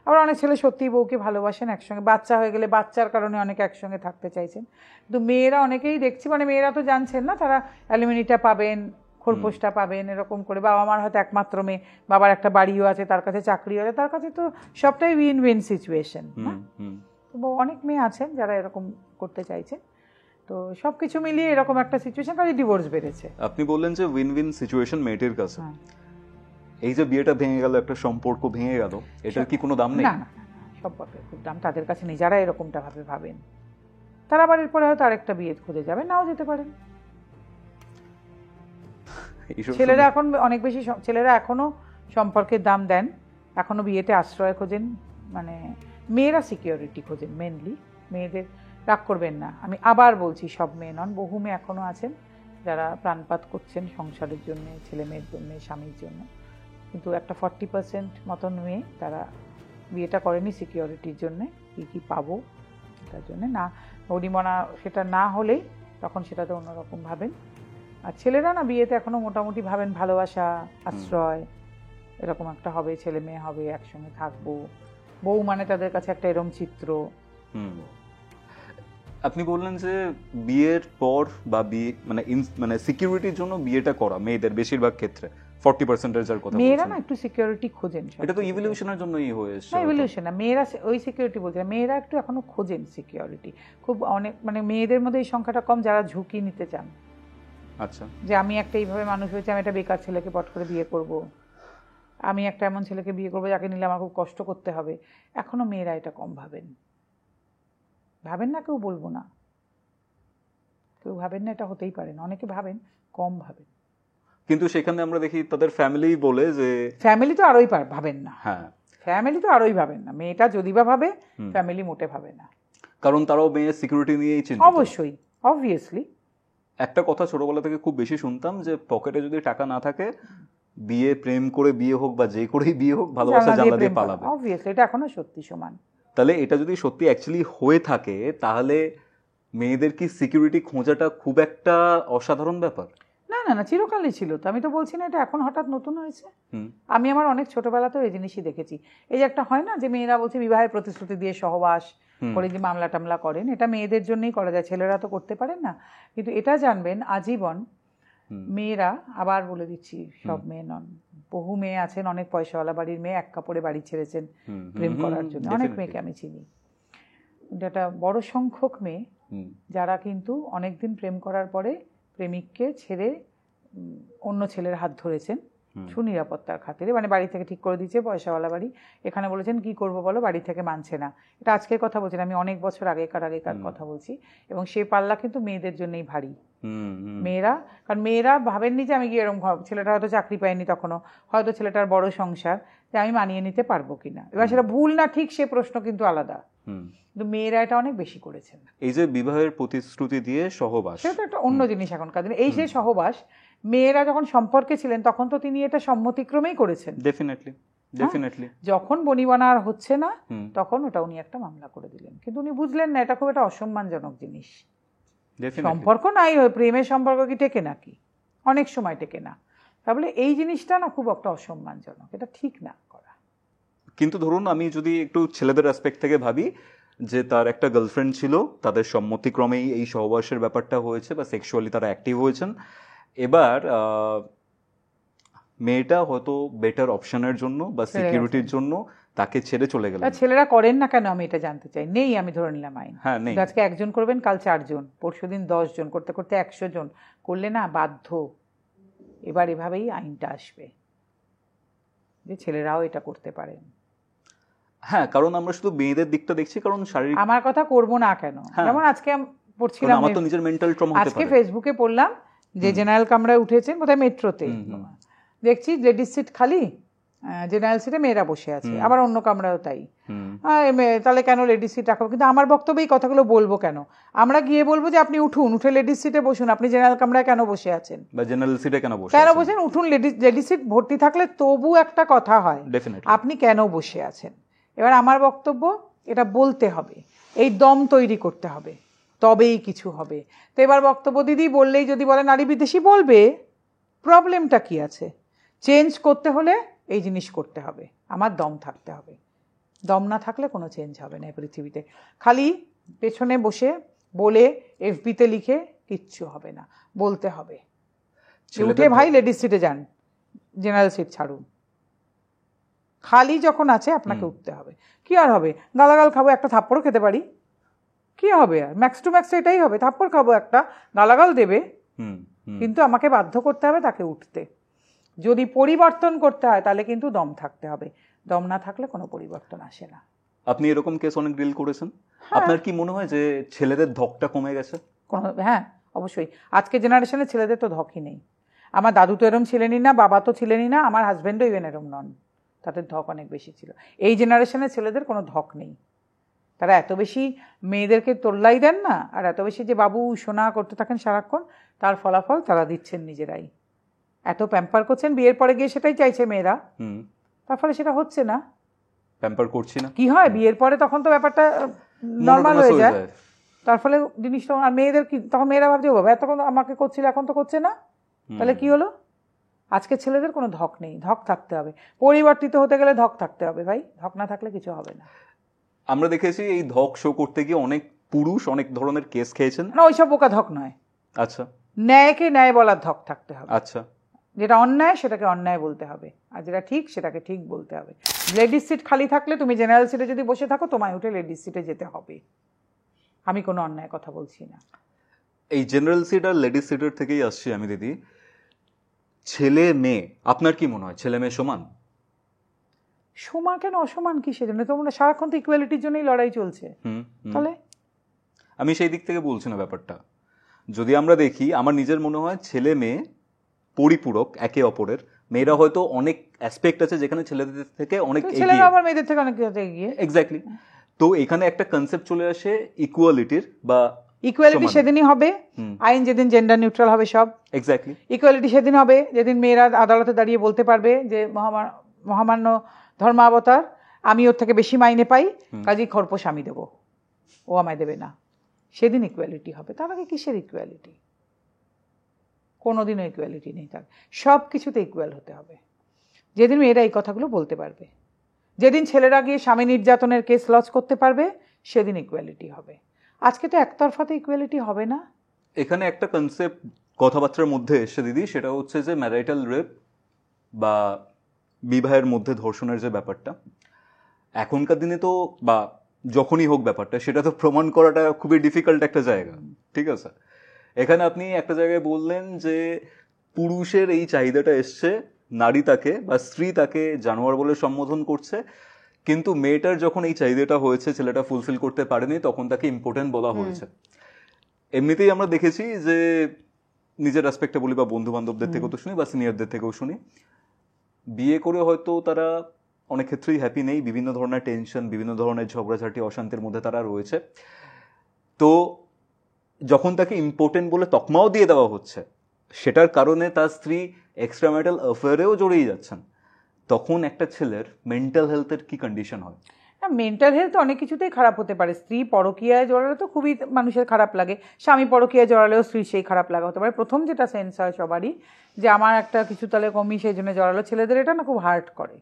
আবার অনেক ছেলে সত্যিই বউকে ভালোবাসেন, একসঙ্গে বাচ্চা হয়ে গেলে বাচ্চার কারণে অনেকে একসঙ্গে থাকতে চাইছেন। কিন্তু মেয়েরা অনেকেই দেখছি, মানে মেয়েরা তো জানছেন না তারা অ্যালুমিনিটা পাবেন, খোরপোশটা পাবেন, এরকম করে। বাবা মার হয়তো একমাত্র মেয়ে, বাবার একটা বাড়িও আছে, তার কাছে চাকরিও আছে, তার কাছে তো সবটাই উইন উইন সিচুয়েশন। তো অনেক মেয়ে আছেন যারা এরকম করতে চাইছেন, তো সবকিছু মিলিয়ে এরকম একটা সিচুয়েশন, কাজে ডিভোর্স বেড়েছে। আপনি বললেন যে উইন উইন সিচুয়েশন মেয়েটির কাছে। এই যে বিয়েটা ভেঙে গেল, একটা সম্পর্ক ভেঙে গেল, এটার কি কোনো দাম নেই? না, সম্পর্কের খুব দাম তাদের কাছে নেই যারা এরকমটা ভাবেন। তারা আবার এরপরে হয়তো আরেকটা বিয়ে খুঁজে যাবে, নাও যেতে পারেন। ছেলেরা এখন অনেক বেশি, ছেলেরা এখনো সম্পর্কের দাম দেন, এখনও বিয়েতে আশ্রয় খোঁজেন, মানে মেয়েরা সিকিউরিটি খোঁজেন মেনলি। মেয়েদের রাগ করবেন না, আমি আবার বলছি সব মেয়ে নন, বহু মেয়ে এখনও আছেন যারা প্রাণপাত করছেন সংসারের জন্য, ছেলে মেয়ের জন্য, স্বামীর জন্য। কিন্তু একটা 40% মতন মেয়ে তারা বিয়েটা করেনি সিকিউরিটির জন্যে, কী পাবো তার জন্যে না, গরিমনা সেটা না হলেই তখন সেটাতে অন্যরকম ভাবেন। আর ছেলেরা না বিয়েতে এখনও মোটামুটি ভাবেন ভালোবাসা, আশ্রয়, এরকম একটা হবে, ছেলে মেয়ে হবে, একসঙ্গে থাকবো, বউ মানে তাদের কাছে একটা এরম চিত্র। আপনি বললেন যে বিয়ের পর বা বিয়ে মানে সিকিউরিটির জন্য বিয়েটা করা মেয়েদের বেশিরভাগ ক্ষেত্রে 40%-এর কথা মেয়েরা না একটু সিকিউরিটি খোঁজেন। এটা তো ইভলিউশনের জন্যই হয়েছে। না ইভলিউশন না, মেয়েরা ওই সিকিউরিটি বলছে, মেয়েরা একটু এখনো খোঁজেন সিকিউরিটি। খুব অনেক মানে মেয়েদের মধ্যে এই সংখ্যাটা কম যারা ঝুঁকি নিতে চান। আচ্ছা, যে আমি একটা এইভাবে মানুষ হয়েছে, আমি একটা বেকার ছেলেকে পট করে বিয়ে করব, আমি একটা এমন ছেলেকে বিয়ে করবো যাকে নিলে আমার খুব কষ্ট করতে হবে, এখনো মেয়েরা এটা কম ভাবেন। ভাবেন না, কেউ বলবো না, কেউ ভাবেন না, এটা হতেই পারে না, অনেকে ভাবেন, কম ভাবেন। কিন্তু সেখানে আমরা দেখি তাদের ফ্যামিলি বলে যে ফ্যামিলি তো আরোই ভাবেন না। হ্যাঁ, ফ্যামিলি তো আরোই ভাবেন না, মেয়েটা যদি বা ভাবে ফ্যামিলি মোটে ভাবে না, কারণ তারাও মেয়ের সিকিউরিটি নিয়েই চিন্তিত। অবশ্যই, অবভিয়াসলি। একটা কথা ছোটবেলা থেকে খুব বেশি শুনতাম যে পকেটে যদি টাকা না থাকে, বিয়ে প্রেম করে বিয়ে হোক বা যে করেই বিয়ে হোক, ভালোবাসা জানলা দিয়ে পালাবে। অবভিয়াসলি এটা এখনো সত্যি সমান। তাহলে এটা যদি সত্যি অ্যাকচুয়ালি হয়ে থাকে, তাহলে মেয়েদের কি সিকিউরিটি খোঁজাটা খুব একটা অসাধারণ ব্যাপার? না না না, চিরকালই ছিল তো, আমি তো বলছি না এটা এখন হঠাৎ নতুন হয়েছে। আমি আমার অনেক ছোটবেলাতেও এই জিনিসই দেখেছি। এই যে একটা হয় না যে মেয়েরা বলছে বিবাহের প্রতিশ্রুতি দিয়ে সহবাস করে যে মামলা টামলা করেন, এটা মেয়েদের জন্যই করা যায়, ছেলেরা তো করতে পারেন না। কিন্তু এটা জানবেন আজীবন মেয়েরা, আবার বলে দিচ্ছি সব মেয়ে নন, বহু মেয়ে আছেন অনেক পয়সাওয়ালা বাড়ির মেয়ে, এক কাপড়ে বাড়ি ছেড়েছেন প্রেম করার জন্য, অনেক মেয়েকে আমি চিনি। কিন্তু একটা বড় সংখ্যক মেয়ে যারা কিন্তু অনেকদিন প্রেম করার পরে প্রেমিককে ছেড়ে অন্য ছেলের হাত ধরেছেন সুনিরাপত্তার খাতিরে, মানে বাড়ি থেকে ঠিক করে দিয়েছে, পয়সাওয়ালা বাড়ি, এখানে বলেছেন কি করব বলো, বাড়ি থেকে মানছে না। এটা আজকের কথা বলছেন, আমি অনেক বছর আগেকার কথা বলছি। এবং সে পাল্লা কিন্তু মেয়েদের জন্যই ভারী। মেয়েরা, কারণ মেয়েরা ভাবেননি যে আমি গিয়ে এরকম, ছেলেটা হয়তো চাকরি পায়নি তখনও, হয়তো ছেলেটার বড় সংসার, যে আমি মানিয়ে নিতে পারবো কিনা। এবার সেটা ভুল না ঠিক সে প্রশ্ন কিন্তু আলাদা, কিন্তু মেয়েরা এটা অনেক বেশি করেছেন। এই যে বিবাহের প্রতিশ্রুতি দিয়ে সহবাস, সেটা একটা অন্য জিনিস এখনকার দিনে। এই যে সহবাস, মেয়েরা যখন সম্পর্কে ছিলেন তখন তো তিনি এটা সম্মতিক্রমেই করেছেন। ডেফিনেটলি যখন বনিবনা আর হচ্ছে না তখন ওটা উনি একটা মামলা করে দিলেন, কিন্তু উনি বুঝলেন না এটা খুব একটা অসম্মানজনক জিনিস। সম্পর্ক নাই, প্রেমের সম্পর্ক কি টেকে নাকি? অনেক সময় টেকে না। তাহলে এই জিনিসটা না খুব একটা অসম্মানজনক, এটা ঠিক না করা। কিন্তু ধরুন আমি যদি একটু ছেলেদের অ্যাসপেক্ট থেকে ভাবি, যে তার একটা গার্লফ্রেন্ড ছিল, তাদের সম্মতিক্রমেই এই সহবাসের ব্যাপারটা হয়েছে বা সেক্সুয়ালি তারা অ্যাক্টিভ হয়েছেন, এবার মেয়েটা হয়তো বেটার অপশনের জন্য বা সিকিউরিটির জন্য তাকে ছেড়ে চলে গেল। ছেলেরা করেন না কেন আমি এটা জানতে চাই। নেই, আমি ধরে নিলাম আইন, হ্যাঁ নেই, আজকে একজন করবেন, কাল 4 জন, পরশুদিন 10 জন, করতে করতে 100 জন করলে না বাধ্য, এবার এভাবেই আইনটা আসবে যে ছেলেরাও এটা করতে পারেন। হ্যাঁ, কারণ আমরা শুধু মেয়েদের দিকটা দেখছি, কারণ শারীরিক, আমার কথা করব না কেন, যেমন আজকে পড়ছিলাম, আমার তো নিজের মেন্টাল ট্রমা হতে পারে। আজকে ফেসবুকে পড়লাম যে জেনারেল কামরায় উঠেছেন বোধহয় মেট্রোতে, দেখছি লেডিস সিট খালি, জেনারেল সিটে মেয়েরা বসে আছে, আবার অন্য কামরাও তাই। তাহলে কেন লেডিস সিট রাখবো? কিন্তু আমার বক্তব্য এই কথাগুলো বলবো কেন, আমরা গিয়ে বলবো যে আপনি উঠুন, উঠে লেডিস সিটে বসুন, আপনি জেনারেল কামরায় কেন বসে আছেন, বা জেনারেল সিটে কেন বসেন, উঠুন, লেডিস সিট ভর্তি থাকলে তবু একটা কথা হয়, আপনি কেন বসে আছেন। এবার আমার বক্তব্য, এটা বলতে হবে, এই দম তৈরি করতে হবে, তবেই কিছু হবে। তো এবার বক্তব্য দিদি বললেই যদি বলে নারী বিদ্বেষী, বলবে, প্রবলেমটা কি আছে? চেঞ্জ করতে হলে এই জিনিস করতে হবে, আমার দম থাকতে হবে, দম না থাকলে কোনো চেঞ্জ হবে না এই পৃথিবীতে। খালি পেছনে বসে বলে এফবিতে লিখে কিচ্ছু হবে না, বলতে হবে, উঠে ভাই লেডিস সিটে যান, জেনারেল সিট ছাড়ুন, খালি যখন আছে আপনাকে উঠতে হবে। কি আর হবে, গালাগাল খাবো, একটা থাপ্পড়ও খেতে পারি, কি হবে আর, ম্যাক্স টু ম্যাক্স এটাই হবে, থাপ্পড় খাবো, একটা গালাগাল দেবে, কিন্তু আমাকে বাধ্য করতে হবে তাকে উঠতে। যদি পরিবর্তন করতে হয় তাহলে কিন্তু দম থাকতে হবে, দম না থাকলে কোনো পরিবর্তন আসে না। আপনি এরকম কেস অনেক ডিল করেছেন, আপনার কি মনে হয় যে ছেলেদের ধকটা কমে গেছে? হ্যাঁ অবশ্যই, আজকে জেনারেশনের ছেলেদের তো ধকই নেই। আমার দাদু তো এরম ছিলেনই না, বাবা তো ছিলেনই না, আমার হাজব্যান্ডও ইভেন এরম নন, তাদের ধক অনেক বেশি ছিল। এই জেনারেশনের ছেলেদের কোনো ধক নেই, তারা এত বেশি মেয়েদেরকে তোল্লাই দেন না, আর এত বেশি যে বাবু সোনা করতে থাকেন সারাক্ষণ, তার ফলাফল তারা দিচ্ছেন নিজেরাই। এত প্যাম্পার করছেন, বিয়ের পরে গিয়ে সেটাই চাইছে মেয়েরা, তার ফলে সেটা হচ্ছে না। প্যাম্পার করছি না, কি হয় বিয়ের পরে তখন তো ব্যাপারটা নর্মাল হয়ে যায়, তার ফলে জিনিসটা। আর মেয়েদের কি তখন, মেয়েরা ভাবছে ও বাবা এতক্ষণ আমাকে করছিল এখন তো করছে না, তাহলে কি হলো? আজকে ছেলেদের কোনো ধক নেই, ধক থাকতে হবে, পরিবর্তিত হতে গেলে ধক থাকতে হবে ভাই, ধক না থাকলে কিছু হবে না। আমরা দেখেছি এই ধক শো করতে গিয়ে অনেক পুরুষ অনেক ধরনের কেস খেয়েছেন। না ওইসব বোকা ধক নয়। আচ্ছা, ন্যায়কে ন্যায় বলার ধক থাকতে হবে। আচ্ছা, যেটা অন্যায় সেটাকে অন্যায় বলতে হবে, আর যেটা ঠিক সেটাকে ঠিক বলতে হবে। লেডিস সিট খালি থাকলে তুমি জেনারেল সিটে যদি বসে থাকো, তোমায় উঠে লেডিস সিটে যেতে হবে। আমি কোনো অন্যায় কথা বলছি না। এই জেনারেল সিট আর লেডিস সিটের থেকেই আসছি আমি দিদি। ছেলে মেয়ে, আপনার কি মনে হয় ছেলে মেয়ে সমান? সমান কেন, অসমান কি সেজন্য? তোমরা সারাক্ষণ তো ইকুয়ালিটির জন্যই লড়াই চলছে। তাহলে আমি সেই দিক থেকে বলছি না ব্যাপারটা। যদি আমরা দেখি, আমার নিজের মনে হয় ছেলে মেয়ে পরিপূরক একে অপরের। মেয়েরা হয়তো অনেক অ্যাসপেক্ট আছে যেখানে ছেলেদের থেকে অনেক ছেলেরা আবার মেয়েদের থেকে অনেক এগিয়ে। এক্স্যাক্টলি। তো এখানে একটা কনসেপ্ট চলে আসে ইকুয়ালিটির, বা ইকুয়ালিটি সেদিনই হবে আইন যেদিন জেন্ডার নিউট্রাল হবে সব। এক্স্যাক্টলি। ইকুয়ালিটি সেদিন হবে যেদিন মেয়েরা আদালতে দাঁড়িয়ে বলতে পারবে যে মহামান্য ধর্মাবতার, আমি ওর থেকে বেশি মাইনে পাই, কাজেই খরপোশ আমি দেবো, ও আমায় দেবে না। সেদিন ইকুয়ালিটি হবে। তার আগে কিসের ইকুয়ালিটি? কোনোদিনও ইকুয়ালিটি নেই। তার সব কিছুতে ইকুয়াল হতে হবে। যেদিন মেয়েরা এই কথাগুলো বলতে পারবে, যেদিন ছেলেরা গিয়ে স্বামী নির্যাতনের কেস লজ করতে পারবে, সেদিন ইকুয়ালিটি হবে। আজকে তো একতরফাতে ইকুয়ালিটি হবে না। এখানে একটা কনসেপ্ট কথাবার্তার মধ্যে এসে দিদি, সেটা হচ্ছে যে ম্যারিটাল রেপ বা বিবাহের মধ্যে ধর্ষণের যে ব্যাপারটা, এখনকার দিনে তো বা যখনই হোক ব্যাপারটা, সেটা তো প্রমাণ করাটা খুবই ডিফিকাল্ট একটা জায়গা। ঠিক আছে, এখানে আপনি একটা জায়গায় বললেন যে পুরুষের এই চাহিদাটা এসছে, নারী তাকে বা স্ত্রী তাকে জানোয়ার বলে সম্বোধন করছে, কিন্তু মেয়েটার যখন এই চাহিদাটা হয়েছে, ছেলেটা ফুলফিল করতে পারেনি, তখন তাকে ইম্পর্টেন্ট বলা হয়েছে। এমনিতেই আমরা দেখেছি যে নিজের রেসপেক্টে বলি বা বন্ধু বান্ধবদের থেকেও তো শুনি বা সিনিয়রদের থেকেও শুনি, বিয়ে করে হয়তো তারা অনেক ক্ষেত্রেই হ্যাপি নেই, বিভিন্ন ধরনের টেনশন, বিভিন্ন ধরনের ঝগড়াঝাটি, অশান্তির মধ্যে তারা রয়েছে। তো যখন তাকে ইম্পর্টেন্ট বলে তকমাও দিয়ে দেওয়া হচ্ছে, সেটার কারণে তার স্ত্রী এক্সট্রা ম্যারিটাল অ্যাফেয়ারেও জড়িয়ে যাচ্ছেন, তখন একটা ছেলের মেন্টাল হেলথের কি কন্ডিশন হয়? মেন্টাল হেলথ অনেক কিছুতেই খারাপ হতে পারে। স্ত্রী পরকীয়ায় জড়ালে তো খুবই মানুষের খারাপ লাগে, স্বামী পরকীয়ায় জড়ালেও স্ত্রী সেই খারাপ লাগা হতে পারে। প্রথম যেটা সেন্স হয় সবারই যে আমার একটা কিছু তাহলে কমই, সেই জন্য জড়ালো। ছেলেদের এটা না খুব হার্ট করে,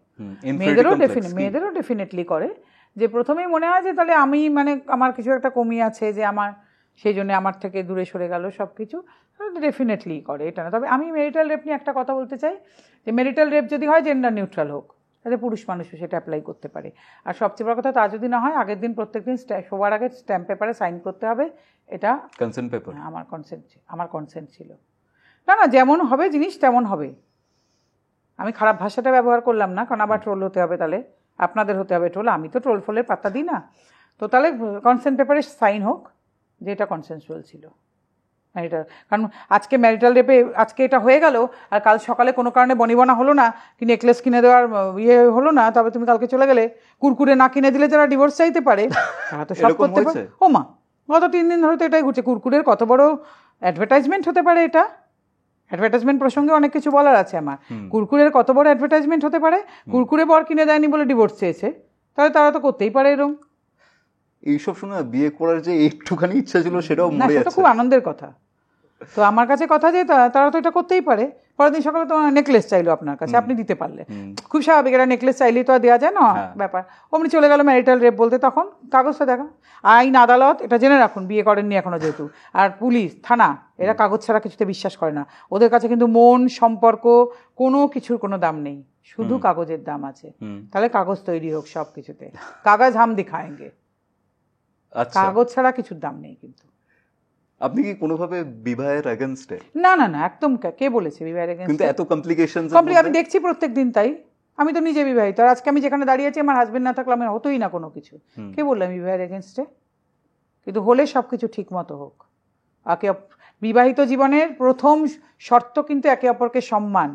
মেয়েদেরও ডেফিনেটলি করে, যে প্রথমেই মনে হয় যে তাহলে আমি মানে আমার কিছু একটা কমি আছে, যে আমার সেই জন্য আমার থেকে দূরে সরে গেল সব কিছু, ডেফিনেটলি করে এটা না। তবে আমি মেরিটাল রেপ নিয়ে একটা কথা বলতে চাই, যে মেরিটাল রেপ যদি হয় জেন্ডার নিউট্রাল হোক, তাহলে পুরুষ মানুষও সেটা অ্যাপ্লাই করতে পারে। আর সবচেয়ে বড় কথা, তা যদি না হয় আগের দিন প্রত্যেকদিন শোবার আগে স্ট্যাম্প পেপারে সাইন করতে হবে, এটা কনসেন্ট পেপার। আমার কনসেন্ট ছিল। না না, যেমন হবে জিনিস তেমন হবে। আমি খারাপ ভাষাটা ব্যবহার করলাম না, কারণ আবার ট্রোল হতে হবে, তাহলে আপনাদের হতে হবে ট্রোল। আমি তো ট্রোল ফোলের পাত্তা দিই না। তো তাহলে কনসেন্ট পেপারে সাইন হোক যে এটা কনসেনসুয়াল ছিল। এটা কারণ আজকে ম্যারিটাল রেপে আজকে এটা হয়ে গেল, আর কাল সকালে কোনো কারণে বনিবনা হলো না, কি নেকলেস কিনে দেওয়ার ইয়ে হলো না, তবে তুমি কালকে চলে গেলে, কুরকুরে না কিনে দিলে যারা ডিভোর্স চাইতে পারে তারা তো সব করতে পারে। ও মা, গত 3 দিন ধরে তো এটাই ঘুরছে। কুরকুরের কত বড় অ্যাডভার্টাইজমেন্ট হতে পারে এটা। অ্যাডভার্টাইজমেন্ট প্রসঙ্গে অনেক কিছু বলার আছে আমার। কুরকুরের কত বড় অ্যাডভার্টাইজমেন্ট হতে পারে। কুরকুরে বর কিনে দেয়নি বলে ডিভোর্স চেয়েছে, তাহলে তারা তো করতেই পারে এরকম। এইসব শুনে বিয়ে করার যে একটুখানি ইচ্ছা ছিল সেটাও মরে যাচ্ছে। সেটা খুব আনন্দের কথা। তো আমার কাছে কথা যে তারা তো এটা করতেই পারে। পরের দিন সকালে তো নেকলেস চাইলো আপনার কাছে, আপনি দিতে পারলে, খুব স্বাভাবিক। এটা নেকলেস চাইলেই তো আর দেওয়া যায় না ব্যাপার। অমনি চলে গেল ম্যারিটাল রেপ বলতে, তখন কাগজটা দেখা, আইন আদালত এটা জেনে রাখুন, বিয়ে করেননি এখনো যেহেতু, আর পুলিশ থানা এরা কাগজ ছাড়া কিছুতে বিশ্বাস করে না। ওদের কাছে কিন্তু মন, সম্পর্ক, কোনো কিছুর কোনো দাম নেই, শুধু কাগজের দাম আছে। তাহলে কাগজ তৈরি হোক সব কিছুতে, কাগজ হাম দিখায়েঙ্গে, কাগজ ছাড়া কিছুর দাম নেই। কিন্তু আপনি কি কোনোভাবে বিবাহের এগেইনস্টে? না না না, একদম। কে বলেছে বিবাহের এগেইনস্টে? কিন্তু এত কমপ্লিকেশনস আমি দেখছি প্রত্যেকদিন, তাই আমি তো নিজে বিবাহিত। আর আজকে আমি যেখানে দাঁড়িয়ে আছি, আমার হাজবেন্ড না থাকলে আমি হতোই না কোনো কিছু। কে বললাম বিবাহের এগেইনস্টে? কিন্তু হলে সব কিছু ঠিক মতো হোক। বিবাহিত জীবনের প্রথম শর্ত কিন্তু একে অপরকে সম্মান,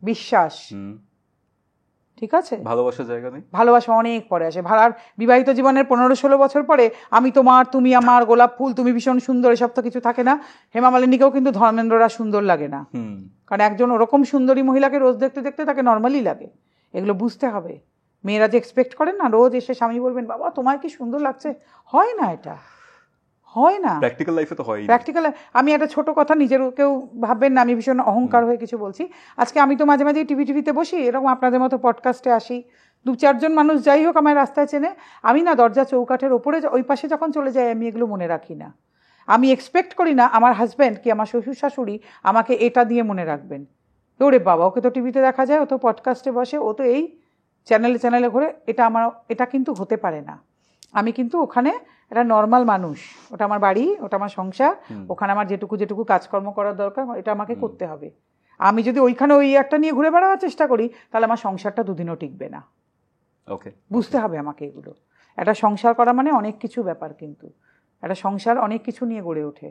বিশ্বাস, ঠিক আছে, ভালোবাসার জায়গা নেই, ভালোবাসা অনেক পরে আসে। ভাড়ার বিবাহিত জীবনের 15-16 বছর পরে আমি তোমার, তুমি আমার, গোলাপ ফুল, তুমি ভীষণ সুন্দর, এসব তো কিছু থাকে না। হেমা মালিনীকেও কিন্তু ধর্মেন্দ্ররা সুন্দর লাগে না, কারণ একজন ওরকম সুন্দরী মহিলাকে রোজ দেখতে দেখতে তাকে নর্মালি লাগে। এগুলো বুঝতে হবে। মেয়েরা যে এক্সপেক্ট করেন না রোজ এসে স্বামী বলবেন বাবা তোমার কি সুন্দর লাগছে, হয় না, এটা হয় না। প্র্যাকটিক্যাল লাইফে তো হয়। প্র্যাকটিক্যাল আমি একটা ছোট কথা, নিজের কেউ ভাববেন না আমি ভীষণ অহংকার হয়ে কিছু বলছি। আজকে আমি তো মাঝে মাঝে টিভিতে বসি, এরকম আপনাদের মতো পডকাস্টে আসি, 2-4 জন মানুষ যাই হোক আমার রাস্তায় চেনে। আমি না দরজা চৌকাঠের ওপরে ওই পাশে যখন চলে যাই আমি এগুলো মনে রাখি না। আমি এক্সপেক্ট করি না আমার হাজব্যান্ড কি আমার শ্বশুর শাশুড়ি আমাকে এটা দিয়ে মনে রাখবেন। ওরে বাবা, ওকে তো টিভিতে দেখা যায়, ও তো পডকাস্টে বসে, ও তো এই চ্যানেলে ঘুরে, এটা কিন্তু হতে পারে না। আমি কিন্তু ওখানে একটা নর্মাল মানুষ, ওটা আমার বাড়ি, ওটা আমার সংসার, ওখানে আমার যেটুকু কাজকর্ম করার দরকার এটা আমাকে করতে হবে। আমি যদি ওইখানে ওই একটা নিয়ে ঘুরে বেড়াবার চেষ্টা করি তাহলে আমার সংসারটা দুদিনও টিকবে না। ওকে, বুঝতে হবে আমাকে এগুলো। একটা সংসার করা মানে অনেক কিছু ব্যাপার, কিন্তু একটা সংসার অনেক কিছু নিয়ে গড়ে ওঠে।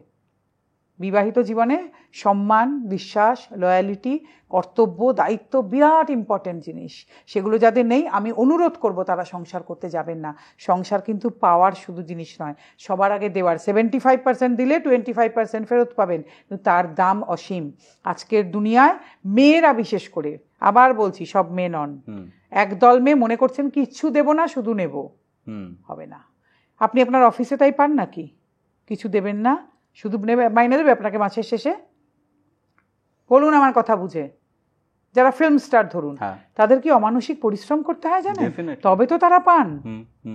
বিবাহিত জীবনে সম্মান, বিশ্বাস, লয়ালিটি, কর্তব্য, দায়িত্ব বিরাট ইম্পর্টেন্ট জিনিস। সেগুলো যাদের নেই আমি অনুরোধ করব তারা সংসার করতে যাবেন না। সংসার কিন্তু পাওয়ার শুধু জিনিস নয়, সবার আগে দেওয়ার। 75% দিলে 25% ফেরত পাবেন, কিন্তু তার দাম অসীম। আজকের দুনিয়ায় মেয়েরা বিশেষ করে, আবার বলছি সব মেয়ে নন, একদল মেয়ে মনে করছেন কিচ্ছু দেব না শুধু নেব, হবে না। আপনি আপনার অফিসে তাই পান নাকি? কিছু দেবেন না, শুধু মাইনে দেবে আপনাকে মাসের শেষে? বলুন আমার কথা বুঝে। যারা ফিল্ম স্টার ধরুন, তাদের কি অমানসিক পরিশ্রম করতে হয় জানেন? তবে তো তারা পান,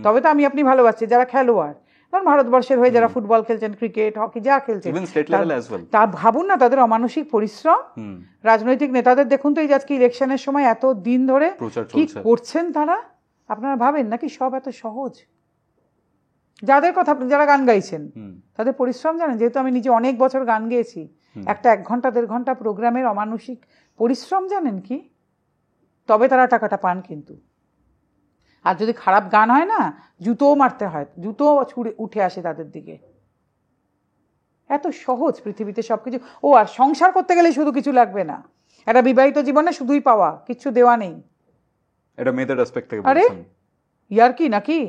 তবে তো আপনি ভালোবাসছেন। যারা খেলোয়াড়, ধরুন ভারতবর্ষের হয়ে যারা ফুটবল খেলছেন, ক্রিকেট, হকি যা খেলছেন, তা ভাবুন না তাদের অমানসিক পরিশ্রম। রাজনৈতিক নেতাদের দেখুন তো, এই আজকে ইলেকশনের সময় এত দিন ধরে কি করছেন তারা, আপনারা ভাবেন নাকি সব এত সহজ? যাদের কথা, যারা গান গাইছেন তাদের পরিশ্রম জানেন? যেহেতু আমি নিজে অনেক বছর গান গেয়েছি, একটা 1 ঘন্টা 1.5 ঘন্টা প্রোগ্রামের অমানসিক পরিশ্রম জানেন কি? তবে তারা টাকাটা পান। কিন্তু আর যদি খারাপ গান হয় না, জুতোও মারতে হয়, জুতো ছুঁড়ে উঠে আসে তাদের দিকে। এত সহজ পৃথিবীতে সবকিছু। ও আর সংসার করতে গেলে শুধু কিছু লাগবে না, একটা বিবাহিত জীবনে শুধুই পাওয়া, কিচ্ছু দেওয়া নেই। এটা মেয়েদের রেসপেক্ট থেকে আরে ইয়ার কি নাকি?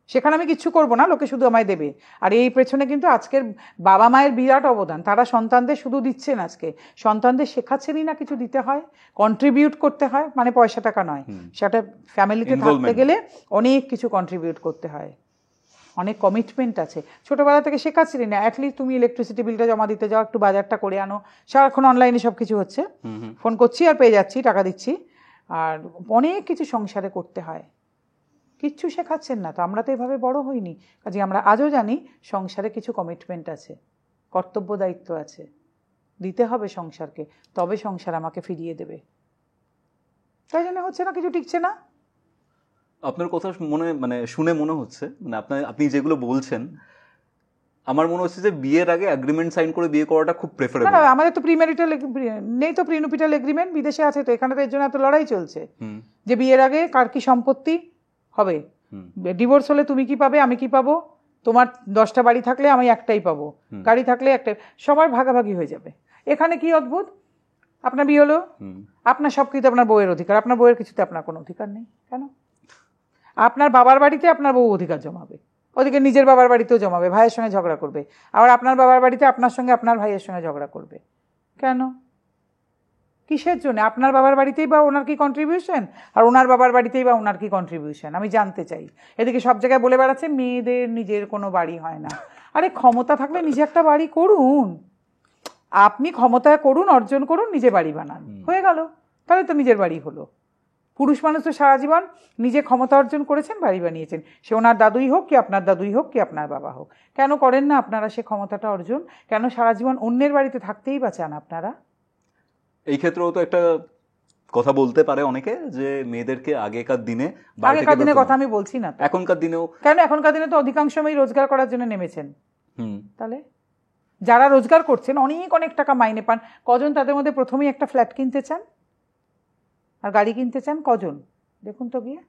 সেখানে আমি কিচ্ছু করবো না, লোকে শুধু আমায় দেবে। আর এই পেছনে কিন্তু আজকের বাবা মায়ের বিরাট অবদান। তারা সন্তানদের শুধু দিচ্ছেন, আজকে সন্তানদের শেখাচ্ছেনই না কিছু দিতে হয়, কন্ট্রিবিউট করতে হয়। মানে পয়সা টাকা নয়, সেটা ফ্যামিলিতে থাকতে গেলে অনেক কিছু কন্ট্রিবিউট করতে হয়, অনেক কমিটমেন্ট আছে। ছোটোবেলা থেকে শেখাচ্ছিলি না, অ্যাটলিস্ট তুমি ইলেকট্রিসিটি বিলটা জমা দিতে যাও, একটু বাজারটা করে আনো। সারাক্ষণ অনলাইনে সব কিছু হচ্ছে, ফোন করছি আর পেয়ে যাচ্ছি, টাকা দিচ্ছি। আর অনেক কিছু সংসারে করতে হয়, কিচ্ছু শেখাচ্ছেন না তো। আমরা তো এভাবে বড় হইনি, কাজে আমরা আজও জানি সংসারে কিছু কমিটমেন্ট আছে, কর্তব্য দায়িত্ব আছে, দিতে হবে সংসারকে, তবে সংসার আমাকে ফিরিয়ে দেবে। তাই জন্য হচ্ছে না, কিছু টিকছে না। আপনার কথা শুনে মনে হচ্ছে, আপনি যেগুলো বলছেন, আমার মনে হচ্ছে যে বিয়ের আগে এগ্রিমেন্ট সাইন করে বিয়ে করাটা খুব প্রেফারেবল। না, আমাদের তো প্রিম্যারিটাল নেই, তো প্রিনুপিটাল এগ্রিমেন্ট বিদেশে আছে তো, এখানে তো এর জন্য এত লড়াই চলছে যে বিয়ের আগে কার কি সম্পত্তি হবে। ডিভোর্স হলে তুমি কি পাবে, আমি কি পাবো, তোমার 10টা বাড়ি থাকলে আমি একটাই পাবো, গাড়ি থাকলে একটাই, সবার ভাগাভাগি হয়ে যাবে। এখানে কি অদ্ভুত, আপনার বিয়ে হলো, আপনার সব কিছু আপনার বউয়ের অধিকার, আপনার বউয়ের কিছুতে আপনার কোনো অধিকার নেই। কেন? আপনার বাবার বাড়িতে আপনার বউ অধিকার জমাবে, ওদিকে নিজের বাবার বাড়িতেও জমাবে, ভাইয়ের সঙ্গে ঝগড়া করবে, আবার আপনার বাবার বাড়িতে আপনার সঙ্গে আপনার ভাইয়ের সঙ্গে ঝগড়া করবে। কেন? কিসের জন্য? আপনার বাবার বাড়িতেই বা ওনার কি কন্ট্রিবিউশন, আর ওনার বাবার বাড়িতেই বা ওনার কি কন্ট্রিবিউশন, আমি জানতে চাই। এদিকে সব জায়গায় বলে বেড়াচ্ছে মেয়েদের নিজের কোনো বাড়ি হয় না। আরে ক্ষমতা থাকলে নিজে একটা বাড়ি করুন, আপনি ক্ষমতায় করুন, অর্জন করুন, নিজে বাড়ি বানান, হয়ে গেল, তাহলে তো নিজের বাড়ি হলো। পুরুষ মানুষ তো সারা জীবন নিজে ক্ষমতা অর্জন করেছেন, বাড়ি বানিয়েছেন, সে ওনার দাদুই হোক কি আপনার দাদুই হোক কি আপনার বাবা হোক। কেন করেন না আপনারা সে ক্ষমতাটা অর্জন? কেন সারা জীবন অন্যের বাড়িতে থাকতেই বা চান আপনারা? এই ক্ষেত্রেও তো একটা কথা বলতে পারে অনেকে যে মেয়েদেরকে আগেকার দিনে কথা আমি বলছি না, এখনকার দিনেও। কেন? এখনকার দিনে তো অধিকাংশ মেয়ে রোজগার করার জন্য নেমেছেন। তাহলে যারা রোজগার করছেন অনেক টাকা মাইনে পান, কজন তাদের মধ্যে প্রথমেই একটা ফ্ল্যাট কিনতে চান আর গাড়ি কিনতে চান? কজন? দেখুন তো গিয়ে।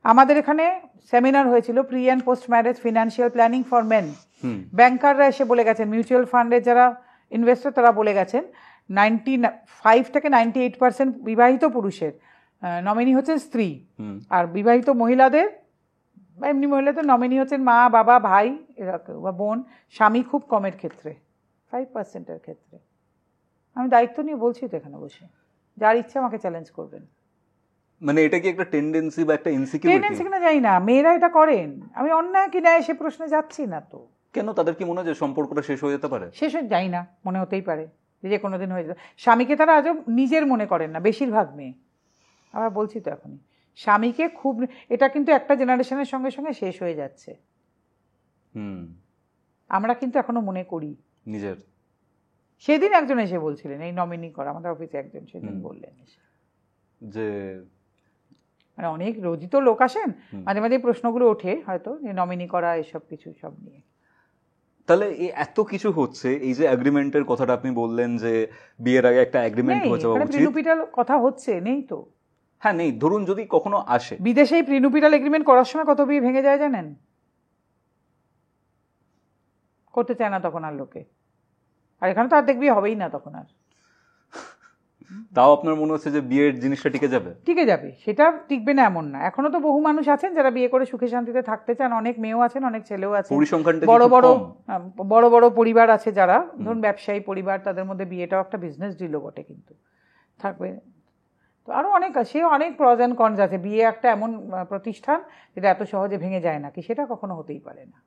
আমাদের এখানে সেমিনার হয়েছিল, pre and post marriage financial planning for men. ব্যাংকাররা এসে বলে গেছেন, মিউচুয়াল ফান্ডের যারা ইনভেস্টর তারা বলে গেছেন 95 থেকে 98% বিবাহিত পুরুষের নমিনি হচ্ছেন স্ত্রী, আর বিবাহিত মহিলাদের বা এমনি মহিলাদের নমিনি হচ্ছেন মা, বাবা, ভাই, এরকম বা বোন, স্বামী খুব কমের ক্ষেত্রে, 5%-এর ক্ষেত্রে। আমি দায়িত্ব নিয়ে বলছি তো এখানে বসে, যার ইচ্ছা আমাকে চ্যালেঞ্জ করবেন। মানে এটা কি একটা টেন্ডেন্সি বা একটা ইনসিকিউরিটি? টেন্ডেন্সি কিনা জানি না, মেয়েরা এটা করেন, আমি অন্যায় কি ন্যায় সে প্রশ্নে যাচ্ছি না তো। কেন তাদের কি মনে হয় যে সম্পর্কটা শেষ হয়ে যেতে পারে? শেষ হয়ে যাই না, মনে হতেই পারে যে কোনো দিন হয়ে যেত। স্বামীকে তারা আজও নিজের মনে করেন না, বেশিরভাগ মেয়ে। আবার বলছি তো এখনই, স্বামীকে খুব, এটা কিন্তু একটা জেনারেশনের সঙ্গে সঙ্গে শেষ হয়ে যাচ্ছে। আমরা কিন্তু এখনো মনে করি নিজের। সেদিন একজন এসে বলছিলেন, এই নমিনি করা, আমাদের অফিসে একজন সেদিন বললেন যে মানে অনেক রোজই তো লোক আসেন, মাঝে মাঝে প্রশ্নগুলো ওঠে হয়তো যে নমিনি করা এসব কিছু সব নিয়ে। তাহলে এত কিছু হচ্ছে, এই যে এগ্রিমেন্টের কথাটা আপনি বললেন যে বিয়ের আগে একটা এগ্রিমেন্ট হয়ে যাওয়া উচিত, প্রিনুপিটাল কথা হচ্ছে, নেই তো? হ্যাঁ নেই, ধরুন যদি কখনো আসে। বিদেশে এই প্রিনুপিটাল এগ্রিমেন্ট করার সময় কত বিয়ে ভেঙে যায় জানেন? করতে চায় না তখন আর লোকে, আর এখানে তো অর্ধেক বিয়ে হবেই না তখন আর। তাও আপনার মনে হচ্ছে যে বিয়ের জিনিসটা টিকে যাবে? টিকে যাবে, সেটা টিকবে না এমন না। এখনো তো বহু মানুষ আছেন যারা বিয়ে করে সুখে শান্তিতে থাকতে চান, অনেক মেয়েও আছেন, অনেক ছেলেও আছেন, বড় বড় বড় বড় পরিবার আছে যারা, ধরুন ব্যবসায়ী পরিবার, তাদের মধ্যে বিয়েটাও একটা বিজনেস ডিলও বটে, কিন্তু থাকবে তো আরো অনেক, সেও অনেক প্রজ অ্যান্ড কনস আছে। বিয়ে একটা এমন প্রতিষ্ঠান যেটা এত সহজে ভেঙে যায় না, কি সেটা কখনো হতেই পারে না।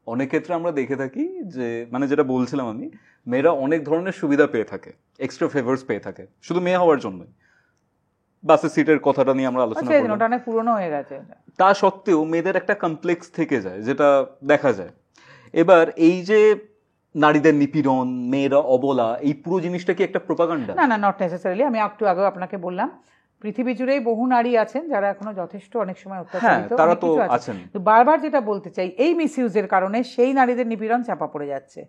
অনেক ক্ষেত্রে আমরা দেখে থাকি যে, মানে যেটা বলছিলাম আমি, মেয়েরা অনেক ধরনের সুবিধা পেয়ে থাকে, এক্সট্রা ফেভারস পেয়ে থাকে শুধু মেয়ে হওয়ার জন্যই। বাসের সিটের কথাটা নিয়ে আমরা আলোচনা করলাম, ওটা অনেক পুরনো হয়ে গেছে। তা সত্ত্বেও মেয়েদের একটা কমপ্লেক্স থেকে যায়, যেটা দেখা যায়। এবার এই যে নারীদের নিপীড়ন, মেয়েরা অবলা, এই পুরো জিনিসটা কি একটা প্রোপাগান্ডা? না, নট নেসেসারিলি। আমি একটু আগেও আপনাকে বললাম, পৃথিবী জুড়েই বহু নারী আছেন যারা এখনো যথেষ্ট অনেক সময় অত্যাচারিত, তারা তো আছেন। বারবার যেটা বলতে চাই, এই মিসইউজের কারণে সেই নারীদের নিপীড়ন চাপা পড়ে যাচ্ছে।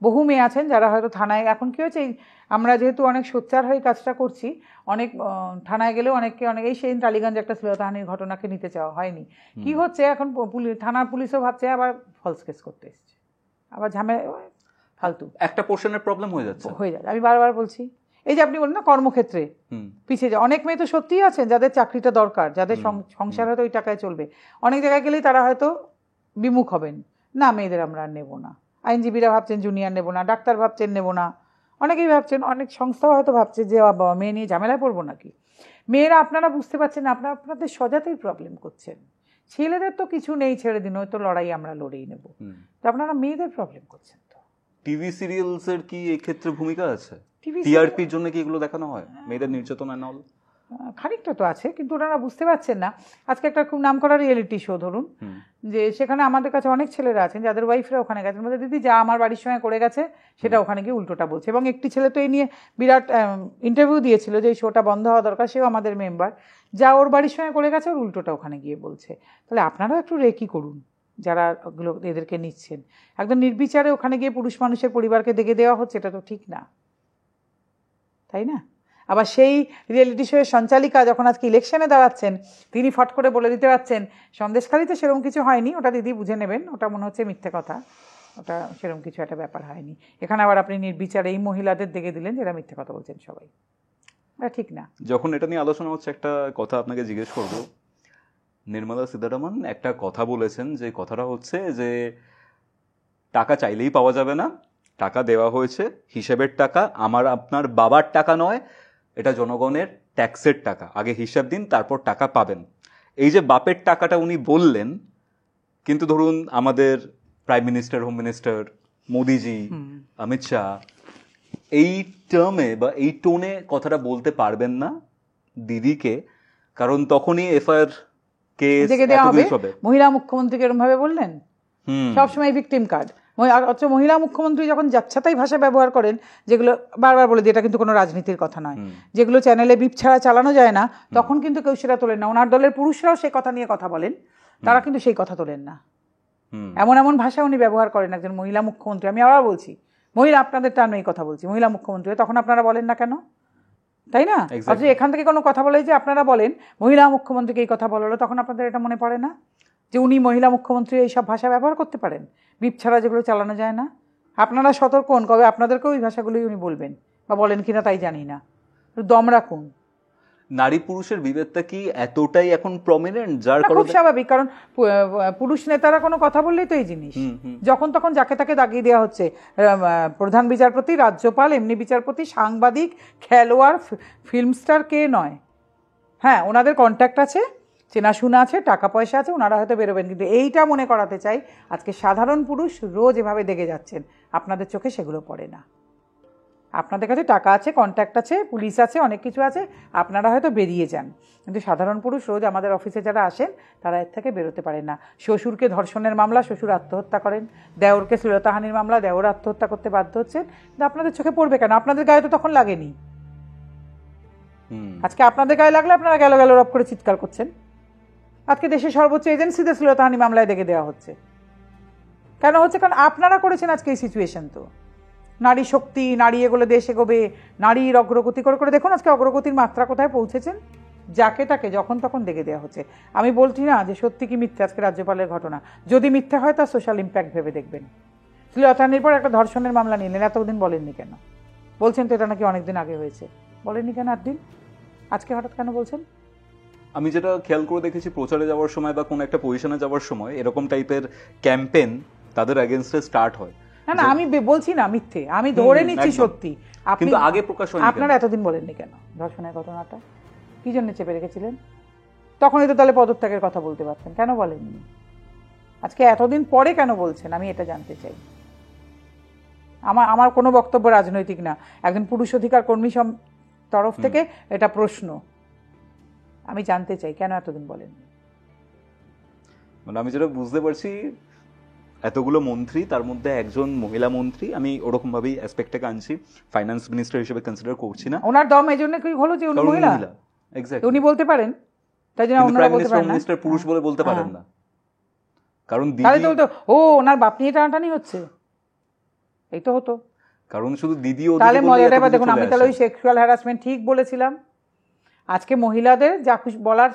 বহু মেয়ে আছেন যারা হয়তো থানায়, এখন কি হয়েছে, আমরা যেহেতু অনেক সোচ্চার হয়ে কাজটা করছি, অনেক থানায় গেলেও অনেকেই সেই টালিগঞ্জে একটা শ্লীলতাহানির ঘটনাকে নিতে চাওয়া হয়নি। কি হচ্ছে এখন, থানার পুলিশও ভাবছে আবার ফলস কেস করতে এসছে, আবার ঝামেলা, ফালতু একটা পোর্শনের প্রবলেম হয়ে যাচ্ছে। আমি বারবার বলছি, এই যে আপনি বলেন না কর্মক্ষেত্রে পিছিয়ে যায়, অনেক মেয়ে তো সত্যিই আছেন যাদের চাকরিটা দরকার, যাদের সংসার হয়তো ওই টাকায় চলবে, অনেক জায়গায় গেলেই তারা হয়তো বিমুখ হবেন, না মেয়েদের আমরা আর নেবো না। আইনজীবীরা ভাবছেন জুনিয়র নেবো না, ডাক্তার ভাবছেন নেবো না, অনেকেই ভাবছেন, অনেক সংস্থাও হয়তো ভাবছে যে বাবা মেয়ে নিয়ে ঝামেলায় পড়বো নাকি। মেয়েরা আপনারা বুঝতে পারছেন না, আপনাদের সজাতেই প্রবলেম করছেন। ছেলেদের তো কিছু নেই, ছেড়ে দিন, ওই তো লড়াই আমরা লড়েই নেবো, তো আপনারা মেয়েদের প্রবলেম করছেন। তো টিভি সিরিয়ালস এর কি এই ক্ষেত্রে ভূমিকা আছে? টিআরপির জন্য কি এগুলো দেখানো হয়, মেয়েদের নির্যাতন না হল? খানিকটা তো আছে, কিন্তু ওনারা বুঝতে পারছেন না। আজকে একটা খুব নাম করা রিয়েলিটি শো ধরুন, যে সেখানে আমাদের কাছে অনেক ছেলেরা আছেন যাদের ওয়াইফরা ওখানে গেছেন, বলতে দিদি যা আমার বাড়ির সঙ্গে করে গেছে সেটা ওখানে গিয়ে উল্টোটা বলছে। এবং একটি ছেলে তো এই নিয়ে বিরাট ইন্টারভিউ দিয়েছিল যে এই শোটা বন্ধ হওয়া দরকার, সেও আমাদের মেম্বার, যা ওর বাড়ির সঙ্গে করে গেছে ওর উল্টোটা ওখানে গিয়ে বলছে। তাহলে আপনারাও একটু রেকি করুন যারা ওগুলো এদেরকে নিচ্ছেন, একদম নির্বিচারে ওখানে গিয়ে পুরুষ মানুষের পরিবারকে দেখে দেওয়া হচ্ছে, এটা তো ঠিক না, তাই না? আবার সেই রিয়েলিটি শোয়ের সঞ্চালিকা যখন আজকে ইলেকশনে দাঁড়াচ্ছেন, তিনি ফট করে বলে দিতে পারছেন সন্দেশখালিতে সেরকম কিছু হয়নি, ওটা দিদি বুঝে নেবেন, ওটা মনে হচ্ছে মিথ্যে কথা, ওটা সেরকম কিছু একটা ব্যাপার হয়নি। এখানে আবার আপনি নির্বিচারে এই মহিলাদের দেখে দিলেন যেটা মিথ্যে কথা বলছেন সবাই, এটা ঠিক না। যখন এটা নিয়ে আলোচনা হচ্ছে, একটা কথা আপনাকে জিজ্ঞেস করব। নির্মলা সীতারামন একটা কথা বলেছেন, যে কথাটা হচ্ছে যে টাকা চাইলেই পাওয়া যাবে না, টাকা দেওয়া হয়েছে হিসেবের টাকা, আমার আপনার বাবার টাকা নয়, এটা জনগণের ট্যাক্সের টাকা, আগে হিসাব দিন তারপর টাকা পাবেন। এই যে বাপের টাকাটা উনি বললেন, কিন্তু ধরুন আমাদের প্রাইম মিনিস্টার, হোম মিনিস্টার, মোদিজি, অমিত শাহ এই টার্মে বা এই টোনে কথাটা বলতে পারবেন না দিদিকে, কারণ তখনই এফআইআর কেস হবে। মহিলা মুখ্যমন্ত্রীকে এরকম ভাবে বললেন, সবসময় ভিকটিম কার্ড। মহিলা মুখ্যমন্ত্রী যখন যাচ্ছাতাই ভাষা ব্যবহার করেন, যেগুলো বারবার বলে দিই এটা কিন্তু কোনো রাজনীতির কথা নয়, যেগুলো চ্যানেলে বিপ ছাড়া চালানো যায় না, তখন কিন্তু কেউ সেটা তোলেন না। ওনার দলের পুরুষরাও সেই কথা নিয়ে কথা বলেন, তারা কিন্তু সেই কথা তোলেন না। এমন এমন ভাষা উনি ব্যবহার করেন একজন মহিলা মুখ্যমন্ত্রী। আমি আবার বলছি, মহিলা আপনাদের টার্মে এই কথা বলছি, মহিলা মুখ্যমন্ত্রী, তখন আপনারা বলেন না কেন? তাই না? অথচ এখান থেকে কোনো কথা বলে যে আপনারা বলেন মহিলা মুখ্যমন্ত্রীকে এই কথা বললো, তখন আপনাদের এটা মনে পড়ে না যে উনি মহিলা মুখ্যমন্ত্রী এইসব ভাষা ব্যবহার করতে পারেন, বিপ ছাড়া যেগুলো চালানো যায় না? আপনারা সতর্ক হন, কবে আপনাদেরকেও ওই ভাষাগুলোই উনি বলবেন বা বলেন কিনা তাই জানি না, দম রাখুন। নারী পুরুষের বিভেদটা কি এতটাই এখন প্রমিনেন্ট যার খুব কারণে? স্বাভাবিক, কারণ পুরুষ নেতারা কোনো কথা বললেই তো এই জিনিস, যখন তখন যাকে তাকে দাগিয়ে দেওয়া হচ্ছে। প্রধান বিচারপতি, রাজ্যপাল, এমনি বিচারপতি, সাংবাদিক, খেলোয়াড়, ফিল্ম স্টার, কে নয়? হ্যাঁ, ওনাদের কন্ট্যাক্ট আছে, চেনাশোনা আছে, টাকা পয়সা আছে, ওনারা হয়তো বেরোবেন, কিন্তু এইটা মনে করাতে চাই আজকে সাধারণ পুরুষ রোজ এভাবে দেখে যাচ্ছেন, আপনাদের চোখে সেগুলো পড়ে না। আপনাদের কাছে টাকা আছে, কন্ট্যাক্ট আছে, পুলিশ আছে, অনেক কিছু আছে, আপনারা হয়তো বেরিয়ে যান, কিন্তু সাধারণ পুরুষ রোজ আমাদের অফিসে যারা আসেন তারা এর থেকে বেরোতে পারেন না। শ্বশুরকে ধর্ষণের মামলা, শ্বশুর আত্মহত্যা করেন, দেওরকে শ্লীলতাহানির মামলা, দেওর আত্মহত্যা করতে বাধ্য হচ্ছেন, কিন্তু আপনাদের চোখে পড়বে কেন? আপনাদের গায়ে তো তখন লাগেনি। আজকে আপনাদের গায়ে লাগলে আপনারা গেল গেল রব করে চিৎকার করছেন। আজকে দেশের সর্বোচ্চ এজেন্সিতে শ্লীলতাহানি মামলায় দেখে দেওয়া হচ্ছে। কেন হচ্ছে? কারণ আপনারা করেছেন আজকে এই সিচুয়েশন। তো নারী শক্তি, নারী এগোলে দেশ এগোবে, নারীর অগ্রগতি করে করে দেখুন আজকে অগ্রগতির মাত্রা কোথায় পৌঁছেছেন। যাকে তাকে যখন তখন দেখে দেওয়া হচ্ছে। আমি বলছি না যে সত্যি কি মিথ্যে আজকে রাজ্যপালের ঘটনা, যদি মিথ্যে হয় তার সোশ্যাল ইম্প্যাক্ট ভেবে দেখবেন। শ্লীলতাহানির পর একটা ধর্ষণের মামলা নিলেন, এতদিন বলেননি কেন? বলছেন তো এটা নাকি অনেকদিন আগে হয়েছে, বলেননি কেন একদিন? আজকে হঠাৎ কেন বলছেন? আমি যেটা খেয়াল করে দেখেছি, প্রচারে যাওয়ার সময় বা কোনো একটা পজিশনে যাওয়ার সময় এরকম টাইপের ক্যাম্পেইন তাদের এগেইনস্টে স্টার্ট হয়। না না, আমি বলছি না মিথ্যে, আমি ধরে নিচ্ছি সত্যি। কিন্তু আগে প্রকাশ হয়নি। আপনারা এতদিন বলেননি কেন ধর্ষণের ঘটনাটা? কি জন্য চেপে রেখেছিলেন? তখনই তো তাহলে পদত্যাগের কথা বলতে পারতেন, কেন বলেননি? আজকে এতদিন পরে কেন বলছেন, আমি এটা জানতে চাই। আমার কোনো বক্তব্য রাজনৈতিক না, একজন পুরুষ অধিকার কর্মী তরফ থেকে এটা প্রশ্ন। আমি জানতে চাই কেন এতদিন বলেননি। মানে আমি যেটা বুঝতে পারছি, এতগুলো মন্ত্রী, তার মধ্যে একজন মহিলা মন্ত্রী, আমি ওরকম ভাবেই অ্যাসপেক্টটাকে আনছি, ফাইন্যান্স মিনিস্টার হিসেবে কনসিডার করছি না। ওনার দম এই জন্য কি হলো যে উনি মহিলা? এক্স্যাক্টলি, উনি বলতে পারেন, তাই জন্য ওনারা বলতে পারেন না। মিনিস্টার পুরুষ বলে বলতে পারেন না, কারণ তাহলে তো ওনার বাপ নিয়ে টানাটানি হচ্ছে, এই তো হতো। কারণ শুধু দিদি ও তাহলে মজাটা এবার দেখুন, আমি তাহলে ওই সেক্সুয়াল হ্যারাসমেন্ট ঠিক বলেছিলাম। আজকে মহিলাদের যা খুশি বলার,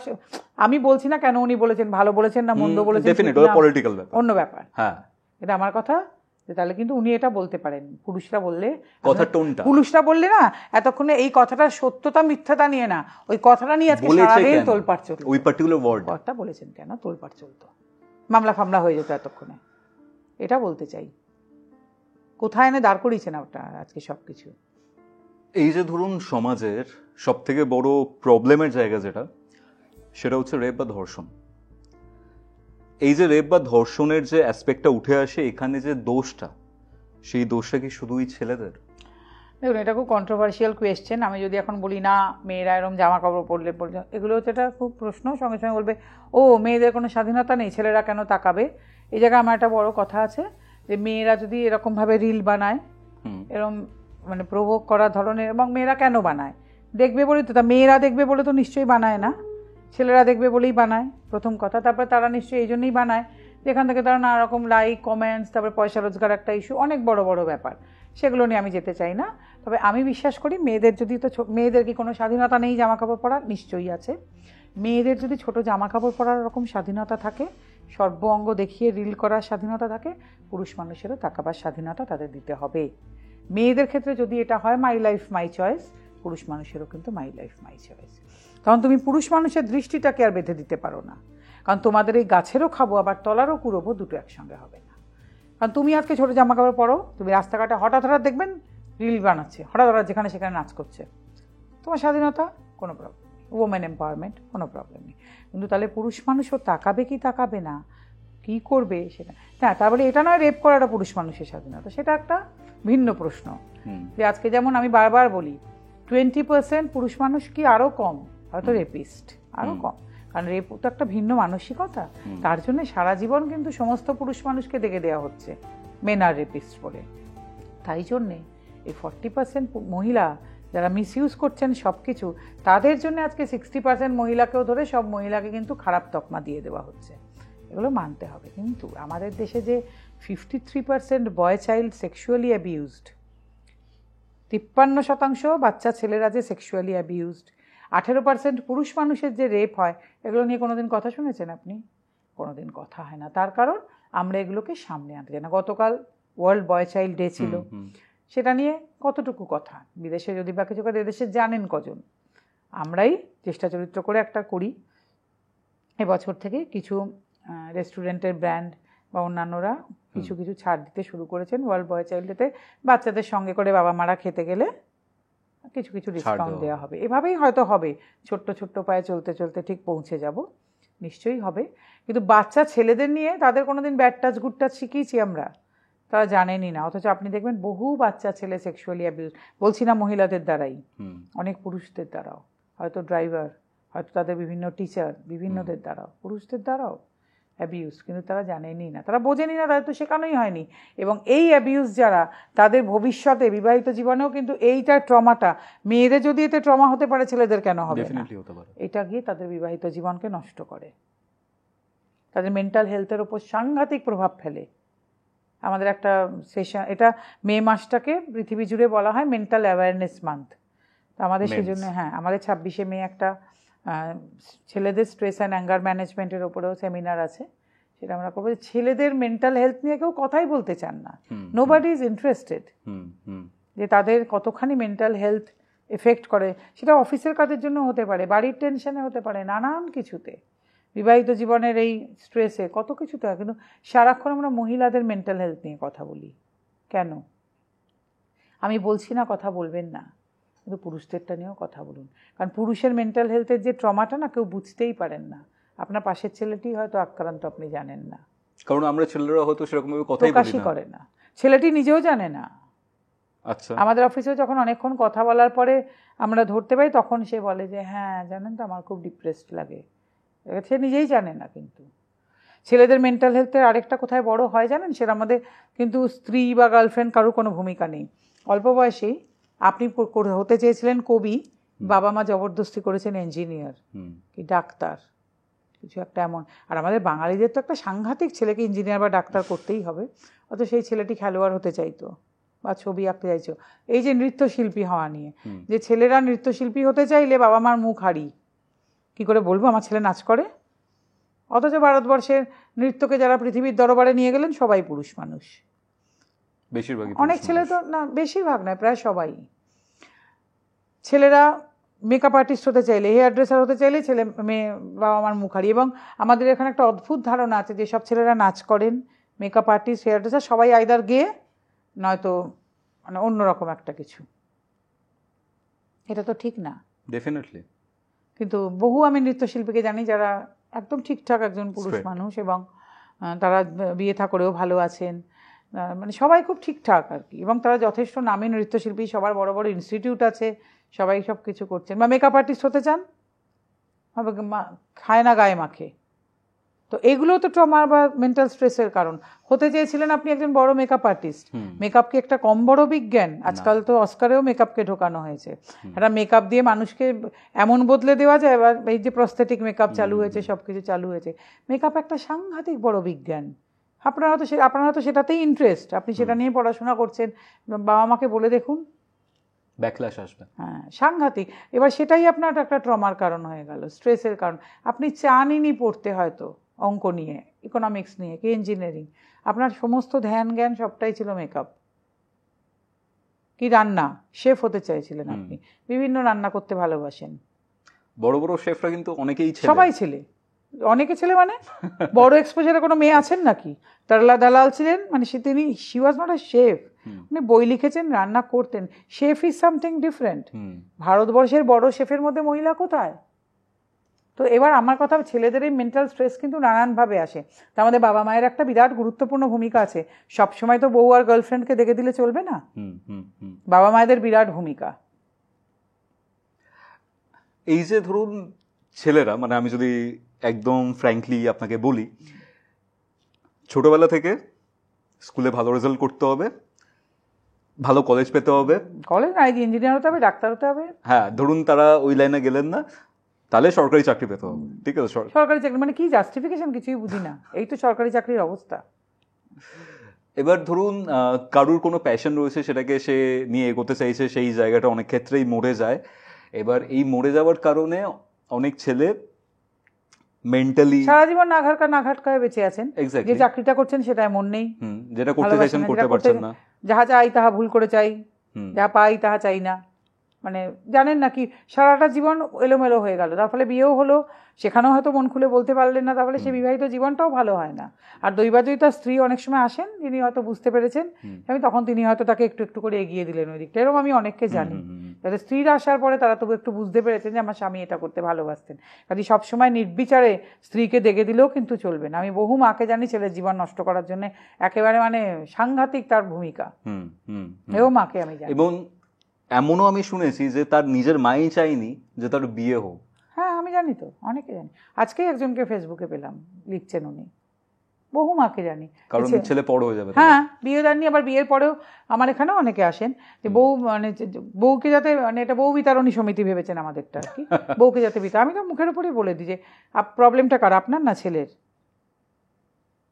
আমি বলছি না কেন উনি বলেছেন, ভালো বলেছেন না মন্দ বলেছেন, পলিটিক্যাল ব্যাপার, অন্য ব্যাপার। হ্যাঁ, এটা আমার কথা। তাহলে কিন্তু উনি এটা বলতে পারেন, পুরুষরা বললে, কথা টোনটা, পুরুষরা বললে না এতক্ষণে এই কথাটার সত্যতা মিথ্যাটা নিয়ে না, ওই কথাটা নিয়ে আজকে সারাদিন তোলপাড় চলতো। ওই পার্টিকুলার ওয়ার্ডটা বলেছেন কেন তোলপাড় চলতো, মামলা ফামলা হয়ে যেত এতক্ষণে। এটা বলতে চাই, কোথায় এনে দাঁড় করিয়েছেন আপনার আজকে সবকিছু। এই যে ধরুন সমাজের সব থেকে বড় প্রবলেমের জায়গা যেটা, সেটা হচ্ছে রেপ বা ধর্ষণ। এই যে রেপ বা ধর্ষণের যে অ্যাসপেক্টটা উঠে আসে, এখানে যে দোষটা, সেই দোষটা কি শুধুই ছেলেদের? দেখুন, এটা খুব কন্ট্রোভার্সিয়াল কোয়েশ্চেন। আমি যদি এখন বলি না মেয়েরা এরকম জামা কাপড় পরলে এগুলো হচ্ছে এটা খুব প্রশ্ন, সঙ্গে সঙ্গে বলবে ও মেয়েদের কোনো স্বাধীনতা নেই, ছেলেরা কেন তাকাবে। এই জায়গায় আমার একটা বড় কথা আছে যে মেয়েরা যদি এরকমভাবে রিল বানায়, এরকম মানে প্রভোগ করা ধরনের, এবং মেয়েরা কেন বানায়, দেখবে বলেই তো, তা মেয়েরা দেখবে বলে তো নিশ্চয়ই বানায় না, ছেলেরা দেখবে বলেই বানায় প্রথম কথা। তারপরে তারা নিশ্চয়ই এই জন্যই বানায় যেখান থেকে তারা নানা রকম লাইক, কমেন্টস, তারপরে পয়সা রোজগার একটা ইস্যু, অনেক বড় বড় ব্যাপার, সেগুলো নিয়ে আমি যেতে চাই না। তবে আমি বিশ্বাস করি মেয়েদের যদি তো, মেয়েদের কি কোনো স্বাধীনতা নেই জামা কাপড় পরার? নিশ্চয়ই আছে। মেয়েদের যদি ছোট জামা কাপড় পরার রকম স্বাধীনতা থাকে, সর্ব অঙ্গ দেখিয়ে রিল করার স্বাধীনতা থাকে, পুরুষ মানুষেরও তাকাবার স্বাধীনতা তাদের দিতে হবে। মেয়েদের ক্ষেত্রে যদি এটা হয় মাই লাইফ মাই চয়েস, পুরুষ মানুষেরও কিন্তু মাই লাইফ মাই চয়েস। তখন তুমি পুরুষ মানুষের দৃষ্টিটাকে আর বেঁধে দিতে পারো না, কারণ তোমাদের এই গাছেরও খাবো আবার তলারও কুড়োবো, দুটো একসঙ্গে হবে না। কারণ তুমি আজকে ছোটো জামা কাপড় পরো, তুমি রাস্তাঘাটে হঠাৎ হঠাৎ দেখবেন রিল বানাচ্ছে, হঠাৎ হঠাৎ যেখানে সেখানে নাচ করছে, তোমার স্বাধীনতা, কোনো প্রবলেম নেই, ওমেন এম্পাওয়ারমেন্ট, কোনো প্রবলেম নেই। কিন্তু তাহলে পুরুষ মানুষও তাকাবে কি তাকাবে না, কী করবে সেটা না, তারপরে এটা নয় রেপ করাটা পুরুষ মানুষের স্বাধীনতা, সেটা একটা ভিন্ন প্রশ্ন। যে আজকে যেমন আমি বারবার বলি 20% পুরুষ মানুষ কি আরও কম, হয়তো রেপিস্ট আরও কম, কারণ রেপ তো একটা ভিন্ন মানসিকতা। তার জন্য সারা জীবন কিন্তু সমস্ত পুরুষ মানুষকে দেখে দেওয়া হচ্ছে মেন আর রেপিস্ট বলে। তাই জন্যে এই 40% মহিলা যারা মিসইউজ করছেন সব কিছু, তাদের জন্য আজকে 60% মহিলাকেও ধরে সব মহিলাকে কিন্তু খারাপ তকমা দিয়ে দেওয়া হচ্ছে, এগুলো মানতে হবে। কিন্তু আমাদের দেশে যে 53% বয় চাইল্ড সেক্সুয়ালি অ্যাবিউজড, 53% বাচ্চা ছেলেরা যে সেক্সুয়ালি অ্যাবিউজড, 18% পুরুষ মানুষের যে রেপ হয়, এগুলো নিয়ে কোনোদিন কথা শুনেছেন আপনি? কোনোদিন কথা হয় না। তার কারণ আমরা এগুলোকে সামনে আনতে চাই না। গতকাল ওয়ার্ল্ড বয় চাইল্ড ডে ছিল, সেটা নিয়ে কতটুকু কথা, বিদেশে যদি বা কিছু কথা, এদেশে জানেন কজন? আমরাই চেষ্টা চরিত্র করে একটা করি। এবছর থেকে কিছু রেস্টুরেন্টের ব্র্যান্ড বা অন্যান্যরা কিছু কিছু ছাড় দিতে শুরু করেছেন ওয়ার্ল্ড বয় চাইল্ড ডেতে। বাচ্চাদের সঙ্গে করে বাবা মারা খেতে গেলে কিছু কিছু ডিসকাউন্ট দেওয়া হবে। এভাবেই হয়তো হবে, ছোট্ট ছোট্ট পায়ে চলতে চলতে ঠিক পৌঁছে যাব, নিশ্চয়ই হবে। কিন্তু বাচ্চা ছেলেদের নিয়ে তাদের কোনোদিন ব্যাড টাচ গুড টাচ শিখিয়েছি আমরা? তারা জানেনই না। অথচ আপনি দেখবেন বহু বাচ্চা ছেলে সেক্সুয়ালি অ্যাবিউজ, বলছি না মহিলাদের দ্বারাই, অনেক পুরুষদের দ্বারাও, হয়তো ড্রাইভার, হয়তো তাদের বিভিন্ন টিচার, বিভিন্নদের দ্বারাও, পুরুষদের দ্বারাও অ্যাবিউজ, কিন্তু তারা জানেনই না, তারা বোঝেনি না, তাদের তো শেখানোই হয়নি। এবং এই অ্যাবিউজ যারা, তাদের ভবিষ্যতে বিবাহিত জীবনেও কিন্তু এইটার ট্রমাটা, মেয়েদের যদি এতে ট্রমা হতে পারে, ছেলেদের কেন হবে না? এটা গিয়ে তাদের বিবাহিত জীবনকে নষ্ট করে, তাদের মেন্টাল হেলথের ওপর সাংঘাতিক প্রভাব ফেলে। আমাদের একটা সেশন, এটা মে মাসটাকে পৃথিবী জুড়ে বলা হয় মেন্টাল অ্যাওয়ারনেস মান্থ। তো আমাদের সেজন্য আমাদের 26শে মে একটা ছেলেদের স্ট্রেস অ্যান্ড অ্যাঙ্গার ম্যানেজমেন্টের ওপরেও সেমিনার আছে। সেটা আমরা করবো। ছেলেদের মেন্টাল হেলথ নিয়ে কেউ কথাই বলতে চান না, নোবডি ইজ ইন্টারেস্টেড, যে তাদের কতখানি মেন্টাল হেলথ এফেক্ট করে। সেটা অফিসের কাজের জন্য হতে পারে, বাড়ির টেনশনে হতে পারে, নানান কিছুতে, বিবাহিত জীবনের এই স্ট্রেসে, কত কিছুতে হয়। কিন্তু সারাক্ষণ আমরা মহিলাদের মেন্টাল হেলথ নিয়ে কথা বলি কেন? আমি বলছি না কথা বলবেন না, কিন্তু পুরুষদেরটা নিয়েও কথা বলুন। কারণ পুরুষের মেন্টাল হেলথের যে ট্রমাটা না, কেউ বুঝতেই পারেন না। আপনার পাশের ছেলেটি হয়তো আক্রান্ত, আপনি জানেন না, কারণ আমরা ছেলেরা হয়তো সেরকমভাবে কথাই প্রকাশই করে না, ছেলেটি নিজেও জানে না। আচ্ছা, আমাদের অফিসেও যখন অনেকক্ষণ কথা বলার পরে আমরা ধরতে পাই, তখন সে বলে যে হ্যাঁ জানেন তো, আমার খুব ডিপ্রেসড লাগে। সে নিজেই জানে না। কিন্তু ছেলেদের মেন্টাল হেলথের আরেকটা কোথায় বড় হয় জানেন? সেটা আমাদের কিন্তু স্ত্রী বা গার্লফ্রেন্ড কারোর কোনো ভূমিকা নেই। অল্প বয়সেই আপনি হতে চেয়েছিলেন কবি, বাবা মা জবরদস্তি করেছেন ইঞ্জিনিয়ার কি ডাক্তার, কিছু একটা এমন। আর আমাদের বাঙালিদের তো একটা সাংঘাতিক, ছেলেকে ইঞ্জিনিয়ার বা ডাক্তার করতেই হবে। অত সেই ছেলেটি খেলোয়াড় হতে চাইতো বা ছবি আঁকতে চাইছো। এই যে নৃত্যশিল্পী হওয়া নিয়ে, যে ছেলেরা নৃত্যশিল্পী হতে চাইলে বাবা মার মুখ হারি, কি করে বলবো আমার ছেলে নাচ করে? অথচ ভারতবর্ষের নৃত্যকে যারা পৃথিবীর দরবারে নিয়ে গেলেন সবাই পুরুষ মানুষ, বেশিরভাগই। অনেক ছেলে তো না, বেশিরভাগ নয়, প্রায় সবাই। ছেলেরা মেকআপ আর্টিস্ট হতে চাইলে, হেয়ার ড্রেসার হতে চাইলে ছেলে মেয়ে বাবা মার মুখ হারি। এবং আমাদের এখানে একটা অদ্ভুত ধারণা আছে যে সব ছেলেরা নাচ করেন, মেকআপ আর্টিস্ট, হেয়ার ড্রেসার, সবাই আইদার গেয়ে নয়তো মানে অন্যরকম একটা কিছু। এটা তো ঠিক না, ডেফিনেটলি। কিন্তু বহু আমি নৃত্যশিল্পীকে জানি যারা একদম ঠিকঠাক একজন পুরুষ মানুষ, এবং তারা বিয়ে থা করেও ভালো আছেন, মানে সবাই খুব ঠিকঠাক আর কি। এবং তারা যথেষ্ট নামী নৃত্যশিল্পী, সবার বড় বড় ইনস্টিটিউট আছে, সবাই সব কিছু করছেন। বা মেকআপ আর্টিস্ট হতে চান, খায় না গায়ে মাখে। তো এগুলো তো ট্রমা বা মেন্টাল স্ট্রেসের কারণ। হতে চেয়েছিলেন আপনি একজন বড় মেকআপ আর্টিস্ট, মেকআপ কি একটা কম বড় বিজ্ঞান? আজকাল তো অস্কারেও মেকআপকে ঢোকানো হয়েছে। একটা মেকআপ দিয়ে মানুষকে এমন বদলে দেওয়া যায়। এবার এই যে প্রস্থেটিক মেকআপ চালু হয়েছে, সব কিছু চালু হয়েছে, মেকআপ একটা সাংঘাতিক বড় বিজ্ঞান। আপনারা তো সেটাতেই ইন্টারেস্ট, আপনি সেটা নিয়ে পড়াশোনা করছেন। বাবা মাকে বলে দেখুন, ব্যাকল্যাশ আসবে। হ্যাঁ, সাংঘাতিক। এবার সেটাই আপনার একটা ট্রমার কারণ হয়ে গেল, স্ট্রেসের কারণ। আপনি চানইনি পড়তে হয়তো অঙ্ক নিয়ে, ইকোনমিক্স নিয়ে, কি ইঞ্জিনিয়ারিং, আপনার সমস্ত ধ্যান জ্ঞান সবটাই ছিল মেকআপ কি রান্না, শেফ হতে চাইছিলেন আপনি, বিভিন্ন রান্না করতে ভালোবাসেন। বড় বড় শেফরা কিন্তু অনেকেই ছেলে, সবাই ছেলে, অনেকে ছেলে। মানে বড় এক্সপোজারে কোনো মেয়ে আছেন নাকি? তারলা দালাল ছিলেন, মানে she was not a chef. উনি বই লিখেছেন, রান্না করতেন। Chef is something different. ভারতবর্ষের বড় শেফের মধ্যে মহিলা কোথায়? তো এবার আমার কথা, ছেলেদের এই মেন্টাল স্ট্রেস কিন্তু নানানভাবে আসে। তা আমাদের বাবা মায়ের একটা বিরাট গুরুত্বপূর্ণ ভূমিকা আছে। সবসময় তো বউ আর গার্লফ্রেন্ডকে দেখে দিলে চলবে না, বাবা মায়েদের বিরাট ভূমিকা। এই যে ধরুন ছেলেরা, মানে আমি যদি একদম ফ্র্যাঙ্কলি আপনাকে বলি, ছোটবেলা থেকে স্কুলে ভালো রেজাল্ট করতে হবে, ভালো কলেজ পেতে হবে, কলেজ না, ইঞ্জিনিয়ার হতে হবে, ডাক্তার হতে হবে। হ্যাঁ, ধরুন তারা ওই লাইনে গেলেন না, তাহলে সরকারি চাকরি পেতে হবে। ঠিক আছে, সরকারি চাকরি মানে কি জাস্টিফিকেশন কিছুই বুঝি না। এই তো সরকারি চাকরির অবস্থা। এবার ধরুন কারুর কোনো প্যাশন রয়েছে, সেটাকে সে নিয়ে এগোতে চাইছে, সেই জায়গাটা অনেক ক্ষেত্রেই মরে যায়। এবার এই মরে যাওয়ার কারণে অনেক ছেলে মেন্টালি সারা জীবন নাঘাট খায় বেঁচে আছেন। যে চাকরিটা করছেন সেটা মন নেই, যেটা করতে চাইছেন করতে পারছেন না, যাহা চাই তাহা ভুল করে চাই, যাহা পাই তাহা চাই না। মানে জানেন না কি সারাটা জীবন এলোমেলো হয়ে গেল, তার ফলে বিয়েও হলো, সেখানেও হয়তো মন খুলে বলতে পারলেন না, তার ফলে সে বিবাহিত জীবনটাও ভালো হয় না। আর দৈবাজয়ী তার স্ত্রী অনেক সময় আসেন, যিনি হয়তো বুঝতে পেরেছেন, আমি তখন তিনি হয়তো তাকে একটু একটু করে এগিয়ে দিলেন ওই দিকটা, এরকম আমি অনেককে জানি। যাদের স্ত্রীরা আসার পরে তারা তবু একটু বুঝতে পেরেছেন যে আমার স্বামী এটা করতে ভালোবাসতেন। কাজে সবসময় নির্বিচারে স্ত্রীকে দেখে দিলেও কিন্তু চলবে না। আমি বহু মাকে জানি ছেলের জীবন নষ্ট করার জন্য একেবারে মানে সাংঘাতিক তার ভূমিকা, এও মাকে আমি জানি। এবং এমনও আমি শুনেছি যে তার নিজের মাই চাইনি যে তার বিয়ে হোক। হ্যাঁ আমি জানি, তো অনেকে জানি। আজকেই একজনকে ফেসবুকে পেলাম, লিখছেন উনি, বহু মাকে জানি, কারণ ছেলে বড় হয়ে যাবে। হ্যাঁ বিয়ে দেননি, আবার বিয়ের পরেও আমার এখানেও অনেকে আসেন যে বউ মানে বউকে যাতে, মানে এটা বউ বিতরণী সমিতি ভেবেছেন আমাদেরটা আর কি, বউকে যাতে আমি তো মুখের উপরেই বলে দিই যে প্রবলেমটা কার, আপনার না ছেলের?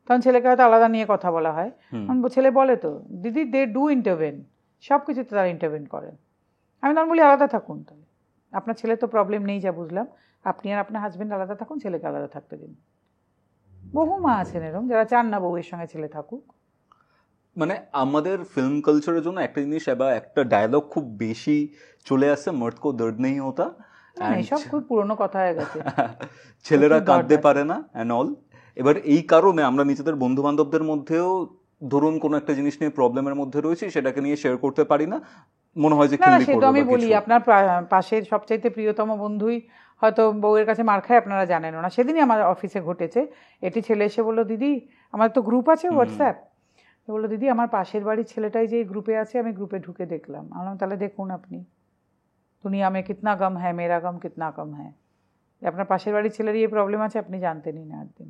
তখন ছেলেকে হয়তো আলাদা নিয়ে কথা বলা হয়, ছেলে বলে তো দিদি দে ডু ইন্টারভেন, সব কিছুতে তারা ইন্টারভেন করেন। আমি তখন বলি আলাদা থাকুন, তাহলে আপনার ছেলে তো প্রবলেম নেই যা বুঝলাম, আপনি আর আপনার হাজবেন্ড আলাদা থাকুন, ছেলেকে আলাদা থাকতে দিন। বহু মা আছেন এরকম যারা চান না বউয়ের সঙ্গে ছেলে থাকুক। মানে আমাদের ফিল্ম কালচারের জন্য একটা জিনিস বা একটা ডায়লগ খুব বেশি চলে আসছে, মর্দ কো দর্দ নেই হোতা, সব খুব পুরনো কথা হয়ে গেছে, ছেলেরা কাঁদতে পারে না অ্যান্ড অল। এবার এই কারণে আমরা নিজেদের বন্ধু বান্ধবদের মধ্যেও ধরুন কোনো একটা জিনিস নিয়ে প্রবলেমের মধ্যে রয়েছে, সেটাকে নিয়ে শেয়ার করতে পারি না, মনে হয় যে না সেটা আমি বলি, আপনার পাশের সবচাইতে প্রিয়তম বন্ধুই হয়তো বউয়ের কাছে মার খায়, আপনারা জানেন না। সেদিনই আমার অফিসে ঘটেছে এটি, ছেলে এসে বললো দিদি, আমার তো গ্রুপ আছে হোয়াটসঅ্যাপ, বললো দিদি আমার পাশের বাড়ির ছেলেটাই যে গ্রুপে আছে, আমি গ্রুপে ঢুকে দেখলাম। আমি তাহলে দেখুন আপনি, দুনিয়া মে কিতনা গম হ্যায়, মেরা গম কিতনা কম হ্যায়, আপনার পাশের বাড়ির ছেলেরই এই প্রবলেম আছে, আপনি জানতেনই না একদিন।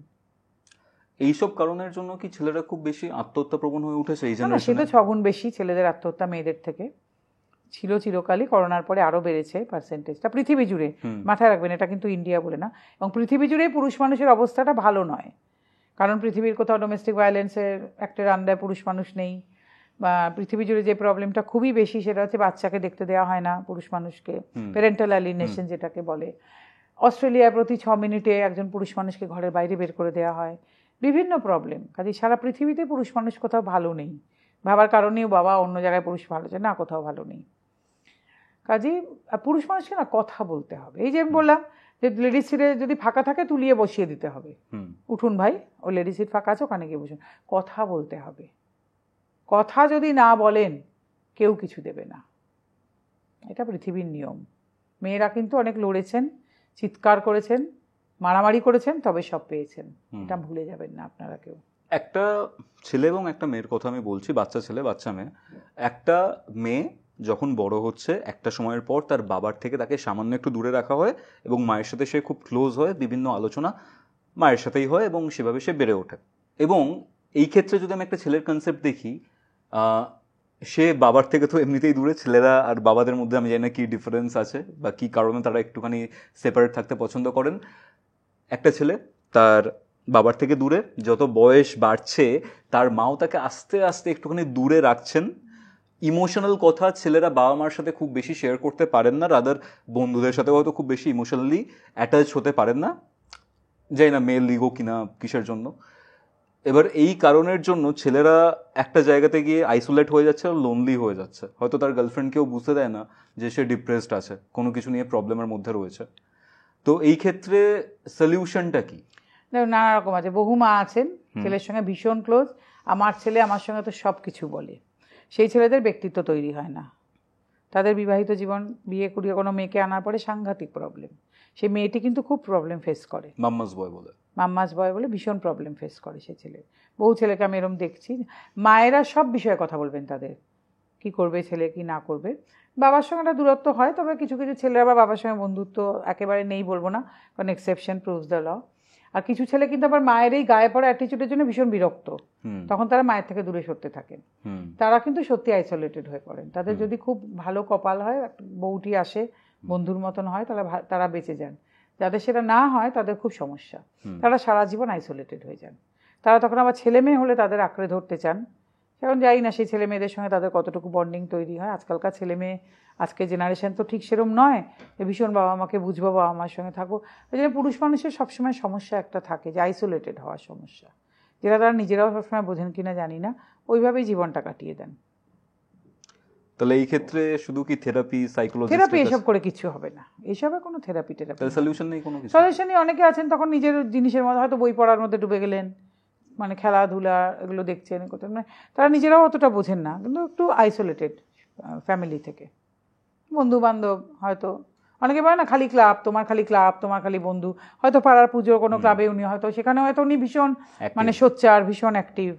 এইসব কারণের জন্য কি ছেলেরা খুব বেশি আত্মহত্যা প্রবণ হয়ে উঠেছে এই জেনারেশনে? সে তো 6 গুণ বেশি ছেলেদের আত্মহত্যা মেয়েদের থেকে, ছিল চিরকালই, করোনার পরে আরো বেড়েছে পার্সেন্টেজটা পৃথিবী জুড়ে। মাথায় রাখবেন এটা কিন্তু ইন্ডিয়া বলে না, এবং পৃথিবী জুড়ে পুরুষ মানুষের অবস্থাটা ভালো নয়, কারণ পৃথিবীর কোথাও ডোমেস্টিক ভায়োলেন্সের একটা আন্ডায় পুরুষ মানুষ নেই, বা পৃথিবী জুড়ে যে প্রবলেমটা খুবই বেশি সেটা হচ্ছে বাচ্চাকে দেখতে দেওয়া হয় না পুরুষ মানুষকে, প্যারেন্টাল অ্যালিনেশন যেটাকে বলে। অস্ট্রেলিয়ায় প্রতি 6 মিনিটে একজন পুরুষ মানুষকে ঘরের বাইরে বের করে দেওয়া হয়, বিভিন্ন প্রবলেম। কাজে সারা পৃথিবীতে পুরুষ মানুষ কোথাও ভালো নেই, ভাবার কারণেও বাবা অন্য জায়গায় পুরুষ ভালো যায় না, কোথাও ভালো নেই। কাজে পুরুষ মানুষকে না কথা বলতে হবে। এই যে আমি বললাম যে লেডিস সিটে যদি ফাঁকা থাকে তুলিয়ে বসিয়ে দিতে হবে, উঠুন ভাই ও লেডিস সিট ফাঁকা আছে ওখানে গিয়ে বসুন, কথা বলতে হবে। কথা যদি না বলেন কেউ কিছু দেবে না, এটা পৃথিবীর নিয়ম। মেয়েরা কিন্তু অনেক লড়েছেন, চিৎকার করেছেন, মারামারি করেছেন, তবে সব পেয়েছেন, এটা ভুলে যাবেন না আপনারা কেউ। একটা ছেলে এবং একটা মেয়ের কথা আমি বলছি, বাচ্চা ছেলে বাচ্চা মেয়ে। একটা মেয়ে যখন বড় হচ্ছে একটা সময়ের পর তার বাবার থেকে তাকে সামান্য একটু দূরে রাখা হয়, এবং মায়ের সাথে সে খুব ক্লোজ হয়, বিভিন্ন আলোচনা মায়ের সাথেই হয়, এবং সেভাবে সে বেড়ে ওঠে। এবং এই ক্ষেত্রে যদি আমি একটা ছেলের কনসেপ্ট দেখি, সে বাবার থেকে তো এমনিতেই দূরে, ছেলেরা আর বাবাদের মধ্যে আমি জানি না কী ডিফারেন্স আছে বা কী কারণে তারা একটুখানি সেপারেট থাকতে পছন্দ করেন। একটা ছেলে তার বাবার থেকে দূরে, যত বয়স বাড়ছে তার মাও তাকে আস্তে আস্তে একটুখানি দূরে রাখছেন। ইমোশনাল কথা ছেলেরা বাবা মার সাথে খুব বেশি শেয়ার করতে পারেন না, রাদার বন্ধুদের সাথে হয়তো খুব বেশি ইমোশনালি অ্যাটাচ হতে পারেন না, যাই না মেল লিগো কিনা কিসের জন্য। এবার এই কারণের জন্য ছেলেরা একটা জায়গাতে গিয়ে আইসোলেট হয়ে যাচ্ছে, লোনলি হয়ে যাচ্ছে, হয়তো তার গার্লফ্রেন্ডকেও বুঝতে দেয় না যে সে ডিপ্রেসড আছে, কোনো কিছু নিয়ে প্রবলেমের মধ্যে রয়েছে। তো এই ক্ষেত্রে সলিউশনটা কি? নানা রকম আছে, বহু মা আছেন ছেলের সঙ্গে ভীষণ ক্লোজ, আমার ছেলে আমার সঙ্গে তো সব কিছু বলে, সেই ছেলেদের ব্যক্তিত্ব তৈরি হয় না, তাদের বিবাহিত জীবন বিয়ে করিয়ে কোনো মেয়েকে আনার পরে সাংঘাতিক প্রবলেম, সেই মেয়েটি কিন্তু খুব প্রবলেম ফেস করে, মাম্মাস বয় বলে ভীষণ প্রবলেম ফেস করে সে ছেলে। বহু ছেলেকে আমি এরকম দেখছি, মায়েরা সব বিষয়ে কথা বলবেন তাদের, কি করবে ছেলে কি না করবে। বাবার সঙ্গে একটা দূরত্ব হয়, তবে কিছু কিছু ছেলে আবার বাবার সঙ্গে বন্ধুত্ব একেবারে নেই বলবো না, কারণ এক্সেপশন প্রুভস দ্য ল। আর কিছু ছেলে কিন্তু আবার মায়ের এই গায়ে পড়া অ্যাটিচিউডের জন্য ভীষণ বিরক্ত, তখন তারা মায়ের থেকে দূরে সরতে থাকেন, তারা কিন্তু সত্যি আইসোলেটেড হয়ে পড়েন। তাদের যদি খুব ভালো কপাল হয়, বউটি আসে বন্ধুর মতন হয়, তারা বেঁচে যান। যাদের সেটা না হয় তাদের খুব সমস্যা, তারা সারা জীবন আইসোলেটেড হয়ে যান। তারা তখন আবার ছেলে মেয়ে হলে তাদের আঁকড়ে ধরতে চান, এখন যাই না সেই ছেলে মেয়েদের সঙ্গে তাদের কতটুকু বন্ডিং তৈরি হয়। আজকালকার ছেলে মেয়ে, আজকের জেনারেশন তো ঠিক সেরকম নয় ভীষণ বাবা মাকে বুঝবো, বাবা মার সঙ্গে থাকবো। ওই জন্য পুরুষ মানুষের সবসময় সমস্যা একটা থাকে যে আইসোলেটেড হওয়ার সমস্যা, যেটা তারা নিজেরাও সবসময় বোঝেন কিনা জানি না, ওইভাবেই জীবনটা কাটিয়ে দেন। তাহলে এই ক্ষেত্রে শুধু কি থেরাপি, সাইকোলজিস্ট, থেরাপি এসব করে কিছু হবে না, এসবে কোনো থেরাপি তাহলে সলিউশন নেই কোনো কিছু? সলিউশনই অনেকে আছেন তখন নিজের জিনিসের মধ্যে হয়তো বই পড়ার মধ্যে ডুবে গেলেন, মানে খেলাধুলা এগুলো দেখছেন করতেন, মানে তারা নিজেরাও অতটা বোঝেন না, কিন্তু একটু আইসোলেটেড ফ্যামিলি থেকে, বন্ধু বান্ধব হয়তো অনেকে বলে না খালি ক্লাব, তোমার খালি বন্ধু, হয়তো পাড়ার পুজোর কোনো ক্লাবে উনি হয়তো সেখানে হয়তো উনি ভীষণ মানে সোচ্চার, ভীষণ অ্যাক্টিভ,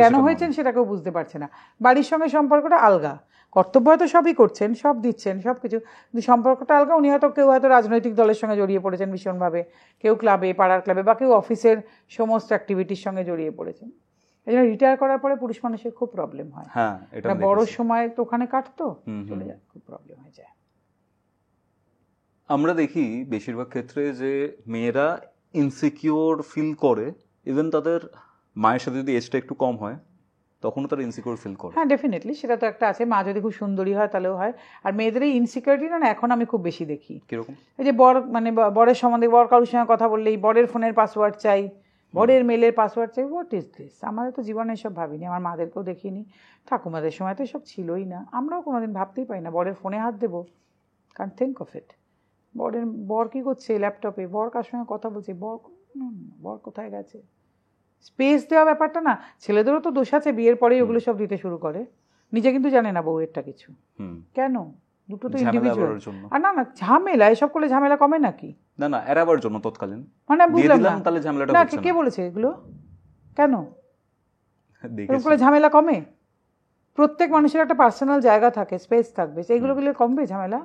কেন হয়েছেন সেটাকেও বুঝতে পারছে না। বাড়ির সঙ্গে সম্পর্কটা আলগা, কর্তব্য হয়তো সবই করছেন, সব দিচ্ছেন, সব কিছু, কিন্তু সম্পর্কটা আলগা। উনি হয়তো কেউ হয়তো রাজনৈতিক দলের সঙ্গে জড়িয়ে পড়েছেন ভীষণভাবে, কেউ ক্লাবে, পাড়ার ক্লাবে, বা কেউ অফিসের সমস্ত অ্যাক্টিভিটির সঙ্গে জড়িয়ে পড়েছেন। এই জন্য রিটায়ার করার পরে পুরুষ মানুষের খুব প্রবলেম হয়। হ্যাঁ, এটা বড় সময় তো ওখানে কাটতো, চলে যায়, খুব প্রবলেম হয়ে যায়। আমরা দেখি বেশিরভাগ ক্ষেত্রে যে মেয়েরা ইনসিকিউর ফিল করে, ইভেন তাদের মায়ের সাথে যদি এজটা একটু কম হয় তখনও তারা ইনসিকিউর ফিল করে। হ্যাঁ, ডেফিনেটলি সেটা তো একটা আছে, মা যদি খুব সুন্দরী হয় তাহলেও হয়। আর মেয়েদের এই ইনসিকিউরিটি না এখন আমি খুব বেশি দেখি। কিরকম? এই যে বর, মানে বরের সম্বন্ধে, বর কারোর সঙ্গে কথা বললেই বরের ফোনের পাসওয়ার্ড চাই, বরের মেলের পাসওয়ার্ড চাই। What is this? আমাদের তো জীবনে এসব ভাবিনি, আমার মাদেরকেও দেখিনি, ঠাকুমাদের সময় তো এসব ছিলই না, আমরাও কোনোদিন ভাবতেই পারি না বরের ফোনে হাত দেবো। কারণ থিঙ্ক অফ ইট, বর কী করছে ল্যাপটপে, বর কার সঙ্গে কথা বলছে, বর কোথায় গেছে, স্পেস দেওয়া ব্যাপারটা না। ছেলেদেরও তো দোষ আছে, বিয়ের পরেই ওগুলো সব দিতে শুরু করে, নিজে কিন্তু জানে না বউয়েরটা কিছু। কেন? দুটো তো ইন্ডিভিজুয়াল। আর না ঝামেলা, এসব করলে ঝামেলা কমে নাকি? না এড়াবার জন্য তৎকালীন, মানে বুঝলাম না, তাহলে ঝামেলাটা না হচ্ছে না। কে বলেছে এগুলো? কেন এরকম দেখেছি। করলে ঝামেলা কমে? প্রত্যেক মানুষের একটা পার্সোনাল জায়গা থাকে, স্পেস থাকবে, সেইগুলো গুলো কমবে ঝামেলা?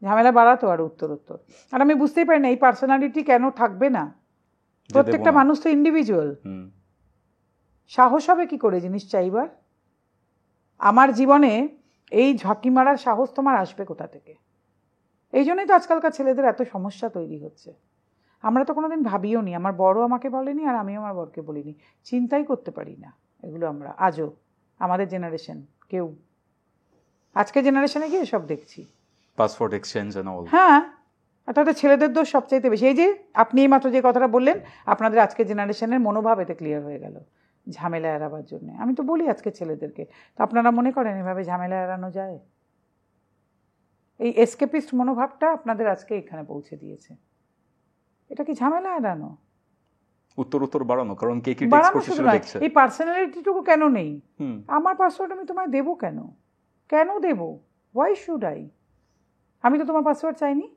ঝামেলা বাড়াতো আর উত্তর। আর আমি বুঝতেই পারি না এই পার্সোনালিটি কেন থাকবে না। প্রত্যেকটা মানুষ তো ইন্ডিভিজুয়াল। সাহস হবে কি করে জিনিস চাইবার? আমার জীবনে এই ঝাঁকি মারার সাহস তোমার আসবে কোথা থেকে? এই জন্যই তো আজকালকার ছেলেদের এত সমস্যা তৈরি হচ্ছে। আমরা তো কোনোদিন ভাবিও নি, আমার বড় আমাকে বলেনি আর আমিও আমার বরকে বলিনি, চিন্তাই করতে পারি না এগুলো আমরা আজও, আমাদের জেনারেশন কেউ। আজকের জেনারেশনে গিয়ে সব দেখছি, পাসপোর্ট এক্সচেঞ্জ এন্ড অল। হ্যাঁ, আর তাতে ছেলেদের দোষ সবচাইতে বেশি। এই যে আপনি এই মাত্র যে কথাটা বললেন, আপনাদের আজকের জেনারেশনের মনোভাব এতে ক্লিয়ার হয়ে গেল, ঝামেলা এড়াবার জন্য। আমি তো বলি আজকে ছেলেদেরকে, তো আপনারা মনে করেন এভাবে ঝামেলা এড়ানো যায়? এই এসকেপিস্ট মনোভাবটা আপনাদের আজকে এখানে পৌঁছে দিয়েছে। এটা কি ঝামেলা এড়ানো? উত্তর বাড়ানো, কারণ কে কি টেক্সট করছে সেটা দেখছে। এই পার্সোনালিটিটুকু কেন নেই? আমার পাসওয়ার্ড আমি তোমায় দেবো কেন? কেন দেবো? Why should I? আমি তো তোমার পাসওয়ার্ড চাইনি।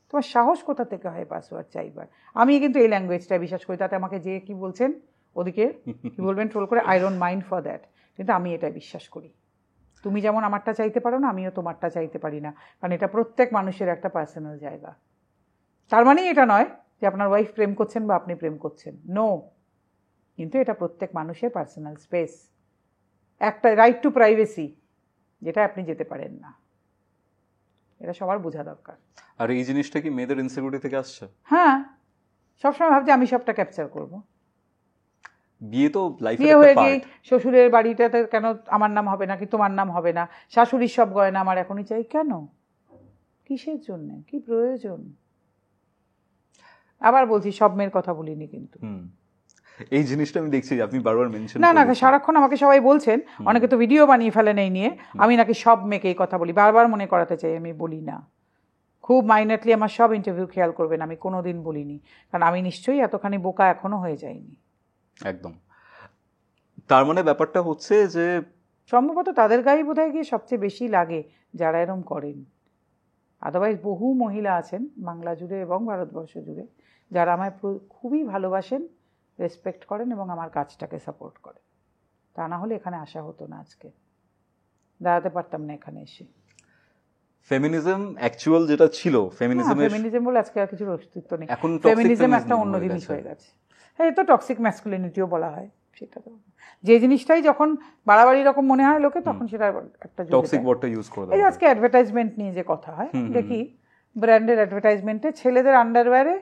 তোমার সাহস কোথা থেকে হয় পাসওয়ার্ড চাইবার? আমি কিন্তু এই ল্যাঙ্গুয়েজটা বিশ্বাস করি, তাতে আমাকে যে কি বলছেন ওদিকে কি বলবেন ট্রোল করে, I don't mind for that, কিন্তু আমি এটা বিশ্বাস করি। তুমি যেমন আমারটা চাইতে পারো না, আমিও তোমারটা চাইতে পারি না, কারণ এটা প্রত্যেক মানুষের একটা পার্সোনাল জায়গা। তার মানেই এটা নয় যে আপনার ওয়াইফ প্রেম করছেন বা আপনি প্রেম করছেন, নো, কিন্তু এটা প্রত্যেক মানুষের পার্সোনাল স্পেস, একটা রাইট টু প্রাইভেসি, যেটা আপনি যেতে পারেন না। এটা সবার বোঝা দরকার। আর এই জিনিসটা কি মেয়েদের ইনসিকিউরিটি থেকে আসছে? হ্যাঁ, সবসময় ভাবছি আমি সবটা ক্যাপচার করব। বিয়ে তো লাইফের বিয়ে একটা হয়ে গিয়ে পার্ট। শ্বশুরের বাড়িটাতে কেন আমার নাম হবে না, কি তোমার নাম হবে না, শাশুড়ির সব গয়না আমার এখনই চাই, কেন? কিসের জন্য? কি প্রয়োজন? আবার বলছি, সব মেয়ের কথা বলিনি কিন্তু। এই জিনিসটা আমি দেখছি আপনি বারবার মেনশন না সারাক্ষণ আমাকে সবাই বলছেন, অনেকে তো ভিডিও বানিয়ে ফেলেন এই নিয়ে, আমি নাকি সব মেয়েকে এই কথা বলি, বারবার মনে করাতে চাই, আমি বলি না। খুব মাইনেটলি আমার সব ইন্টারভিউ খেয়াল করবেন, আমি কোনোদিন বলিনি, কারণ আমি নিশ্চয়ই এতখানি বোকা এখনো হয়ে যাইনি। একদম। তার মানে ব্যাপারটা হচ্ছে যে সম্ভবত তাদের গায়ে বোধহয় গিয়ে সবচেয়ে বেশি লাগে যারা এরম করেন। আদারওয়াইজ বহু মহিলা আছেন বাংলা জুড়ে এবং ভারতবর্ষ জুড়ে যারা আমায় খুবই ভালোবাসেন, রেসপেক্ট করেন এবং আমার কাজটাকে সাপোর্ট করেন। তা না হলে এখানে আসা হতো না, আজকে দাঁড়াতে পারতাম না এখানে এসে। ফেমিনিজম অ্যাকচুয়াল যেটা ছিল, ফেমিনিজম বলে আজকে আর কিছুর অস্তিত্ব নেই। ফেমিনিজম একটা অন্য জিনিস হয়ে গেছে। হ্যাঁ, তো টক্সিক ম্যাসকুলিনিটিও বলা হয় সেটা। তো যে জিনিসটাই যখন বাড়াবাড়ি রকম মনে হয় লোকে, তখন সেটা একটা টক্সিক ওয়ার্ডটা ইউজ করে দেয়। এই আজকে অ্যাডভার্টাইজমেন্ট নিয়ে যে কথা হয়, দেখি ব্র্যান্ডের অ্যাডভার্টাইজমেন্টে ছেলেদের আন্ডারওয়্যারে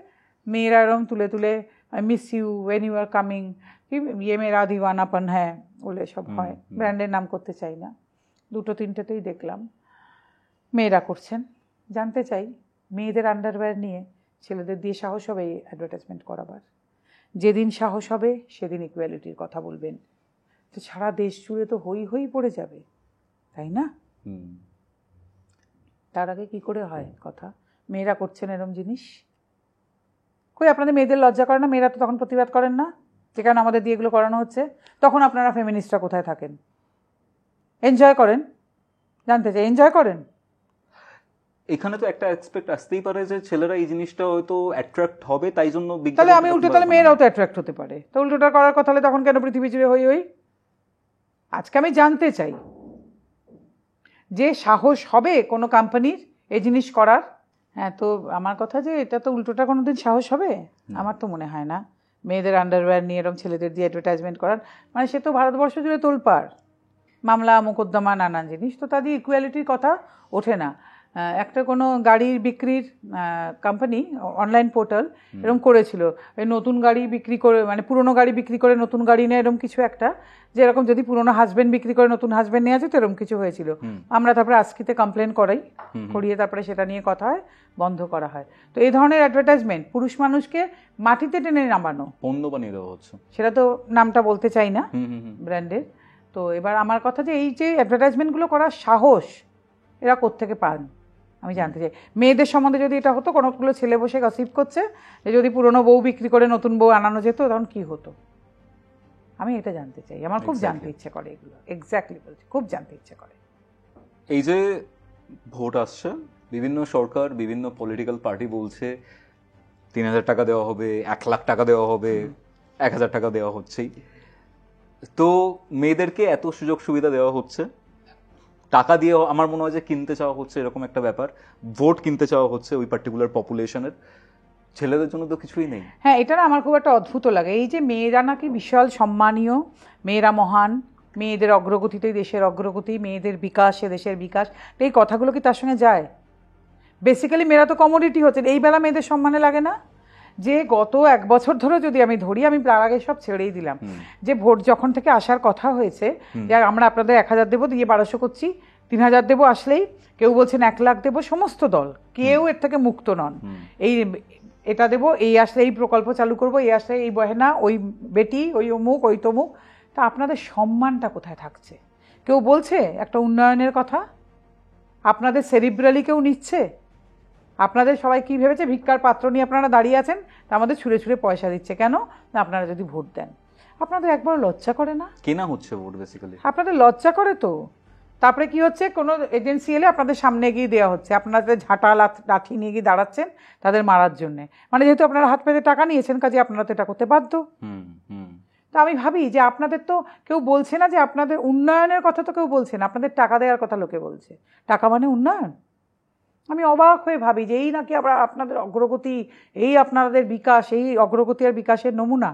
মেয়েরা এরকম তুলে তুলে I miss you when you are coming, কি ইয়ে মেরা দিওয়ানাপন হ্যাঁ বলে সব হয়। ব্র্যান্ডের নাম করতে চাই না, দুটো তিনটেতেই দেখলাম মেয়েরা করছেন। জানতে চাই মেয়েদের আন্ডারওয়্যার নিয়ে ছেলেদের দিয়ে সাহস হবে এই অ্যাডভার্টাইজমেন্ট করাবার? যেদিন সাহস হবে সেদিন ইকুয়ালিটির কথা বলবেন, তো সারা দেশ জুড়ে তো হই হই পড়ে যাবে। তাই না? হুম। তার আগে কি করে হয় কথা? মেয়েরা করছেন এরম জিনিস, কই আপনাদের মেয়েদের লজ্জা করে না? মেয়েরা তো তখন প্রতিবাদ করেন না যে কেন আমাদের দিয়ে এগুলো করানো হচ্ছে? তখন আপনারা ফেমিনিস্টরা কোথায় থাকেন? এনজয় করেন, জানতে চাই এনজয় করেন? এখানে তো একটা এক্সপেক্ট আসতেই পারে যে ছেলেরা এই জিনিসটা হয়তো অ্যাট্রাক্ট হবে, তাই জন্য তাহলে আমি উল্টো, তাহলে মেয়েরাও তো অ্যাট্রাক্ট হতে পারে, তো উল্টোটা করার কথা হলে তখন কেন পৃথিবী জুড়ে হই? আজকে আমি জানতে চাই যে সাহস হবে কোনো কোম্পানির এই জিনিস করার? হ্যাঁ, তো আমার কথা যে এটা তো উল্টোটা কোনোদিন সাহস হবে? আমার তো মনে হয় না। মেয়েদের আন্ডারওয়্যার নিয়ে এরকম ছেলেদের দিয়ে অ্যাডভার্টাইজমেন্ট করার মানে সে তো ভারতবর্ষ জুড়ে তোলপাড়, মামলা মোকদ্দমা নানান জিনিস, তো তাদের ইকুয়ালিটির কথা ওঠে না। একটা কোনো গাড়ির বিক্রির কোম্পানি অনলাইন পোর্টাল এরকম করেছিল, এই নতুন গাড়ি বিক্রি করে মানে পুরনো গাড়ি বিক্রি করে নতুন গাড়ি নেয় এরকম কিছু একটা, যে এরকম যদি পুরনো হাজবেন্ড বিক্রি করে নতুন হাজবেন্ড নিয়ে আছে তো এরকম কিছু হয়েছিল। আমরা তারপরে আজকিতে কমপ্লেন করিয়ে তারপরে সেটা নিয়ে কথা হয়, বন্ধ করা হয়। তো এই ধরনের অ্যাডভার্টাইজমেন্ট পুরুষ মানুষকে মাটিতে টেনে নামানো, পণ্য বানিয়ে দেওয়া হচ্ছে, সেটা তো নামটা বলতে চাই না ব্র্যান্ডের। তো এবার আমার কথা যে এই যে অ্যাডভার্টাইজমেন্টগুলো করার সাহস এরা কোত্থেকে পান আমি জানতে চাই। মেয়েদের সম্বন্ধে যদি এটা হতো, কোনোগুলো ছেলে বসে গসিপ করছে যে যদি পুরনো বউ বিক্রি করে নতুন বউ আনানো যেত তখন কি হতো, আমি এটা জানতে চাই। আমার খুব জানতে ইচ্ছে করে এগুলো, এক্স্যাক্টলি বলছি, খুব জানতে ইচ্ছে করে। এই যে ভোট আসছে, বিভিন্ন সরকার বিভিন্ন পলিটিক্যাল পার্টি বলছে 3,000 টাকা দেওয়া হবে, 1 লাখ টাকা দেওয়া হবে, 1,000 টাকা দেওয়া হচ্ছেই। তো মেয়েদেরকে এত সুযোগ সুবিধা দেওয়া হচ্ছে, টাকা দিয়ে আমার মনে হয় যে কিনতে চাওয়া হচ্ছে, এরকম একটা ব্যাপার, ভোট কিনতে চাওয়া হচ্ছে ওই পার্টিকুলার পপুলেশনের। ছেলেদের জন্য তো কিছুই নেই। হ্যাঁ, এটা না আমার খুব একটা অদ্ভুত লাগে, এই যে মেয়েরা নাকি বিশাল সম্মানীয়, মেয়েরা মহান, মেয়েদের অগ্রগতিতেই দেশের অগ্রগতি, মেয়েদের বিকাশে দেশের বিকাশ, এই কথাগুলো কি তার সঙ্গে যায়? বেসিক্যালি মেয়েরা তো কমোডিটি হচ্ছেন, এই বেলা মেয়েদের সম্মানে লাগে না? যে গত 1 বছর ধরে যদি আমি ধরি, আমি তার আগে সব ছেড়েই দিলাম, যে ভোট যখন থেকে আসার কথা হয়েছে যে আমরা আপনাদের 1,000 দেবো, দিয়ে 1200 করছি, 3,000 দেবো, আসলেই কেউ বলছেন 1 লাখ দেবো, সমস্ত দল কেউ এর থেকে মুক্ত নন। এই এটা দেবো, এই আসলে এই প্রকল্প চালু করবো, এই আসলে এই বহেনা, ওই বেটি, ওই অমুক, ওই তমুক। তা আপনাদের সম্মানটা কোথায় থাকছে? কেউ বলছে একটা উন্নয়নের কথা? আপনাদের সেরিব্রালি কেউ নিচ্ছে? আপনাদের সবাই কি ভেবেছে ভিক্ষার পাত্র নিয়ে আপনারা দাঁড়িয়ে আছেন, তা আমাদের ছুঁড়ে ছুঁড়ে পয়সা দিচ্ছে কেন? না আপনারা যদি ভোট দেন। আপনাদের একবার লজ্জা করে না? কেনা হচ্ছে ভোট বেসিক্যালি। আপনাদের লজ্জা করে তো? তারপরে কি হচ্ছে, কোনো এজেন্সি এলে আপনাদের সামনে গিয়ে দেওয়া হচ্ছে, আপনাদের ঝাঁটা লাঠি নিয়ে গিয়ে দাঁড়াচ্ছেন তাদের মারার জন্য, মানে যেহেতু আপনারা হাত পেতে টাকা নিয়েছেন কাজে আপনারা তো এটা করতে বাধ্য। তা আমি ভাবি যে আপনাদের তো কেউ বলছে না যে আপনাদের উন্নয়নের কথা, তো কেউ বলছে না, আপনাদের টাকা দেওয়ার কথা লোকে বলছে। টাকা মানে উন্নয়ন? আমি অবাক হয়ে ভাবি যে এই নাকি আবার আপনাদের অগ্রগতি, এই আপনাদের বিকাশ, এই অগ্রগতি আর বিকাশের নমুনা,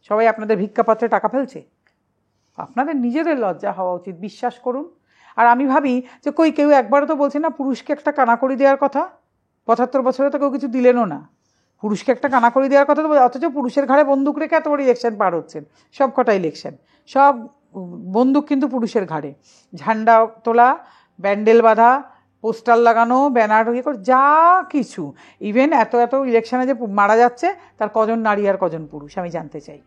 সবাই আপনাদের ভিক্ষাপাত্রে টাকা ফেলছে। আপনাদের নিজেদের লজ্জা হওয়া উচিত, বিশ্বাস করুন। আর আমি ভাবি যে কই কেউ একবারও তো বলছে না পুরুষকে একটা কানাকড়ি দেওয়ার কথা? 75 বছরে তো কেউ কিছু দিলেনও না, পুরুষকে একটা কানাকড়ি দেওয়ার কথা তো, অথচ পুরুষের ঘাড়ে বন্দুক রেখে এত বড় ইলেকশন পার হচ্ছেন। সব কটা ইলেকশন সব বন্দুক কিন্তু পুরুষের ঘাড়ে, ঝান্ডা তোলা, ব্যান্ডেল বাঁধা, পোস্টার লাগানো, ব্যানার ইয়ে করে, যা কিছু। ইভেন এত এত ইলেকশনে যে মারা যাচ্ছে তার কজন নারী আর কজন পুরুষ আমি জানতে চাই।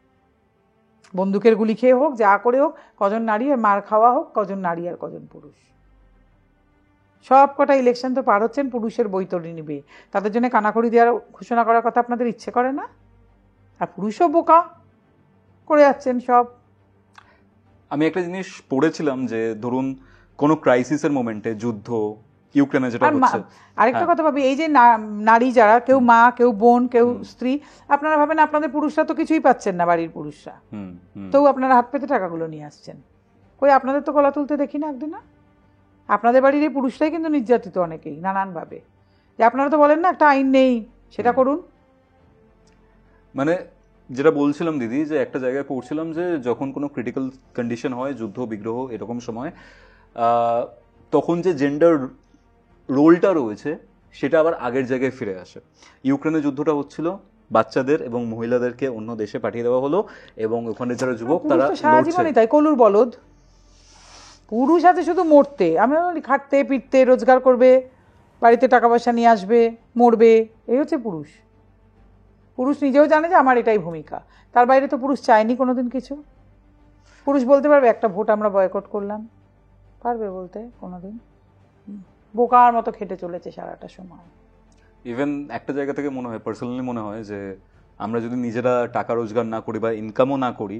বন্দুকের গুলি খেয়ে হোক, যা করে হোক, কজন নারী আর মার খাওয়া হোক, কজন নারী আর কজন পুরুষ। সব কটা ইলেকশন তো পার হচ্ছেন পুরুষের বৈতরণী নিবে, তাদের জন্য কানাকড়ি দেওয়ার ঘোষণা করার কথা আপনাদের ইচ্ছে করে না? আর পুরুষও বোকা করে যাচ্ছেন সব। আমি একটা জিনিস পড়েছিলাম যে ধরুন কোনো ক্রাইসিসের মোমেন্টে, যুদ্ধ, ইউক্রেনে যেটা হচ্ছে, আরেকটা কথা ভাবি, এই যে নারী যারা, কেউ মা, কেউ বোন, কেউ স্ত্রী, আপনারা ভাবেন আপনাদের পুরুষরা তো কিছুই পাচ্ছেন না, বাড়ির পুরুষরা, তবু আপনারা হাত পেতে টাকাগুলো নিয়ে আসছেন। কই আপনাদের তো গলা তুলতে দেখি না একদিন। না, আপনাদের বাড়ির এই পুরুষরাই কিন্তু নির্যাতিত অনেকেই নানানভাবে, যে আপনারা তো বলেন না একটা আইন নেই, সেটা করুন। মানে যেটা বলছিলাম দিদি, যে একটা জায়গায় পড়ছিলাম যে যখন কোনো ক্রিটিক্যাল কন্ডিশন হয়, যুদ্ধ বিগ্রহ এরকম সময়, তখন যে জেন্ডার রোলটা রয়েছে সেটা আবার আগের জায়গায় ফিরে আসে। ইউক্রেনের যুদ্ধটা হচ্ছিল, বাচ্চাদের এবং মহিলাদেরকে অন্য দেশে পাঠিয়ে দেওয়া হলো, এবং ওখানে যারা যুবক তারা সারাজীবনই তাই, কলুর বলদ। পুরুষ আছে শুধু মরতে, আমি খাটতে পিটতে রোজগার করবে, বাড়িতে টাকা পয়সা নিয়ে আসবে, মরবে, এই হচ্ছে পুরুষ। পুরুষ নিজেও জানে যে আমার এটাই ভূমিকা, তার বাইরে তো পুরুষ চায়নি কোনোদিন কিছু। পুরুষ বলতে পারবে একটা ভোট আমরা বয়কট করলাম, পারবে বলতে কোনোদিন? বোকার মতো খেটে চলেছে সারাটা সময়। ইভেন একটা জায়গা থেকে মনে হয়, পার্সোনালি মনে হয় যে আমরা যদি নিজেরা টাকা রোজগার না করি বা ইনকামও না করি,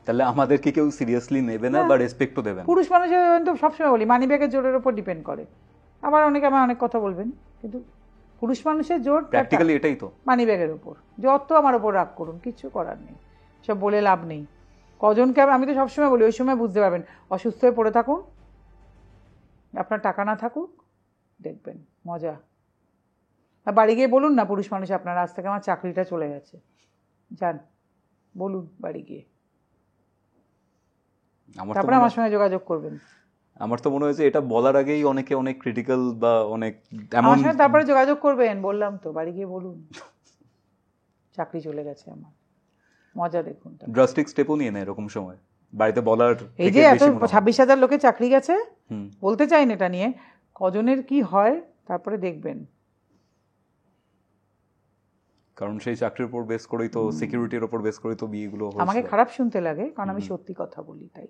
তাহলে আমাদেরকে কেউ সিরিয়াসলি নেবে না বা রেসপেক্টও দেবে না। পুরুষ মানুষের তো সবসময় বলি মানি ব্যাগের জোরের উপর ডিপেন্ড করে। আবার অনেকে আমার অনেক কথা বলবেন, কিন্তু পুরুষ মানুষের জোর প্র্যাকটিক্যালি এটাই তো, মানি ব্যাগের উপর। যত আমার ওপর রাগ করুন, কিচ্ছু করার নেই, সব বলে লাভ নেই। কজনকে আমি তো সবসময় বলি, ওই সময় বুঝতে পারবেন। অসুস্থ হয়ে পড়ে থাকুন, আপনার টাকা না থাকুক, দেখবেন মজা। আর বাড়ি গিয়ে বলুন না পুরুষ মানুষ, আপনার আজ থেকে আমার চাকরিটা চলে গেছে, যান বলুন বাড়ি গিয়ে, তারপরে আমার সঙ্গে যোগাযোগ করবেন। আমার তো মনে হয়েছে এটা বলার আগেই অনেকে অনেক ক্রিটিক্যাল বা অনেক আমার সঙ্গে তারপরে যোগাযোগ করবেন, বললাম তো, বাড়ি গিয়ে বলুন চাকরি চলে গেছে আমার, মজা দেখুন। ড্রাস্টিক স্টেপও নিয়ে নেয় এরকম সময়, বাড়িতে বলার। এই যে এত 26,000 লোকের চাকরি গেছে, বলতে চাই না এটা নিয়ে, কজনের কি হয় তারপরে দেখবেন। কারণ সেই চাকরির উপর বেস করেই তো, সিকিউরিটির উপর বেস করেই তো বিয়েগুলো হচ্ছে। আমাকে খারাপ শুনতে লাগে, কারণ আমি সত্যি কথা বলি, তাই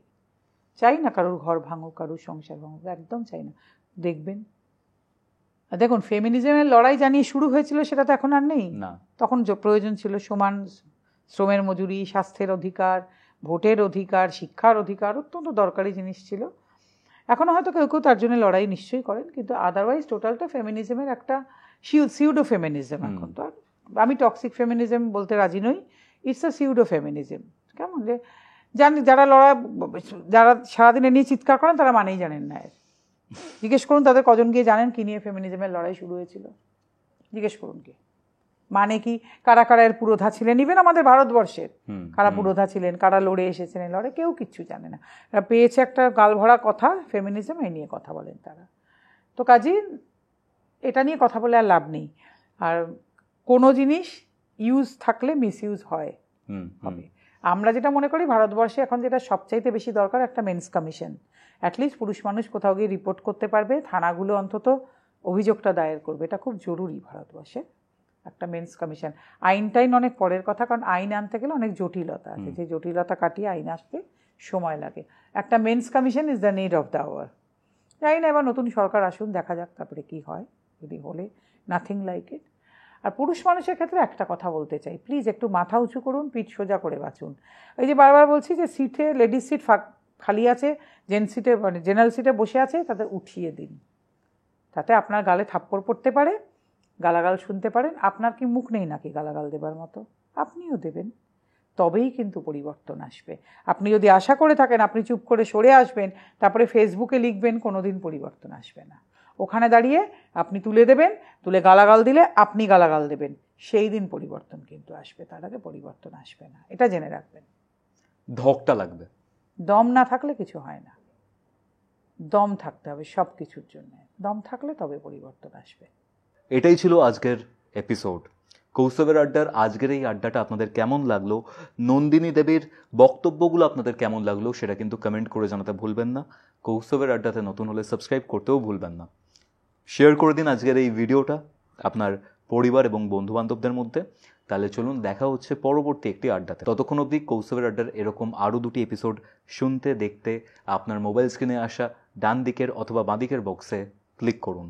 চাই না কারোর ঘর ভাঙুক, কারোর সংসার ভাঙুক, একদম চাই না। দেখবেন, দেখুন ফেমিনিজমের লড়াই জানিয়ে শুরু হয়েছিল, সেটা তো এখন আর নেই। তখন প্রয়োজন ছিল সমান শ্রমের মজুরি, স্বাস্থ্যের অধিকার, ভোটের অধিকার, শিক্ষার অধিকার, অত্যন্ত দরকারি জিনিস ছিল। এখনও হয়তো কেউ কেউ তার জন্য লড়াই নিশ্চয়ই করেন, কিন্তু আদারওয়াইজ টোটালটা ফেমিনিজমের একটা সিউডো ফেমিনিজম। এখন তো আর আমি টক্সিক ফেমিনিজম বলতে রাজি নই, ইটস আ সিউডো ফেমিনিজম। কেমন যে জানি, যারা সারাদিনে নিয়ে চিৎকার করেন তারা মানেই জানেন না। জিজ্ঞেস করুন তাদের কজন গিয়ে জানেন কি নিয়ে ফেমিনিজমের লড়াই শুরু হয়েছিল, জিজ্ঞেস করুন কি মানে কি, কারা কারা এর পুরোধা ছিলেন, ইভেন আমাদের ভারতবর্ষের কারা পুরোধা ছিলেন, কারা লড়ে এসেছেন এই লড়াই, কেউ কিচ্ছু জানে না। এরা পেয়েছে একটা গালভরা কথা, ফেমিনিজম, এই নিয়ে কথা বলেন তারা। তো কাজেই এটা নিয়ে কথা বলে আর লাভ নেই। আর কোনো জিনিস ইউজ থাকলে মিস ইউজ হয়, হবে। আমরা যেটা মনে করি ভারতবর্ষে এখন যেটা সবচাইতে বেশি দরকার, একটা মেন্স কমিশন। অ্যাটলিস্ট পুরুষ মানুষ কোথাও গিয়ে রিপোর্ট করতে পারবে, থানাগুলো অন্তত অভিযোগটা দায়ের করবে, এটা খুব জরুরি ভারতবর্ষে, একটা মেন্স কমিশন। আইন অনেক পরের কথা, কারণ আইন আনতে গেলে অনেক জটিলতা আছে, যে জটিলতা কাটিয়ে আইন আসতে সময় লাগে। একটা men's commission is the need of the hour. জানি না এবার নতুন সরকার আসুন, দেখা যাক তারপরে কি হয়, যদি হলে নাথিং লাইক ইট। আর পুরুষ মানুষের ক্ষেত্রে একটা কথা বলতে চাই, প্লিজ একটু মাথা উঁচু করুন, পিঠ সোজা করে বাঁচুন। এই যে বারবার বলছি যে সিটে, লেডিস সিট খালি আছে, জেন্টস সিটে মানে জেনারেল সিটে বসে আছে, তাদের উঠিয়ে দিন। তাতে আপনার গালে থাপ্পড় পড়তে পারে, গালাগাল শুনতে পারেন। আপনার কি মুখ নেই নাকি গালাগাল দেবার মতো? আপনিও দেবেন, তবেই কিন্তু পরিবর্তন আসবে। আপনি যদি আশা করে থাকেন আপনি চুপ করে সরে আসবেন, তারপরে ফেসবুকে লিখবেন, কোনোদিন পরিবর্তন আসবে না। ওখানে দাঁড়িয়ে আপনি তুলে দেবেন, তুলে গালাগাল দিলে আপনি গালাগাল দেবেন, সেই দিন পরিবর্তন কিন্তু আসবে, তার আগে পরিবর্তন আসবে না, এটা জেনে রাখবেন। ধকটা লাগবে, দম না থাকলে কিছু হয় না, দম থাকতে হবে সব কিছুর জন্য, দম থাকলে তবে পরিবর্তন আসবে। এটাই ছিল আজকের এপিসোড। কৌস্তবের আড্ডার আজকের এই আড্ডাটা আপনাদের কেমন লাগলো, নন্দিনী দেবীর বক্তব্যগুলো আপনাদের কেমন লাগলো, সেটা কিন্তু কমেন্ট করে জানাতে ভুলবেন না। কৌস্তবের আড্ডাতে নতুন হলে সাবস্ক্রাইব করতেও ভুলবেন না। শেয়ার করে দিন আজকের এই ভিডিওটা আপনার পরিবার এবং বন্ধুবান্ধবদের মধ্যে। তাহলে চলুন দেখা হচ্ছে পরবর্তী একটি আড্ডাতে। ততক্ষণ অবধি কৌস্তবের আড্ডার এরকম আরও 2টি এপিসোড শুনতে দেখতে আপনার মোবাইল স্ক্রিনে আসা ডান দিকের অথবা বাঁ দিকের বক্সে ক্লিক করুন।